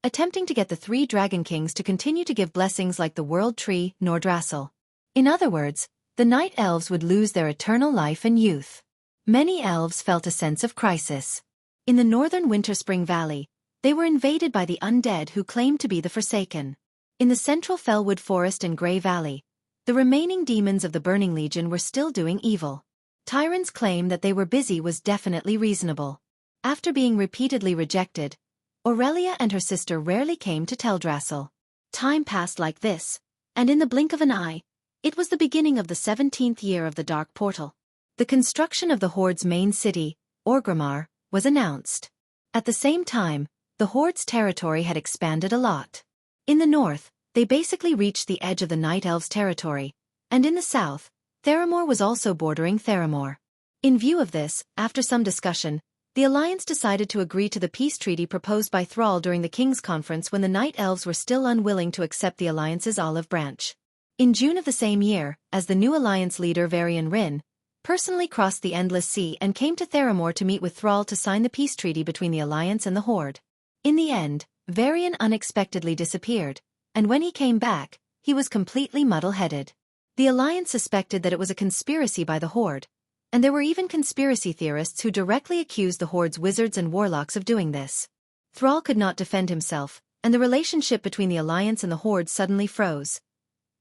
attempting to get the 3 Dragon Kings to continue to give blessings like the World Tree, Nordrassil. In other words, the Night Elves would lose their eternal life and youth. Many elves felt a sense of crisis. In the northern Winterspring Valley, they were invaded by the undead who claimed to be the Forsaken. In the central Fellwood Forest and Grey Valley, the remaining demons of the Burning Legion were still doing evil. Tyrant's claim that they were busy was definitely reasonable. After being repeatedly rejected, Aurelia and her sister rarely came to Teldrassil. Time passed like this, and in the blink of an eye, it was the beginning of the 17th year of the Dark Portal. The construction of the Horde's main city, Orgrimmar, was announced. At the same time, the Horde's territory had expanded a lot. In the north, they basically reached the edge of the Night Elves' territory, and in the south, Theramore was also bordering Theramore. In view of this, after some discussion, the Alliance decided to agree to the peace treaty proposed by Thrall during the King's Conference when the Night Elves were still unwilling to accept the Alliance's olive branch. In June of the same year, as the new Alliance leader Varian Wrynn personally crossed the Endless Sea and came to Theramore to meet with Thrall to sign the peace treaty between the Alliance and the Horde. In the end, Varian unexpectedly disappeared, and when he came back, he was completely muddle-headed. The Alliance suspected that it was a conspiracy by the Horde, and there were even conspiracy theorists who directly accused the Horde's wizards and warlocks of doing this. Thrall could not defend himself, and the relationship between the Alliance and the Horde suddenly froze.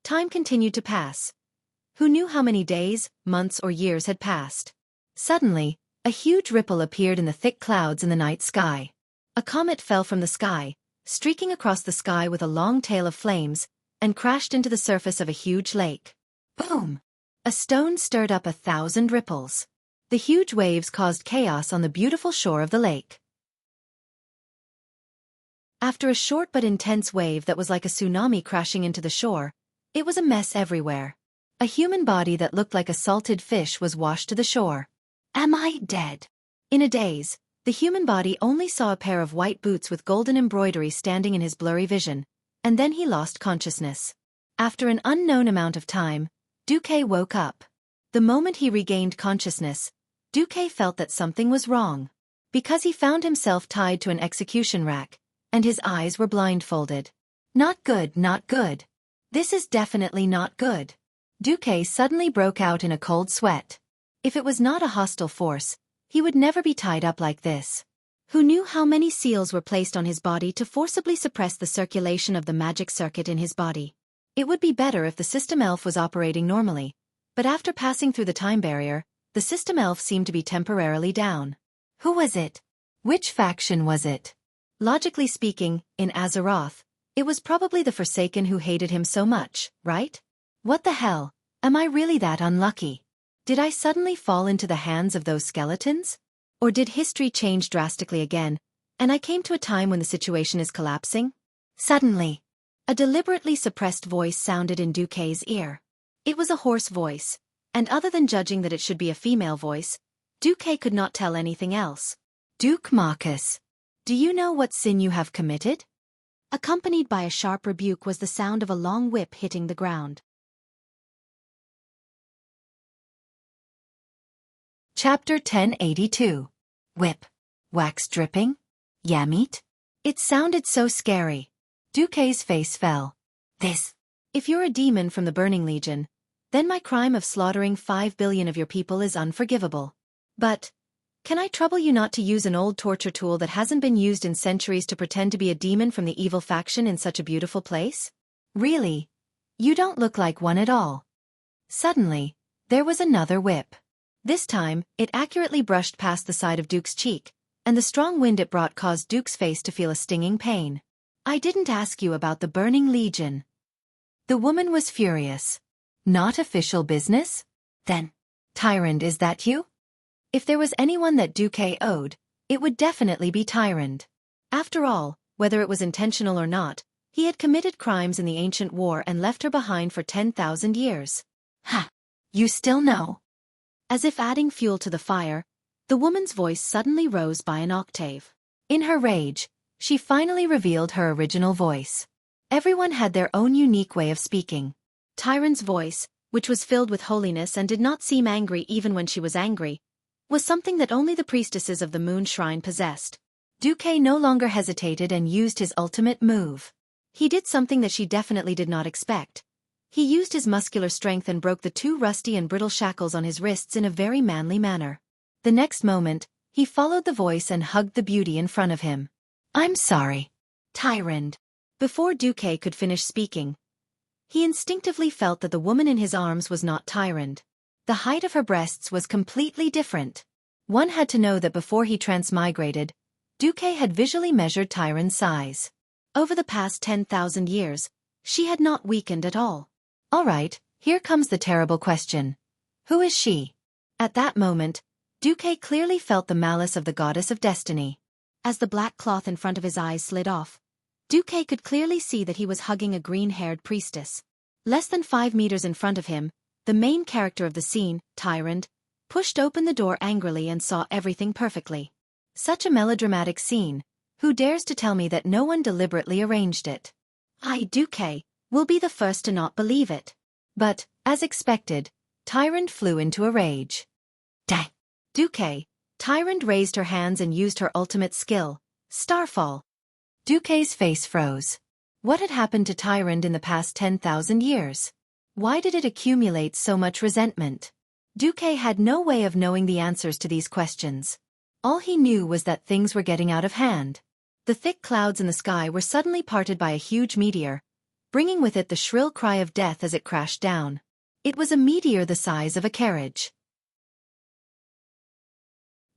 Time continued to pass. Who knew how many days, months or years had passed? Suddenly, a huge ripple appeared in the thick clouds in the night sky. A comet fell from the sky, streaking across the sky with a long tail of flames, and crashed into the surface of a huge lake. Boom! A stone stirred up 1,000 ripples. The huge waves caused chaos on the beautiful shore of the lake. After a short but intense wave that was like a tsunami crashing into the shore, it was a mess everywhere. A human body that looked like a salted fish was washed to the shore. Am I dead? In a daze, the human body only saw a pair of white boots with golden embroidery standing in his blurry vision, and then he lost consciousness. After an unknown amount of time, Xueqi woke up. The moment he regained consciousness, Xueqi felt that something was wrong. Because he found himself tied to an execution rack, and his eyes were blindfolded. Not good, not good. This is definitely not good. Xueqi suddenly broke out in a cold sweat. If it was not a hostile force, he would never be tied up like this. Who knew how many seals were placed on his body to forcibly suppress the circulation of the magic circuit in his body? It would be better if the system elf was operating normally, but after passing through the time barrier, the system elf seemed to be temporarily down. Who was it? Which faction was it? Logically speaking, in Azeroth, it was probably the Forsaken who hated him so much, right? What the hell? Am I really that unlucky? Did I suddenly fall into the hands of those skeletons? Or did history change drastically again, and I came to a time when the situation is collapsing? Suddenly, a deliberately suppressed voice sounded in Xueqi's ear. It was a hoarse voice, And other than judging that it should be a female voice, Xueqi could not tell anything else. Duke Marcus, do you know what sin you have committed? Accompanied by a sharp rebuke was the sound of a long whip hitting the ground. Chapter 1082. Whip. Wax dripping? Yammeet? It sounded so scary. Xueqi's face fell. If you're a demon from the Burning Legion, then my crime of slaughtering 5 billion of your people is unforgivable. But, can I trouble you not to use an old torture tool that hasn't been used in centuries to pretend to be a demon from the evil faction in such a beautiful place? Really? You don't look like one at all. Suddenly, there was another whip. This time, it accurately brushed past the side of Duke's cheek, and the strong wind it brought caused Duke's face to feel a stinging pain. I didn't ask you about the Burning Legion. The woman was furious. Not official business? Then, Tyrande, is that you? If there was anyone that Xueqi owed, it would definitely be Tyrande. After all, whether it was intentional or not, he had committed crimes in the ancient war and left her behind for 10,000 years. Ha! You still know? As if adding fuel to the fire, the woman's voice suddenly rose by an octave. In her rage, she finally revealed her original voice. Everyone had their own unique way of speaking. Tyrande's voice, which was filled with holiness and did not seem angry even when she was angry, was something that only the priestesses of the Moon Shrine possessed. Xueqi no longer hesitated and used his ultimate move. He did something that she definitely did not expect. He used his muscular strength and broke the 2 rusty and brittle shackles on his wrists in a very manly manner. The next moment, he followed the voice and hugged the beauty in front of him. I'm sorry, Tyrande. Before Xueqi could finish speaking, he instinctively felt that the woman in his arms was not Tyrande. The height of her breasts was completely different. One had to know that before he transmigrated, Xueqi had visually measured Tyrande's size. Over the past 10,000 years, she had not weakened at all. All right, here comes the terrible question. Who is she? At that moment, Xueqi clearly felt the malice of the goddess of destiny. As the black cloth in front of his eyes slid off, Xueqi could clearly see that he was hugging a green-haired priestess. Less than 5 meters in front of him, the main character of the scene, Tyrande, pushed open the door angrily and saw everything perfectly. Such a melodramatic scene. Who dares to tell me that no one deliberately arranged it? I, Xueqi, will be the first to not believe it. But, as expected, Tyrande flew into a rage. Dang! Xueqi. Tyrande raised her hands and used her ultimate skill, Starfall. Xueqi's face froze. What had happened to Tyrande in the past 10,000 years? Why did it accumulate so much resentment? Xueqi had no way of knowing the answers to these questions. All he knew was that things were getting out of hand. The thick clouds in the sky were suddenly parted by a huge meteor, bringing with it the shrill cry of death as it crashed down. It was a meteor the size of a carriage.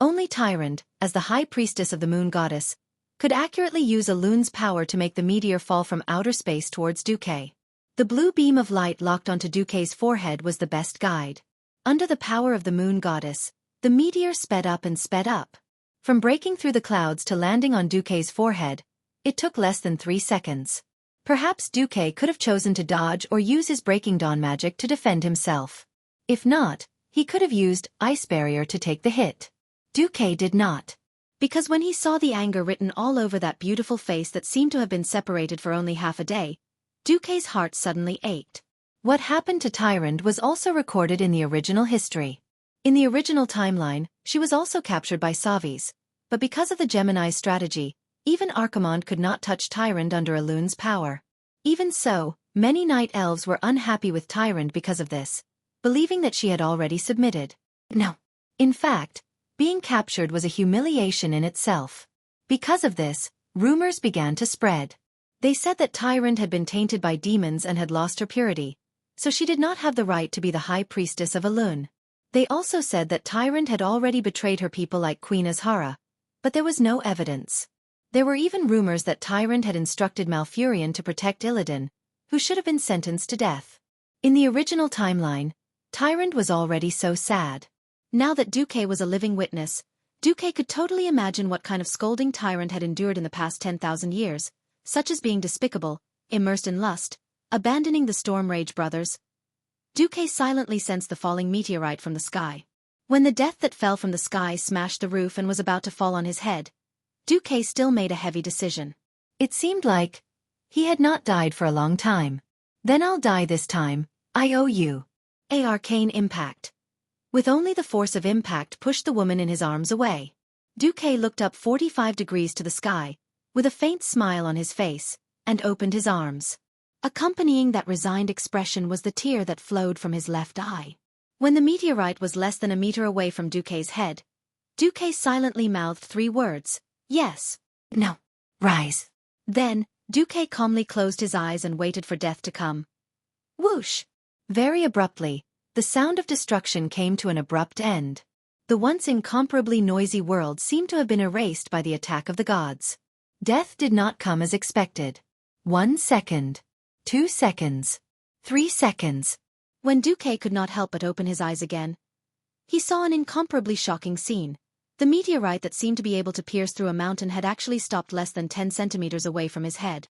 Only Tyrande, as the high priestess of the moon goddess, could accurately use a loon's power to make the meteor fall from outer space towards Xueqi. The blue beam of light locked onto Xueqi's forehead was the best guide. Under the power of the moon goddess, the meteor sped up and sped up. From breaking through the clouds to landing on Xueqi's forehead, it took less than 3 seconds. Perhaps Xueqi could have chosen to dodge or use his Breaking Dawn magic to defend himself. If not, he could have used Ice Barrier to take the hit. Xueqi did not. Because when he saw the anger written all over that beautiful face that seemed to have been separated for only half a day, Xueqi's heart suddenly ached. What happened to Tyrande was also recorded in the original history. In the original timeline, she was also captured by Savis, but because of the Gemini's strategy, even Archimonde could not touch Tyrande under a loon's power. Even so, many night elves were unhappy with Tyrande because of this, believing that she had already submitted. No. In fact, being captured was a humiliation in itself. Because of this, rumors began to spread. They said that Tyrande had been tainted by demons and had lost her purity, so she did not have the right to be the high priestess of a loon. They also said that Tyrande had already betrayed her people like Queen Azhara, but there was no evidence. There were even rumors that Tyrande had instructed Malfurion to protect Illidan, who should have been sentenced to death. In the original timeline, Tyrande was already so sad. Now that Xueqi was a living witness, Xueqi could totally imagine what kind of scolding Tyrande had endured in the past 10,000 years, such as being despicable, immersed in lust, abandoning the Stormrage brothers, Xueqi silently sensed the falling meteorite from the sky. When the death that fell from the sky smashed the roof and was about to fall on his head, Xueqi still made a heavy decision. It seemed like he had not died for a long time. Then I'll die this time, I owe you. An arcane impact. With only the force of impact pushed the woman in his arms away. Xueqi looked up 45 degrees to the sky, with a faint smile on his face, and opened his arms. Accompanying that resigned expression was the tear that flowed from his left eye. When the meteorite was less than a meter away from Xueqi's head, Xueqi silently mouthed 3 words, yes, no, rise. Then, Xueqi calmly closed his eyes and waited for death to come. Whoosh! Very abruptly, the sound of destruction came to an abrupt end. The once incomparably noisy world seemed to have been erased by the attack of the gods. Death did not come as expected. 1 second. 2 seconds. 3 seconds. When Xueqi could not help but open his eyes again, he saw an incomparably shocking scene. The meteorite that seemed to be able to pierce through a mountain had actually stopped less than 10 centimeters away from his head.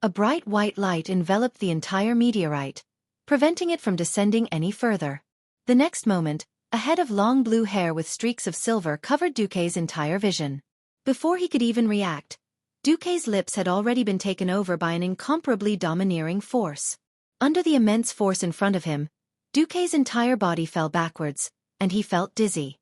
A bright white light enveloped the entire meteorite, preventing it from descending any further. The next moment, a head of long blue hair with streaks of silver covered Xueqi's entire vision. Before he could even react, Xueqi's lips had already been taken over by an incomparably domineering force. Under the immense force in front of him, Xueqi's entire body fell backwards, and he felt dizzy.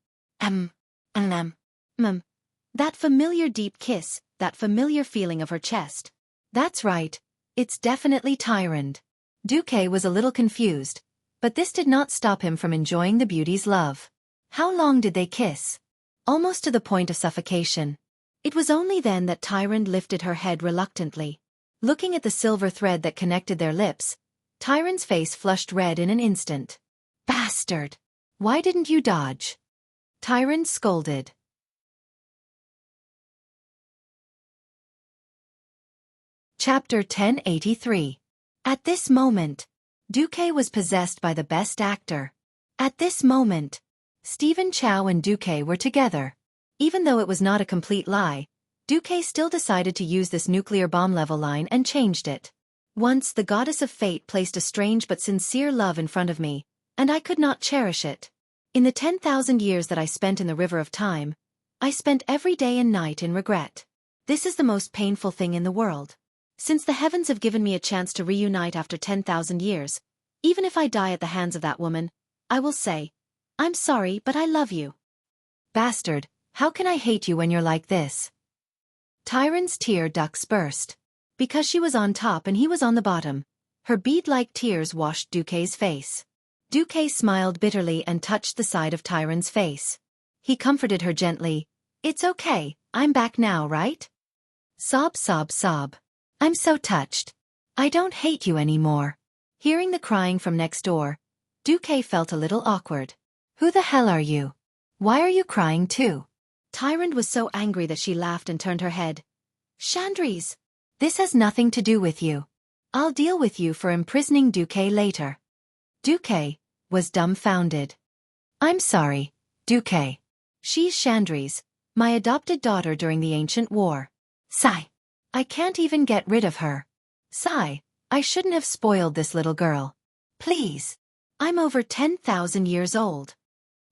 That familiar deep kiss, that familiar feeling of her chest. That's right, it's definitely Tyrande. Xueqi was a little confused, but this did not stop him from enjoying the beauty's love. How long did they kiss? Almost to the point of suffocation. It was only then that Tyrande lifted her head reluctantly. Looking at the silver thread that connected their lips, Tyrande's face flushed red in an instant. Bastard! Why didn't you dodge? Tyrande scolded. Chapter 1083. At this moment, Xueqi was possessed by the best actor. At this moment, Stephen Chow and Xueqi were together. Even though it was not a complete lie, Xueqi still decided to use this nuclear bomb level line and changed it. Once the goddess of fate placed a strange but sincere love in front of me, and I could not cherish it. In the 10,000 years that I spent in the river of time, I spent every day and night in regret. This is the most painful thing in the world. Since the heavens have given me a chance to reunite after 10,000 years, even if I die at the hands of that woman, I will say, I'm sorry but I love you. Bastard, how can I hate you when you're like this? Tyrande's tear ducts burst. Because she was on top and he was on the bottom, her bead-like tears washed Xueqi's face. Xueqi smiled bitterly and touched the side of Tyrande's face. He comforted her gently. It's okay, I'm back now, right? Sob, sob, sob. I'm so touched. I don't hate you anymore. Hearing the crying from next door, Xueqi felt a little awkward. Who the hell are you? Why are you crying too? Tyrande was so angry that she laughed and turned her head. Chandries! This has nothing to do with you. I'll deal with you for imprisoning Xueqi later. Xueqi was dumbfounded. I'm sorry, Xueqi. She's Chandries, my adopted daughter during the ancient war. Sigh. I can't even get rid of her. Sigh. I shouldn't have spoiled this little girl. Please. I'm over 10,000 years old.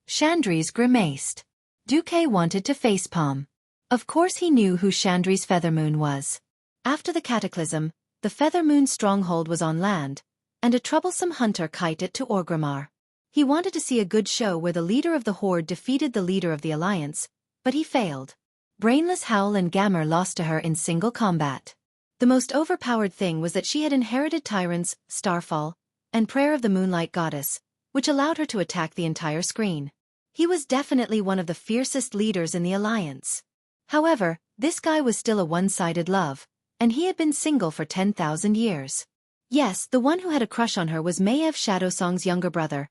Chandries grimaced. Xueqi wanted to facepalm. Of course he knew who Chandries Feathermoon was. After the cataclysm, the Feathermoon stronghold was on land, and a troublesome hunter kited to Orgrimmar. He wanted to see a good show where the leader of the Horde defeated the leader of the Alliance, but he failed. Brainless Howl and Gammer lost to her in single combat. The most overpowered thing was that she had inherited Tyrande's Starfall and Prayer of the Moonlight Goddess, which allowed her to attack the entire screen. He was definitely one of the fiercest leaders in the Alliance. However, this guy was still a one-sided love, and he had been single for 10,000 years. Yes, the one who had a crush on her was Maiev Shadowsong's younger brother,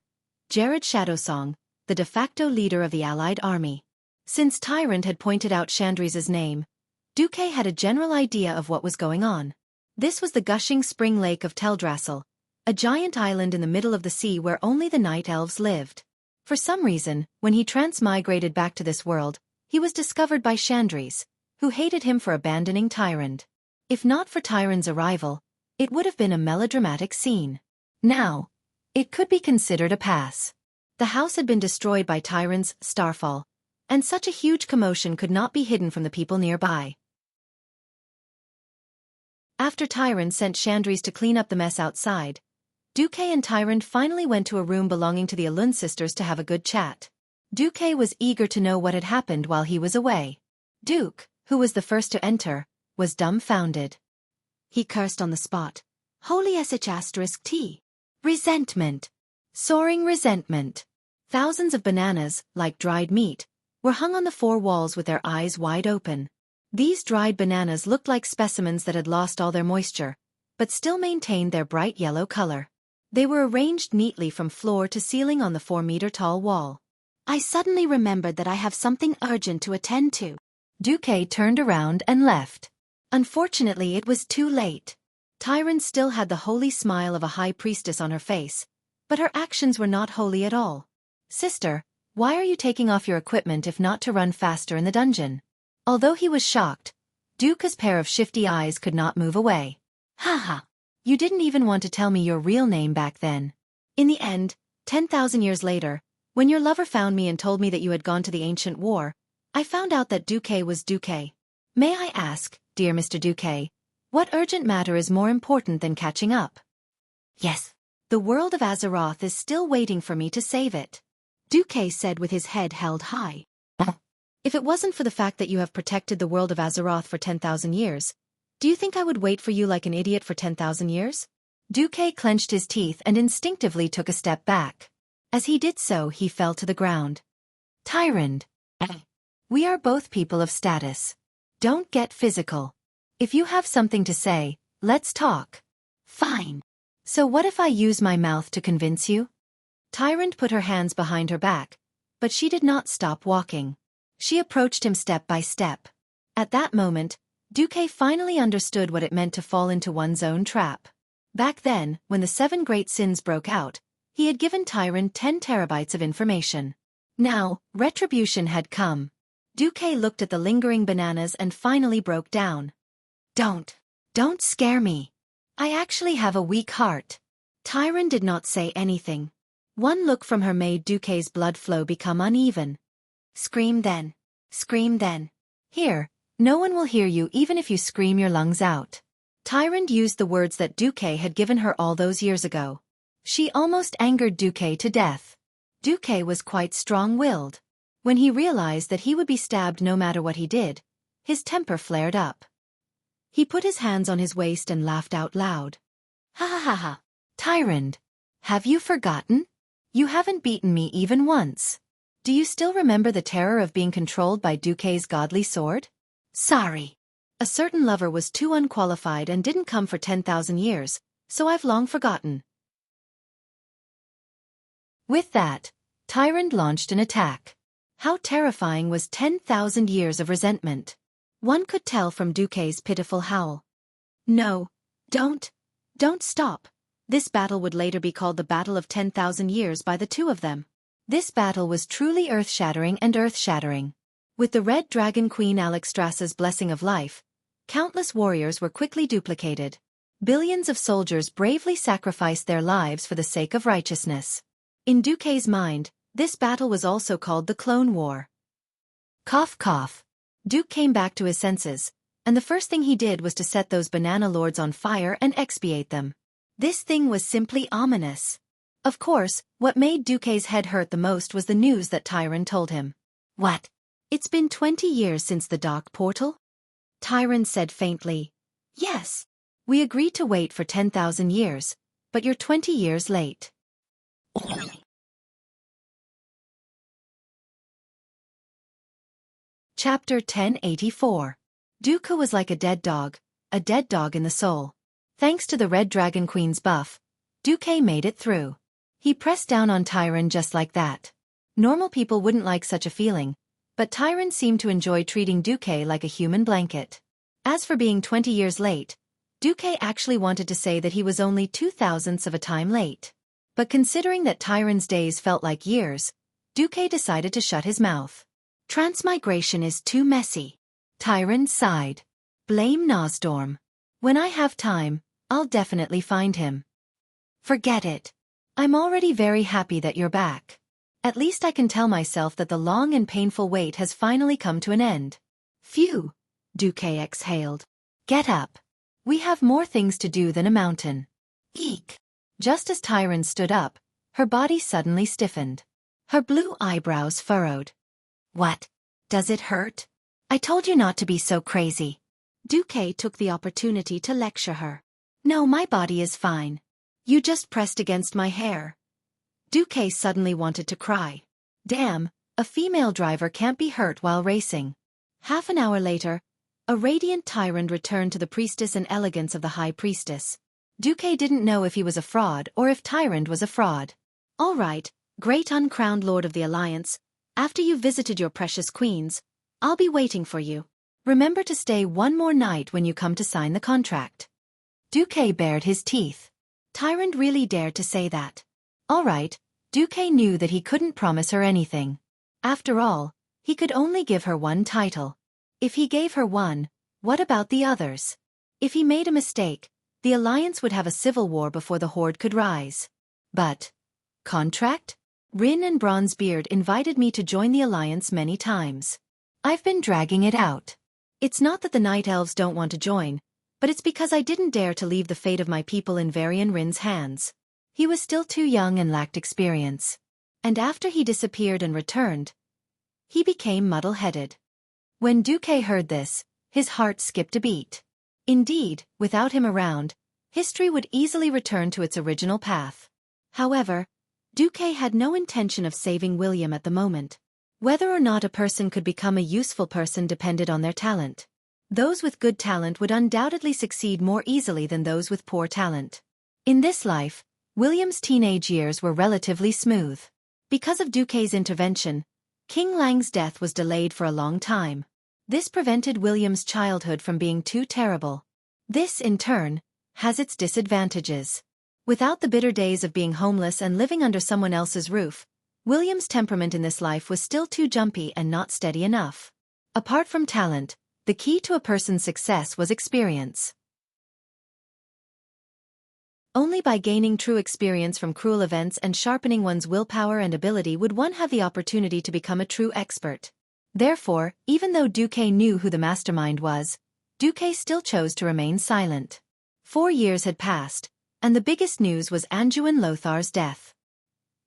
Jared Shadowsong, the de facto leader of the Allied army. Since Tyrande had pointed out Chandries' name, Xueqi had a general idea of what was going on. This was the gushing spring lake of Teldrassil, a giant island in the middle of the sea where only the night elves lived. For some reason, when he transmigrated back to this world, he was discovered by Chandries, who hated him for abandoning Tyrande. If not for Tyrande's arrival, it would have been a melodramatic scene. Now, it could be considered a pass. The house had been destroyed by Tyrant's starfall, and such a huge commotion could not be hidden from the people nearby. After Tyrant sent Chandris to clean up the mess outside, Duque and Tyrant finally went to a room belonging to the Alun sisters to have a good chat. Duque was eager to know what had happened while he was away. Duke, who was the first to enter, was dumbfounded. He cursed on the spot. Holy sh*t. Resentment. Soaring resentment. Thousands of bananas, like dried meat, were hung on the four walls with their eyes wide open. These dried bananas looked like specimens that had lost all their moisture, but still maintained their bright yellow color. They were arranged neatly from floor to ceiling on the 4-meter-tall wall. I suddenly remembered that I have something urgent to attend to. Duque turned around and left. Unfortunately, it was too late. Tyrant still had the holy smile of a high priestess on her face, but her actions were not holy at all. Sister, why are you taking off your equipment if not to run faster in the dungeon? Although he was shocked, Duke's pair of shifty eyes could not move away. Haha. You didn't even want to tell me your real name back then. In the end, 10,000 years later, when your lover found me and told me that you had gone to the ancient war, I found out that Duque was Duque. May I ask, dear Mr. Duque, what urgent matter is more important than catching up? Yes. The world of Azeroth is still waiting for me to save it. Duque said with his head held high. If it wasn't for the fact that you have protected the world of Azeroth for 10,000 years, do you think I would wait for you like an idiot for 10,000 years? Duque clenched his teeth and instinctively took a step back. As he did so, he fell to the ground. Tyrant. We are both people of status. Don't get physical. If you have something to say, let's talk. Fine. So what if I use my mouth to convince you? Tyrant put her hands behind her back, but she did not stop walking. She approached him step by step. At that moment, Duque finally understood what it meant to fall into one's own trap. Back then, when the 7 great sins broke out, he had given Tyrant 10 terabytes of information. Now, retribution had come. Duque looked at the lingering bananas and finally broke down. Don't scare me. I actually have a weak heart. Tyrant did not say anything. One look from her made Duque's blood flow become uneven. Scream then. Scream then. Here, no one will hear you even if you scream your lungs out. Tyrant used the words that Duque had given her all those years ago. She almost angered Duque to death. Duque was quite strong-willed. When he realized that he would be stabbed no matter what he did, his temper flared up. He put his hands on his waist and laughed out loud. Ha ha ha ha. Tyrant. Have you forgotten? You haven't beaten me even once. Do you still remember the terror of being controlled by Duque's godly sword? Sorry. A certain lover was too unqualified and didn't come for 10,000 years, so I've long forgotten. With that, Tyrant launched an attack. How terrifying was 10,000 years of resentment. One could tell from Duque's pitiful howl. No, don't stop. This battle would later be called the Battle of 10,000 Years by the two of them. This battle was truly earth-shattering and earth-shattering. With the Red Dragon Queen Alexstrasza's blessing of life, countless warriors were quickly duplicated. Billions of soldiers bravely sacrificed their lives for the sake of righteousness. In Duque's mind, this battle was also called the Clone War. Cough cough. Duque came back to his senses, and the first thing he did was to set those banana lords on fire and expiate them. This thing was simply ominous. Of course, what made Duque's head hurt the most was the news that Tyrant told him. What? It's been 20 years since the dark portal? Tyrant said faintly. Yes. We agreed to wait for 10,000 years, but you're 20 years late. Chapter 1084. Duque was like a dead dog in the soul. Thanks to the Red Dragon Queen's buff, Duque made it through. He pressed down on Tyrant just like that. Normal people wouldn't like such a feeling, but Tyrant seemed to enjoy treating Duque like a human blanket. As for being 20 years late, Duque actually wanted to say that he was only 2/1000ths of a time late. But considering that Tyrant's days felt like years, Duque decided to shut his mouth. Transmigration is too messy. Tyrant sighed. Blame Nosdorm. When I have time, I'll definitely find him. Forget it. I'm already very happy that you're back. At least I can tell myself that the long and painful wait has finally come to an end. Phew, Xueqi exhaled. Get up. We have more things to do than a mountain. Eek. Just as Tyron stood up, her body suddenly stiffened. Her blue eyebrows furrowed. What? Does it hurt? I told you not to be so crazy. Xueqi took the opportunity to lecture her. No, my body is fine. You just pressed against my hair. Xueqi suddenly wanted to cry. Damn, a female driver can't be hurt while racing. Half an hour later, a radiant Tyrant returned to the priestess and elegance of the high priestess. Xueqi didn't know if he was a fraud or if Tyrant was a fraud. All right, great uncrowned lord of the Alliance, after you've visited your precious queens, I'll be waiting for you. Remember to stay one more night when you come to sign the contract. Xueqi bared his teeth. Tyrant really dared to say that. All right, Xueqi knew that he couldn't promise her anything. After all, he could only give her one title. If he gave her one, what about the others? If he made a mistake, the Alliance would have a civil war before the Horde could rise. But contract? Rin and Bronzebeard invited me to join the Alliance many times. I've been dragging it out. It's not that the Night Elves don't want to join, but it's because I didn't dare to leave the fate of my people in Varian Rin's hands. He was still too young and lacked experience. And after he disappeared and returned, he became muddle-headed. When Xueqi heard this, his heart skipped a beat. Indeed, without him around, history would easily return to its original path. However, Xueqi had no intention of saving William at the moment. Whether or not a person could become a useful person depended on their talent. Those with good talent would undoubtedly succeed more easily than those with poor talent. In this life, William's teenage years were relatively smooth. Because of Xueqi's intervention, King Lang's death was delayed for a long time. This prevented William's childhood from being too terrible. This, in turn, has its disadvantages. Without the bitter days of being homeless and living under someone else's roof, William's temperament in this life was still too jumpy and not steady enough. Apart from talent, the key to a person's success was experience. Only by gaining true experience from cruel events and sharpening one's willpower and ability would one have the opportunity to become a true expert. Therefore, even though Xueqi knew who the mastermind was, Xueqi still chose to remain silent. 4 years had passed, and the biggest news was Anduin Lothar's death.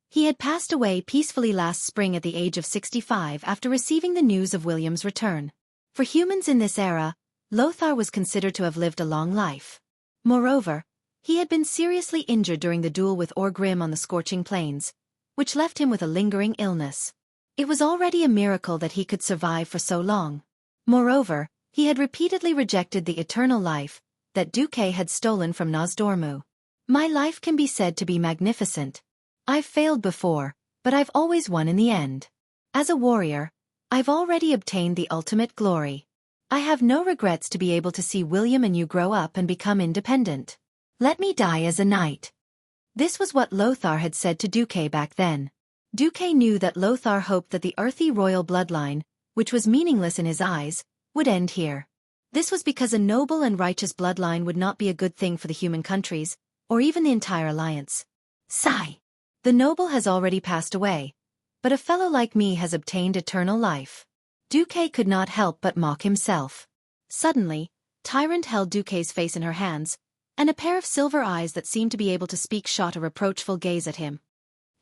He had passed away peacefully last spring at the age of 65 after receiving the news of William's return. For humans in this era, Lothar was considered to have lived a long life. Moreover, he had been seriously injured during the duel with Orgrim on the scorching plains, which left him with a lingering illness. It was already a miracle that he could survive for so long. Moreover, he had repeatedly rejected the eternal life that Xueqi had stolen from Nozdormu. My life can be said to be magnificent. I've failed before, but I've always won in the end. As a warrior, I've already obtained the ultimate glory. I have no regrets to be able to see William and you grow up and become independent. Let me die as a knight. This was what Lothar had said to Xueqi back then. Xueqi knew that Lothar hoped that the earthy royal bloodline, which was meaningless in his eyes, would end here. This was because a noble and righteous bloodline would not be a good thing for the human countries, or even the entire alliance. Sigh. The noble has already passed away, but a fellow like me has obtained eternal life. Xueqi could not help but mock himself. Suddenly, Tyrant held Xueqi's face in her hands, and a pair of silver eyes that seemed to be able to speak shot a reproachful gaze at him.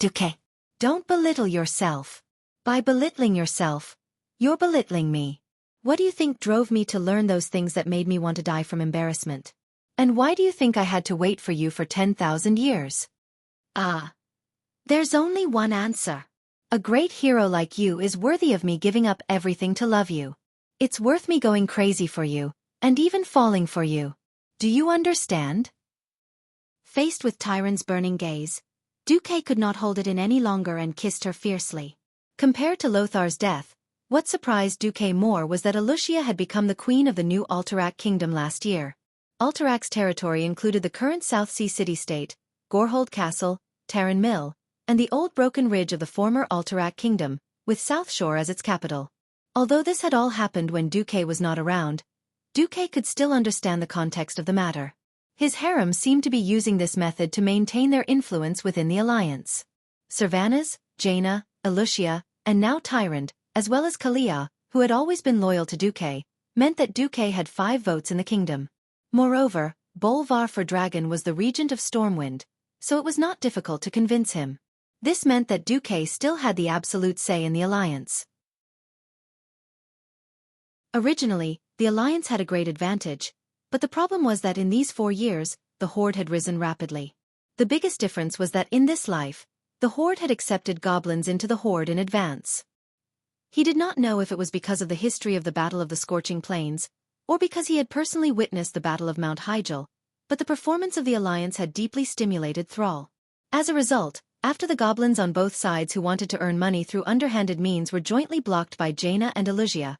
Xueqi, don't belittle yourself. By belittling yourself, you're belittling me. What do you think drove me to learn those things that made me want to die from embarrassment? And why do you think I had to wait for you for 10,000 years? There's only one answer. A great hero like you is worthy of me giving up everything to love you. It's worth me going crazy for you, and even falling for you. Do you understand? Faced with Tyrant's burning gaze, Xueqi could not hold it in any longer and kissed her fiercely. Compared to Lothar's death, what surprised Xueqi more was that Alucia had become the queen of the new Alterac kingdom last year. Alterac's territory included the current South Sea city-state, Gorehold Castle, Terran Mill, and the old broken ridge of the former Alterac kingdom, with South Shore as its capital. Although this had all happened when Xueqi was not around, Xueqi could still understand the context of the matter. His harem seemed to be using this method to maintain their influence within the alliance. Servanas, Jaina, Elucia, and now Tyrant, as well as Kalia, who had always been loyal to Duque, meant that Duque had 5 votes in the kingdom. Moreover, Bolvar for Dragon was the regent of Stormwind, so it was not difficult to convince him. This meant that Duque still had the absolute say in the alliance. Originally, the alliance had a great advantage, but the problem was that in these 4 years, the Horde had risen rapidly. The biggest difference was that in this life, the Horde had accepted goblins into the Horde in advance. He did not know if it was because of the history of the Battle of the Scorching Plains, or because he had personally witnessed the Battle of Mount Hyjal, but the performance of the alliance had deeply stimulated Thrall. As a result, after the goblins on both sides who wanted to earn money through underhanded means were jointly blocked by Jaina and Elucia,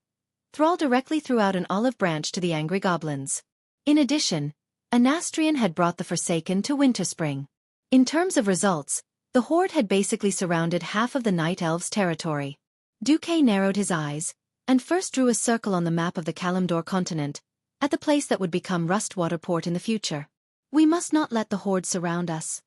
Thrall directly threw out an olive branch to the angry goblins. In addition, Anastrian had brought the Forsaken to Winterspring. In terms of results, the Horde had basically surrounded half of the Night Elves' territory. Duque narrowed his eyes, and first drew a circle on the map of the Kalimdor continent, at the place that would become Rustwater Port in the future. We must not let the Horde surround us.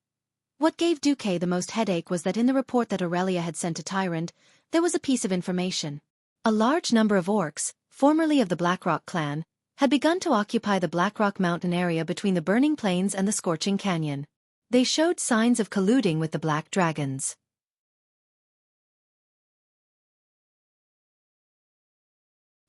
What gave Duque the most headache was that in the report that Aurelia had sent to Tyrant, there was a piece of information. A large number of orcs, formerly of the Blackrock clan, had begun to occupy the Blackrock mountain area between the Burning Plains and the Scorching Canyon. They showed signs of colluding with the Black Dragons.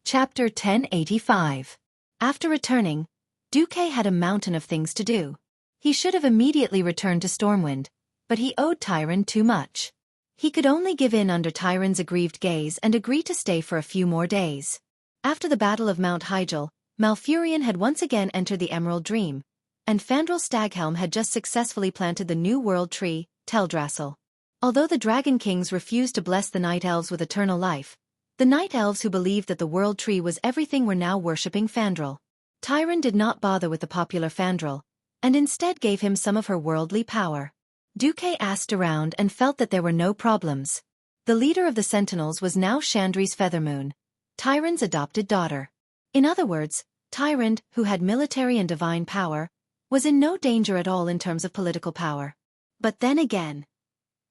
Chapter 1085. After returning, Duque had a mountain of things to do. He should have immediately returned to Stormwind, but he owed Tyrant too much. He could only give in under Tyrant's aggrieved gaze and agree to stay for a few more days. After the Battle of Mount Hyjal, Malfurion had once again entered the Emerald Dream, and Fandral Staghelm had just successfully planted the new world tree, Teldrassil. Although the Dragon Kings refused to bless the Night Elves with eternal life, the Night Elves who believed that the world tree was everything were now worshipping Fandral. Tyrant did not bother with the popular Fandral, and instead gave him some of her worldly power. Duque asked around and felt that there were no problems. The leader of the Sentinels was now Chandri's Feathermoon, Tyrant's adopted daughter. In other words, Tyrant, who had military and divine power, was in no danger at all in terms of political power. But then again,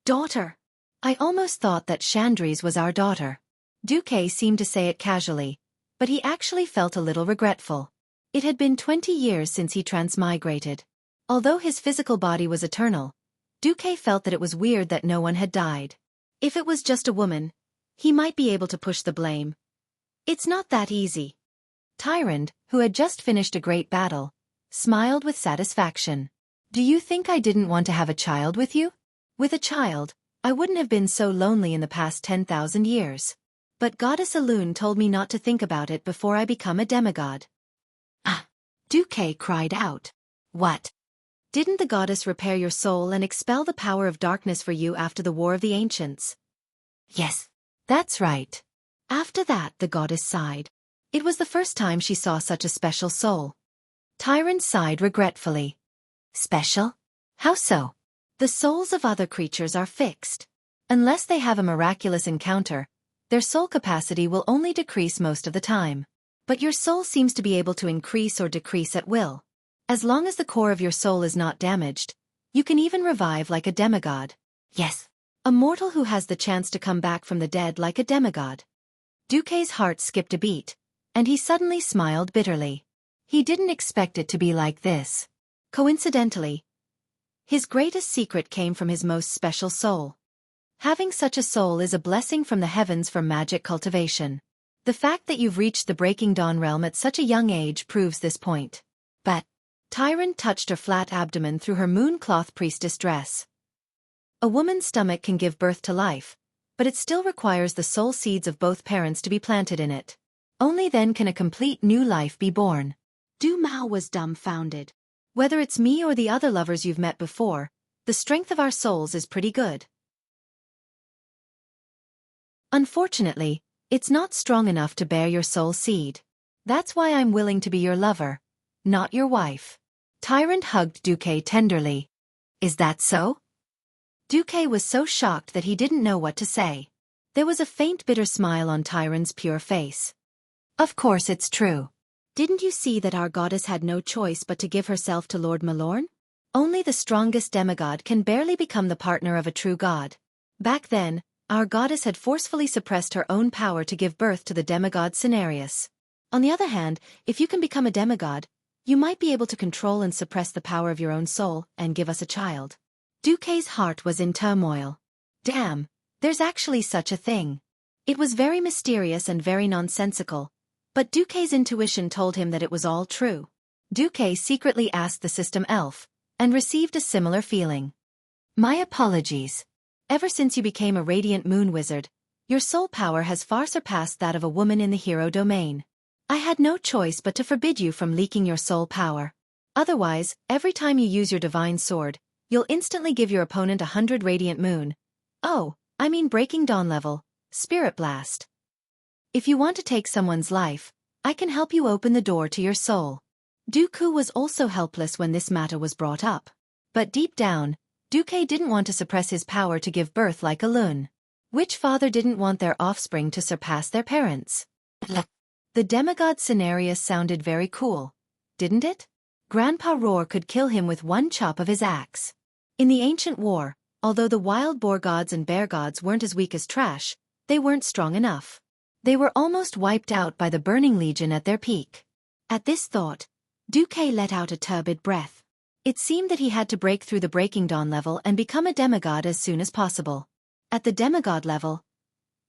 daughter. I almost thought that Chandri's was our daughter. Duque seemed to say it casually, but he actually felt a little regretful. It had been 20 years since he transmigrated. Although his physical body was eternal, Duque felt that it was weird that no one had died. If it was just a woman, he might be able to push the blame. It's not that easy. Tyrant, who had just finished a great battle, smiled with satisfaction. Do you think I didn't want to have a child with you? With a child, I wouldn't have been so lonely in the past 10,000 years. But Goddess Elune told me not to think about it before I become a demigod. Ah! Duque cried out. What? Didn't the goddess repair your soul and expel the power of darkness for you after the War of the Ancients? Yes, that's right. After that, the goddess sighed. It was the first time she saw such a special soul. Tyrant sighed regretfully. Special? How so? The souls of other creatures are fixed. Unless they have a miraculous encounter, their soul capacity will only decrease most of the time. But your soul seems to be able to increase or decrease at will. As long as the core of your soul is not damaged, you can even revive like a demigod. Yes, a mortal who has the chance to come back from the dead like a demigod. Duque's heart skipped a beat, and he suddenly smiled bitterly. He didn't expect it to be like this. Coincidentally, his greatest secret came from his most special soul. Having such a soul is a blessing from the heavens for magic cultivation. The fact that you've reached the Breaking Dawn realm at such a young age proves this point. But Tyrant touched her flat abdomen through her mooncloth priestess dress. A woman's stomach can give birth to life, but it still requires the soul seeds of both parents to be planted in it. Only then can a complete new life be born. Du Mao was dumbfounded. Whether it's me or the other lovers you've met before, the strength of our souls is pretty good. Unfortunately, it's not strong enough to bear your soul seed. That's why I'm willing to be your lover, not your wife. Tyrant hugged Duque tenderly. Is that so? Duque was so shocked that he didn't know what to say. There was a faint bitter smile on Tyrant's pure face. Of course it's true. Didn't you see that our goddess had no choice but to give herself to Lord Malorn? Only the strongest demigod can barely become the partner of a true god. Back then, our goddess had forcefully suppressed her own power to give birth to the demigod Cenarius. On the other hand, if you can become a demigod, you might be able to control and suppress the power of your own soul and give us a child. Xueqi's heart was in turmoil. Damn, there's actually such a thing. It was very mysterious and very nonsensical, but Xueqi's intuition told him that it was all true. Xueqi secretly asked the system elf, and received a similar feeling. My apologies. Ever since you became a radiant moon wizard, your soul power has far surpassed that of a woman in the hero domain. I had no choice but to forbid you from leaking your soul power. Otherwise, every time you use your divine sword, you'll instantly give your opponent 100 radiant moon. Oh, I mean Breaking Dawn level, Spirit Blast. If you want to take someone's life, I can help you open the door to your soul. Dooku was also helpless when this matter was brought up. But deep down, Xueqi didn't want to suppress his power to give birth like a loon. Which father didn't want their offspring to surpass their parents? The demigod Cenarius sounded very cool, didn't it? Grandpa Roar could kill him with one chop of his axe. In the ancient war, although the wild boar gods and bear gods weren't as weak as trash, they weren't strong enough. They were almost wiped out by the Burning Legion at their peak. At this thought, Xueqi let out a turbid breath. It seemed that he had to break through the Breaking Dawn level and become a demigod as soon as possible. At the demigod level,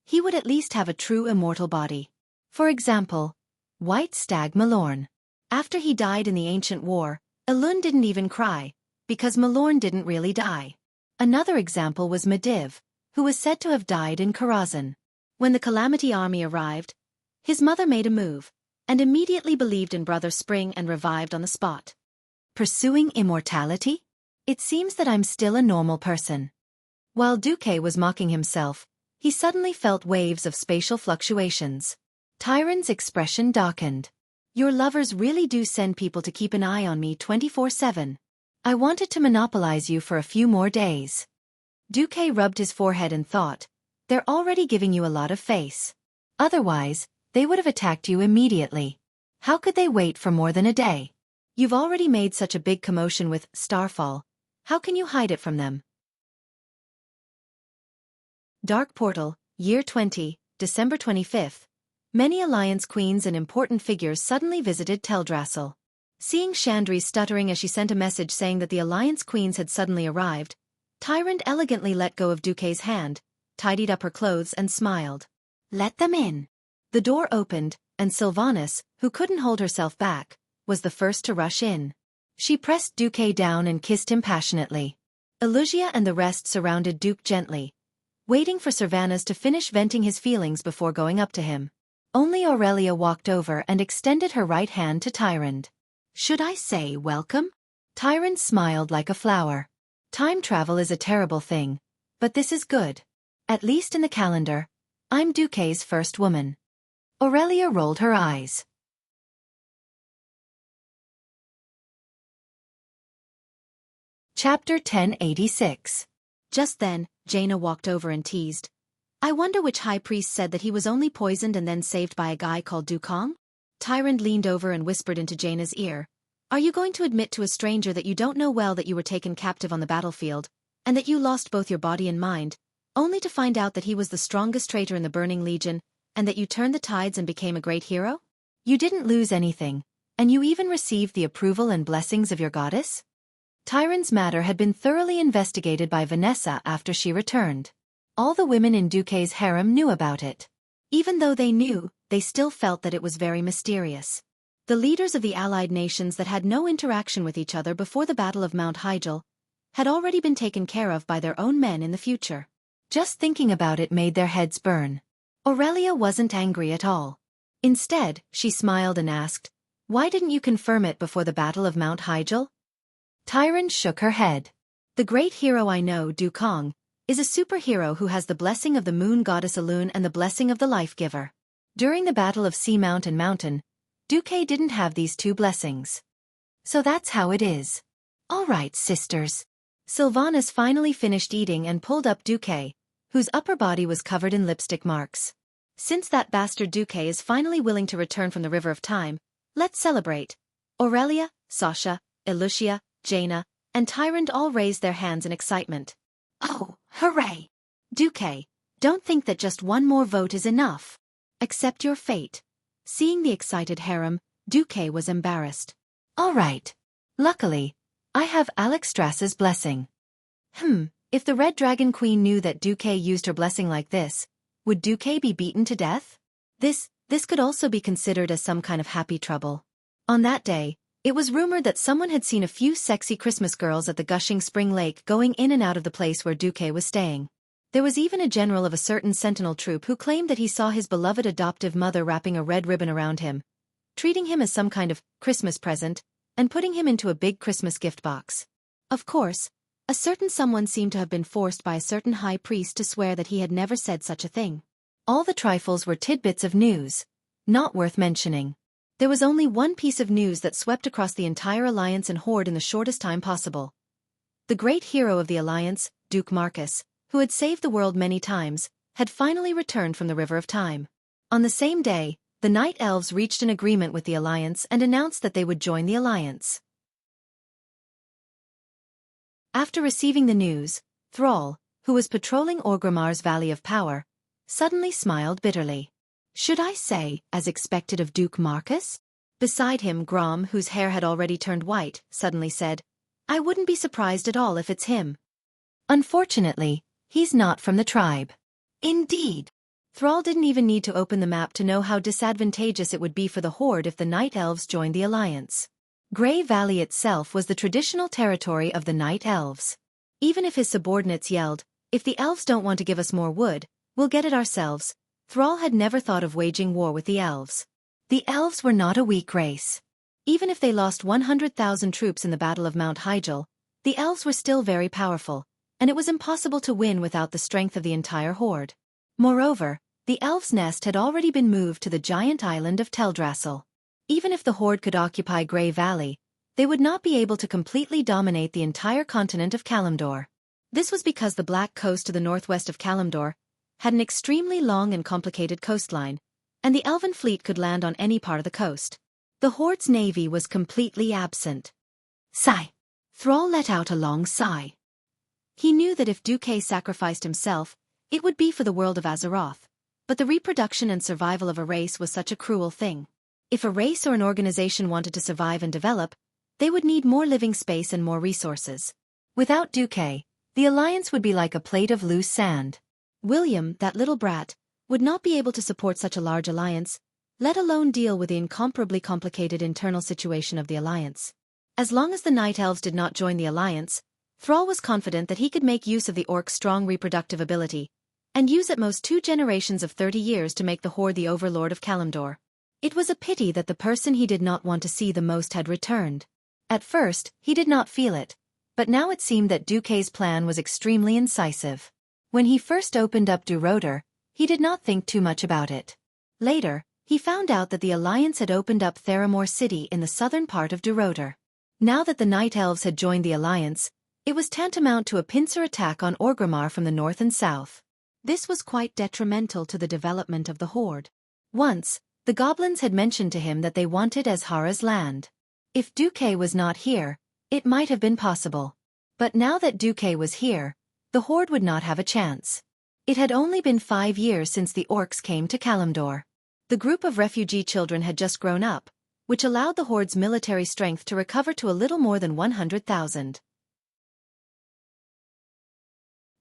he would at least have a true immortal body. For example, White Stag Malorn. After he died in the ancient war, Elun didn't even cry, because Malorn didn't really die. Another example was Medivh, who was said to have died in Karazhan. When the Calamity Army arrived, his mother made a move, and immediately believed in Brother Spring and revived on the spot. Pursuing immortality? It seems that I'm still a normal person. While Xueqi was mocking himself, he suddenly felt waves of spatial fluctuations. Tyron's expression darkened. Your lovers really do send people to keep an eye on me 24/7. I wanted to monopolize you for a few more days. Xueqi rubbed his forehead and thought, they're already giving you a lot of face. Otherwise, they would have attacked you immediately. How could they wait for more than a day? You've already made such a big commotion with Starfall. How can you hide it from them? Dark Portal, Year 20, December 25th. Many Alliance queens and important figures suddenly visited Teldrassil. Seeing Chandri stuttering as she sent a message saying that the Alliance queens had suddenly arrived, Tyrant elegantly let go of Xueqi's hand, tidied up her clothes and smiled. Let them in. The door opened, and Sylvanas, who couldn't hold herself back, was the first to rush in. She pressed Xueqi down and kissed him passionately. Elusia and the rest surrounded Duke gently, waiting for Sylvanas to finish venting his feelings before going up to him. Only Aurelia walked over and extended her right hand to Tyrant. Should I say welcome? Tyrant smiled like a flower. Time travel is a terrible thing, but this is good. At least in the calendar, I'm Xueqi's first woman. Aurelia rolled her eyes. Chapter 1086. Just then, Jaina walked over and teased. I wonder which high priest said that he was only poisoned and then saved by a guy called Dukong? Tyrant leaned over and whispered into Jaina's ear. Are you going to admit to a stranger that you don't know well that you were taken captive on the battlefield, and that you lost both your body and mind, only to find out that he was the strongest traitor in the Burning Legion, and that you turned the tides and became a great hero? You didn't lose anything, and you even received the approval and blessings of your goddess? Tyrant's matter had been thoroughly investigated by Vanessa after she returned. All the women in Xueqi's harem knew about it. Even though they knew, they still felt that it was very mysterious. The leaders of the allied nations that had no interaction with each other before the Battle of Mount Hyjal had already been taken care of by their own men in the future. Just thinking about it made their heads burn. Aurelia wasn't angry at all. Instead, she smiled and asked, why didn't you confirm it before the Battle of Mount Hyjal? Tyrant shook her head. The great hero I know, Dukong, is a superhero who has the blessing of the moon goddess Elun and the blessing of the life-giver. During the Battle of Seamount and Mountain, Xueqi didn't have these two blessings. So that's how it is. All right, sisters. Sylvanas finally finished eating and pulled up Xueqi, whose upper body was covered in lipstick marks. Since that bastard Xueqi is finally willing to return from the River of Time, Let's celebrate. Aurelia, Sasha, Elucia, Jaina, and Tyrant all raised their hands in excitement. Oh, hooray! Duque, don't think that just one more vote is enough. Accept your fate. Seeing the excited harem, Duque was embarrassed. All right. Luckily, I have Alexstras's blessing. If the Red Dragon Queen knew that Duque used her blessing like this, would Duque be beaten to death? This could also be considered as some kind of happy trouble. On that day, it was rumored that someone had seen a few sexy Christmas girls at the gushing spring lake going in and out of the place where Duque was staying. There was even a general of a certain sentinel troop who claimed that he saw his beloved adoptive mother wrapping a red ribbon around him, treating him as some kind of Christmas present, and putting him into a big Christmas gift box. Of course, a certain someone seemed to have been forced by a certain high priest to swear that he had never said such a thing. All the trifles were tidbits of news, not worth mentioning. There was only one piece of news that swept across the entire Alliance and Horde in the shortest time possible. The great hero of the Alliance, Duke Marcus, who had saved the world many times, had finally returned from the River of Time. On the same day, the Night Elves reached an agreement with the Alliance and announced that they would join the Alliance. After receiving the news, Thrall, who was patrolling Orgrimmar's Valley of Power, suddenly smiled bitterly. Should I say, as expected of Duke Marcus? Beside him, Grom, whose hair had already turned white, suddenly said, I wouldn't be surprised at all if it's him. Unfortunately, he's not from the tribe. Indeed. Thrall didn't even need to open the map to know how disadvantageous it would be for the Horde if the Night Elves joined the Alliance. Grey Valley itself was the traditional territory of the Night Elves. Even if his subordinates yelled, if the elves don't want to give us more wood, we'll get it ourselves, Thrall had never thought of waging war with the elves. The elves were not a weak race. Even if they lost 100,000 troops in the Battle of Mount Hyjal, the elves were still very powerful, and it was impossible to win without the strength of the entire Horde. Moreover, the elves' nest had already been moved to the giant island of Teldrassil. Even if the Horde could occupy Grey Valley, they would not be able to completely dominate the entire continent of Kalimdor. This was because the Black Coast to the northwest of Kalimdor had an extremely long and complicated coastline, and the Elven fleet could land on any part of the coast. The Horde's navy was completely absent. Sigh. Thrall let out a long sigh. He knew that if Duque sacrificed himself, it would be for the world of Azeroth, but the reproduction and survival of a race was such a cruel thing. If a race or an organization wanted to survive and develop, they would need more living space and more resources. Without Duque, the Alliance would be like a plate of loose sand. William, that little brat, would not be able to support such a large alliance, let alone deal with the incomparably complicated internal situation of the Alliance. As long as the Night Elves did not join the Alliance, Thrall was confident that he could make use of the Orc's strong reproductive ability, and use at most 2 generations of 30 years to make the Horde the overlord of Kalimdor. It was a pity that the person he did not want to see the most had returned. At first, he did not feel it, but now it seemed that Duque's plan was extremely incisive. When he first opened up Duroder, he did not think too much about it. Later, he found out that the Alliance had opened up Theramore City in the southern part of Duroder. Now that the Night Elves had joined the Alliance, it was tantamount to a pincer attack on Orgrimmar from the north and south. This was quite detrimental to the development of the Horde. Once, the goblins had mentioned to him that they wanted Azhara's land. If Duque was not here, it might have been possible. But now that Duque was here, the Horde would not have a chance. It had only been 5 years since the Orcs came to Kalimdor. The group of refugee children had just grown up, which allowed the Horde's military strength to recover to a little more than 100,000.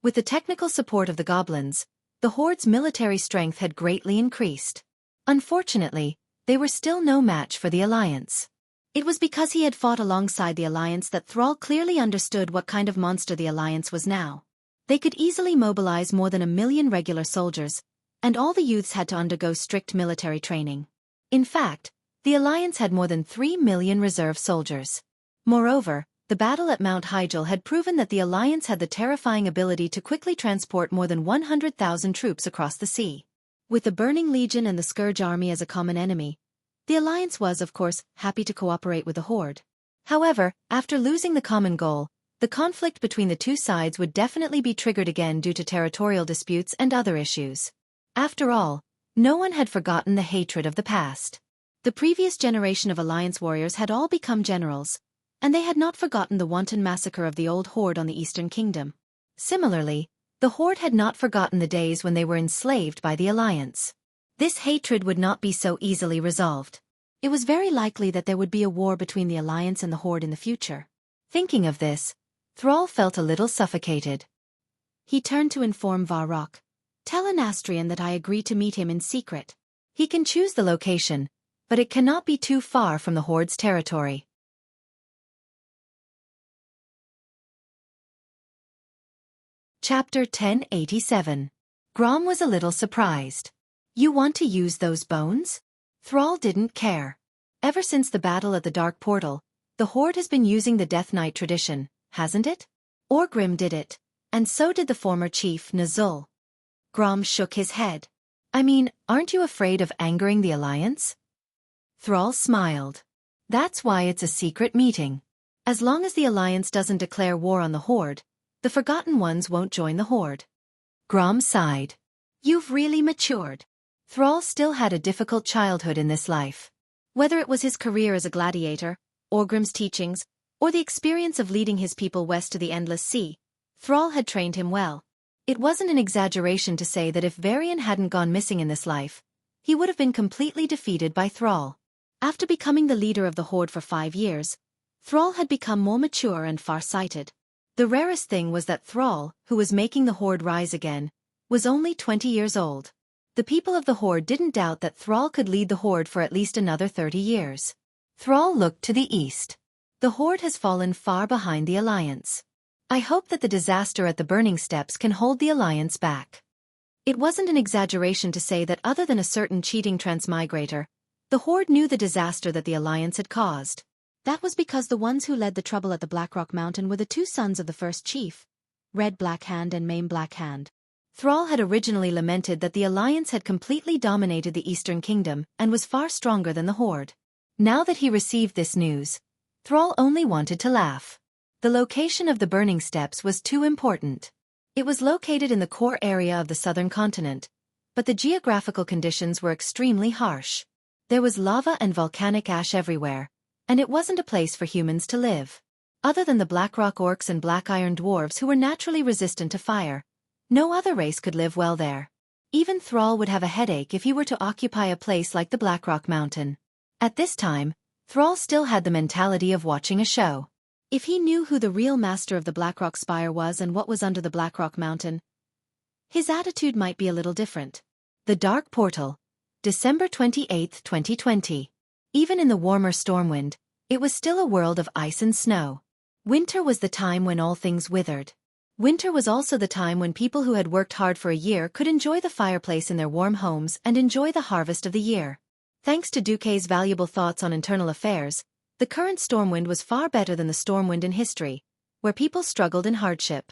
With the technical support of the goblins, the Horde's military strength had greatly increased. Unfortunately, they were still no match for the Alliance. It was because he had fought alongside the Alliance that Thrall clearly understood what kind of monster the Alliance was now. They could easily mobilize more than 1 million regular soldiers, and all the youths had to undergo strict military training. In fact, the Alliance had more than 3 million reserve soldiers. Moreover, the battle at Mount Hyjal had proven that the Alliance had the terrifying ability to quickly transport more than 100,000 troops across the sea. With the Burning Legion and the Scourge Army as a common enemy, the Alliance was, of course, happy to cooperate with the Horde. However, after losing the common goal, the conflict between the two sides would definitely be triggered again due to territorial disputes and other issues. After all, no one had forgotten the hatred of the past. The previous generation of Alliance warriors had all become generals, and they had not forgotten the wanton massacre of the old Horde on the Eastern Kingdom. Similarly, the Horde had not forgotten the days when they were enslaved by the Alliance. This hatred would not be so easily resolved. It was very likely that there would be a war between the Alliance and the Horde in the future. Thinking of this, Thrall felt a little suffocated. He turned to inform Varrock. "Tell Anastrian that I agree to meet him in secret. He can choose the location, but it cannot be too far from the Horde's territory." Chapter 1087. Grom was a little surprised. "You want to use those bones?" Thrall didn't care. Ever since the battle at the Dark Portal, the Horde has been using the Death Knight tradition, hasn't it? Orgrim did it, and so did the former chief Nazul. Grom shook his head. "I mean, aren't you afraid of angering the Alliance?" Thrall smiled. "That's why it's a secret meeting. As long as the Alliance doesn't declare war on the Horde, the Forgotten Ones won't join the Horde." Grom sighed. "You've really matured." Thrall still had a difficult childhood in this life. Whether it was his career as a gladiator, Orgrim's teachings, or the experience of leading his people west to the Endless Sea, Thrall had trained him well. It wasn't an exaggeration to say that if Varian hadn't gone missing in this life, he would have been completely defeated by Thrall. After becoming the leader of the Horde for 5 years, Thrall had become more mature and far-sighted. The rarest thing was that Thrall, who was making the Horde rise again, was only 20 years old. The people of the Horde didn't doubt that Thrall could lead the Horde for at least another 30 years. Thrall looked to the east. The Horde has fallen far behind the Alliance. I hope that the disaster at the Burning Steps can hold the Alliance back. It wasn't an exaggeration to say that other than a certain cheating transmigrator, the Horde knew the disaster that the Alliance had caused. That was because the ones who led the trouble at the Blackrock Mountain were the 2 sons of the first chief, Red Blackhand and Maim Blackhand. Thrall had originally lamented that the Alliance had completely dominated the Eastern Kingdom and was far stronger than the Horde. Now that he received this news, Thrall only wanted to laugh. The location of the Burning Steps was too important. It was located in the core area of the southern continent, but the geographical conditions were extremely harsh. There was lava and volcanic ash everywhere, and it wasn't a place for humans to live. Other than the Blackrock Orcs and Black Iron Dwarves who were naturally resistant to fire, no other race could live well there. Even Thrall would have a headache if he were to occupy a place like the Blackrock Mountain. At this time, Thrall still had the mentality of watching a show. If he knew who the real master of the Blackrock Spire was and what was under the Blackrock Mountain, his attitude might be a little different. The Dark Portal, December 28, 2020. Even in the warmer Stormwind, it was still a world of ice and snow. Winter was the time when all things withered. Winter was also the time when people who had worked hard for a year could enjoy the fireplace in their warm homes and enjoy the harvest of the year. Thanks to Duquesne's valuable thoughts on internal affairs, the current Stormwind was far better than the Stormwind in history, where people struggled in hardship.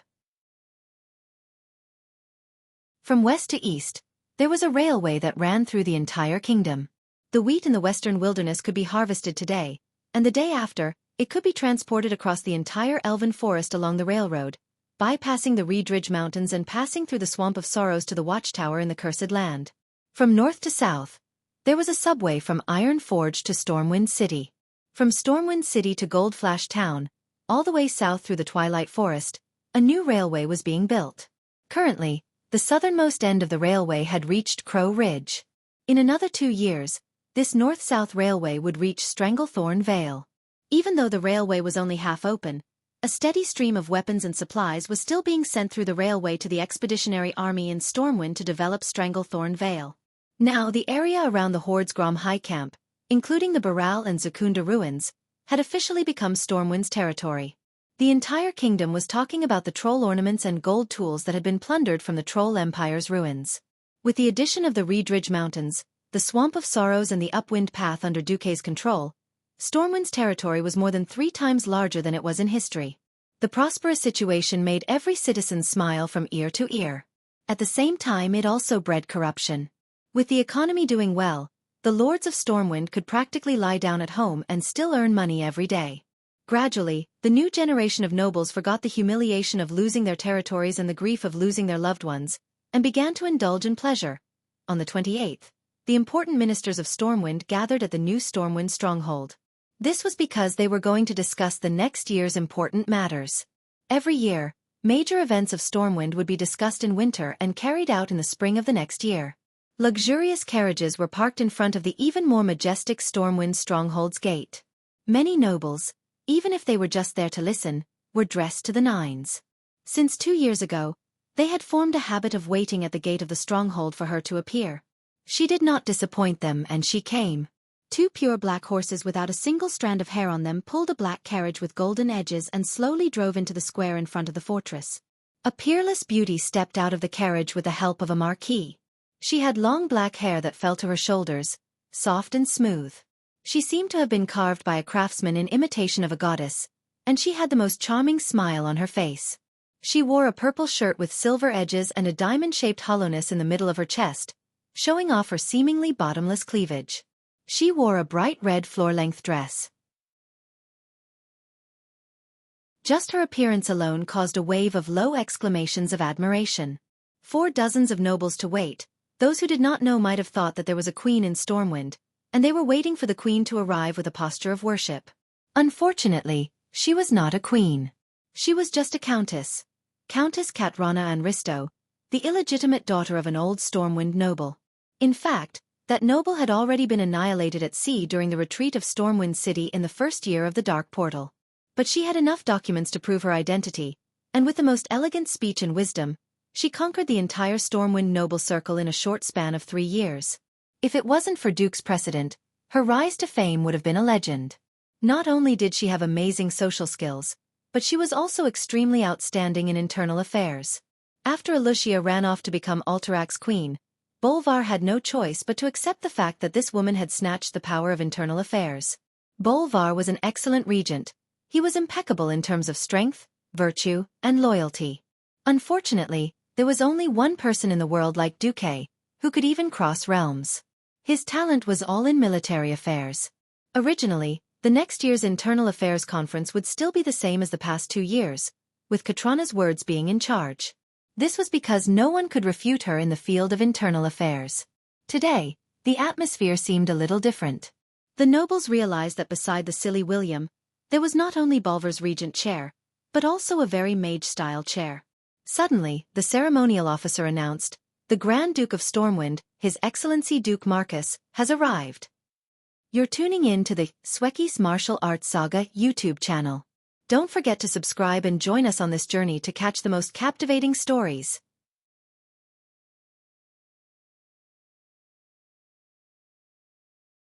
From west to east, there was a railway that ran through the entire kingdom. The wheat in the western wilderness could be harvested today, and the day after, it could be transported across the entire elven forest along the railroad, bypassing the Reed Ridge Mountains and passing through the Swamp of Sorrows to the Watchtower in the Cursed Land. From north to south, there was a subway from Iron Forge to Stormwind City. From Stormwind City to Gold Flash Town, all the way south through the Twilight Forest, a new railway was being built. Currently, the southernmost end of the railway had reached Crow Ridge. In another 2 years, this north-south railway would reach Stranglethorn Vale. Even though the railway was only half open, a steady stream of weapons and supplies was still being sent through the railway to the Expeditionary Army in Stormwind to develop Stranglethorn Vale. Now the area around the Horde's Grom High Camp, including the Baral and Zakunda ruins, had officially become Stormwind's territory. The entire kingdom was talking about the troll ornaments and gold tools that had been plundered from the Troll Empire's ruins. With the addition of the Reed Ridge Mountains, the Swamp of Sorrows and the Upwind Path under Duquesne's control, Stormwind's territory was more than 3 times larger than it was in history. The prosperous situation made every citizen smile from ear to ear. At the same time, it also bred corruption. With the economy doing well, the lords of Stormwind could practically lie down at home and still earn money every day. Gradually, the new generation of nobles forgot the humiliation of losing their territories and the grief of losing their loved ones, and began to indulge in pleasure. On the 28th, the important ministers of Stormwind gathered at the new Stormwind stronghold. This was because they were going to discuss the next year's important matters. Every year, major events of Stormwind would be discussed in winter and carried out in the spring of the next year. Luxurious carriages were parked in front of the even more majestic Stormwind stronghold's gate. Many nobles, even if they were just there to listen, were dressed to the nines. Since 2 years ago, they had formed a habit of waiting at the gate of the stronghold for her to appear. She did not disappoint them, and she came. 2 pure black horses without a single strand of hair on them pulled a black carriage with golden edges and slowly drove into the square in front of the fortress. A peerless beauty stepped out of the carriage with the help of a marquis. She had long black hair that fell to her shoulders, soft and smooth. She seemed to have been carved by a craftsman in imitation of a goddess, and she had the most charming smile on her face. She wore a purple shirt with silver edges and a diamond-shaped hollowness in the middle of her chest, showing off her seemingly bottomless cleavage. She wore a bright red floor-length dress. Just her appearance alone caused a wave of low exclamations of admiration. 4 dozens of nobles to wait. Those who did not know might have thought that there was a queen in Stormwind, and they were waiting for the queen to arrive with a posture of worship. Unfortunately, she was not a queen. She was just a countess. Countess Katrana Anristo, the illegitimate daughter of an old Stormwind noble. In fact, that noble had already been annihilated at sea during the retreat of Stormwind City in the first year of the Dark Portal. But she had enough documents to prove her identity, and with the most elegant speech and wisdom, she conquered the entire Stormwind noble circle in a short span of 3 years. If it wasn't for Duke's precedent, her rise to fame would have been a legend. Not only did she have amazing social skills, but she was also extremely outstanding in internal affairs. After Alucia ran off to become Alterax's queen, Bolvar had no choice but to accept the fact that this woman had snatched the power of internal affairs. Bolvar was an excellent regent. He was impeccable in terms of strength, virtue, and loyalty. Unfortunately, there was only one person in the world like Duque, who could even cross realms. His talent was all in military affairs. Originally, the next year's internal affairs conference would still be the same as the past 2 years, with Katrana's words being in charge. This was because no one could refute her in the field of internal affairs. Today, the atmosphere seemed a little different. The nobles realized that beside the silly William, there was not only Bolvar's regent chair, but also a very mage-style chair. Suddenly, the ceremonial officer announced, "The Grand Duke of Stormwind, His Excellency Duke Marcus, has arrived." You're tuning in to the Xueqi's Martial Arts Saga YouTube channel. Don't forget to subscribe and join us on this journey to catch the most captivating stories.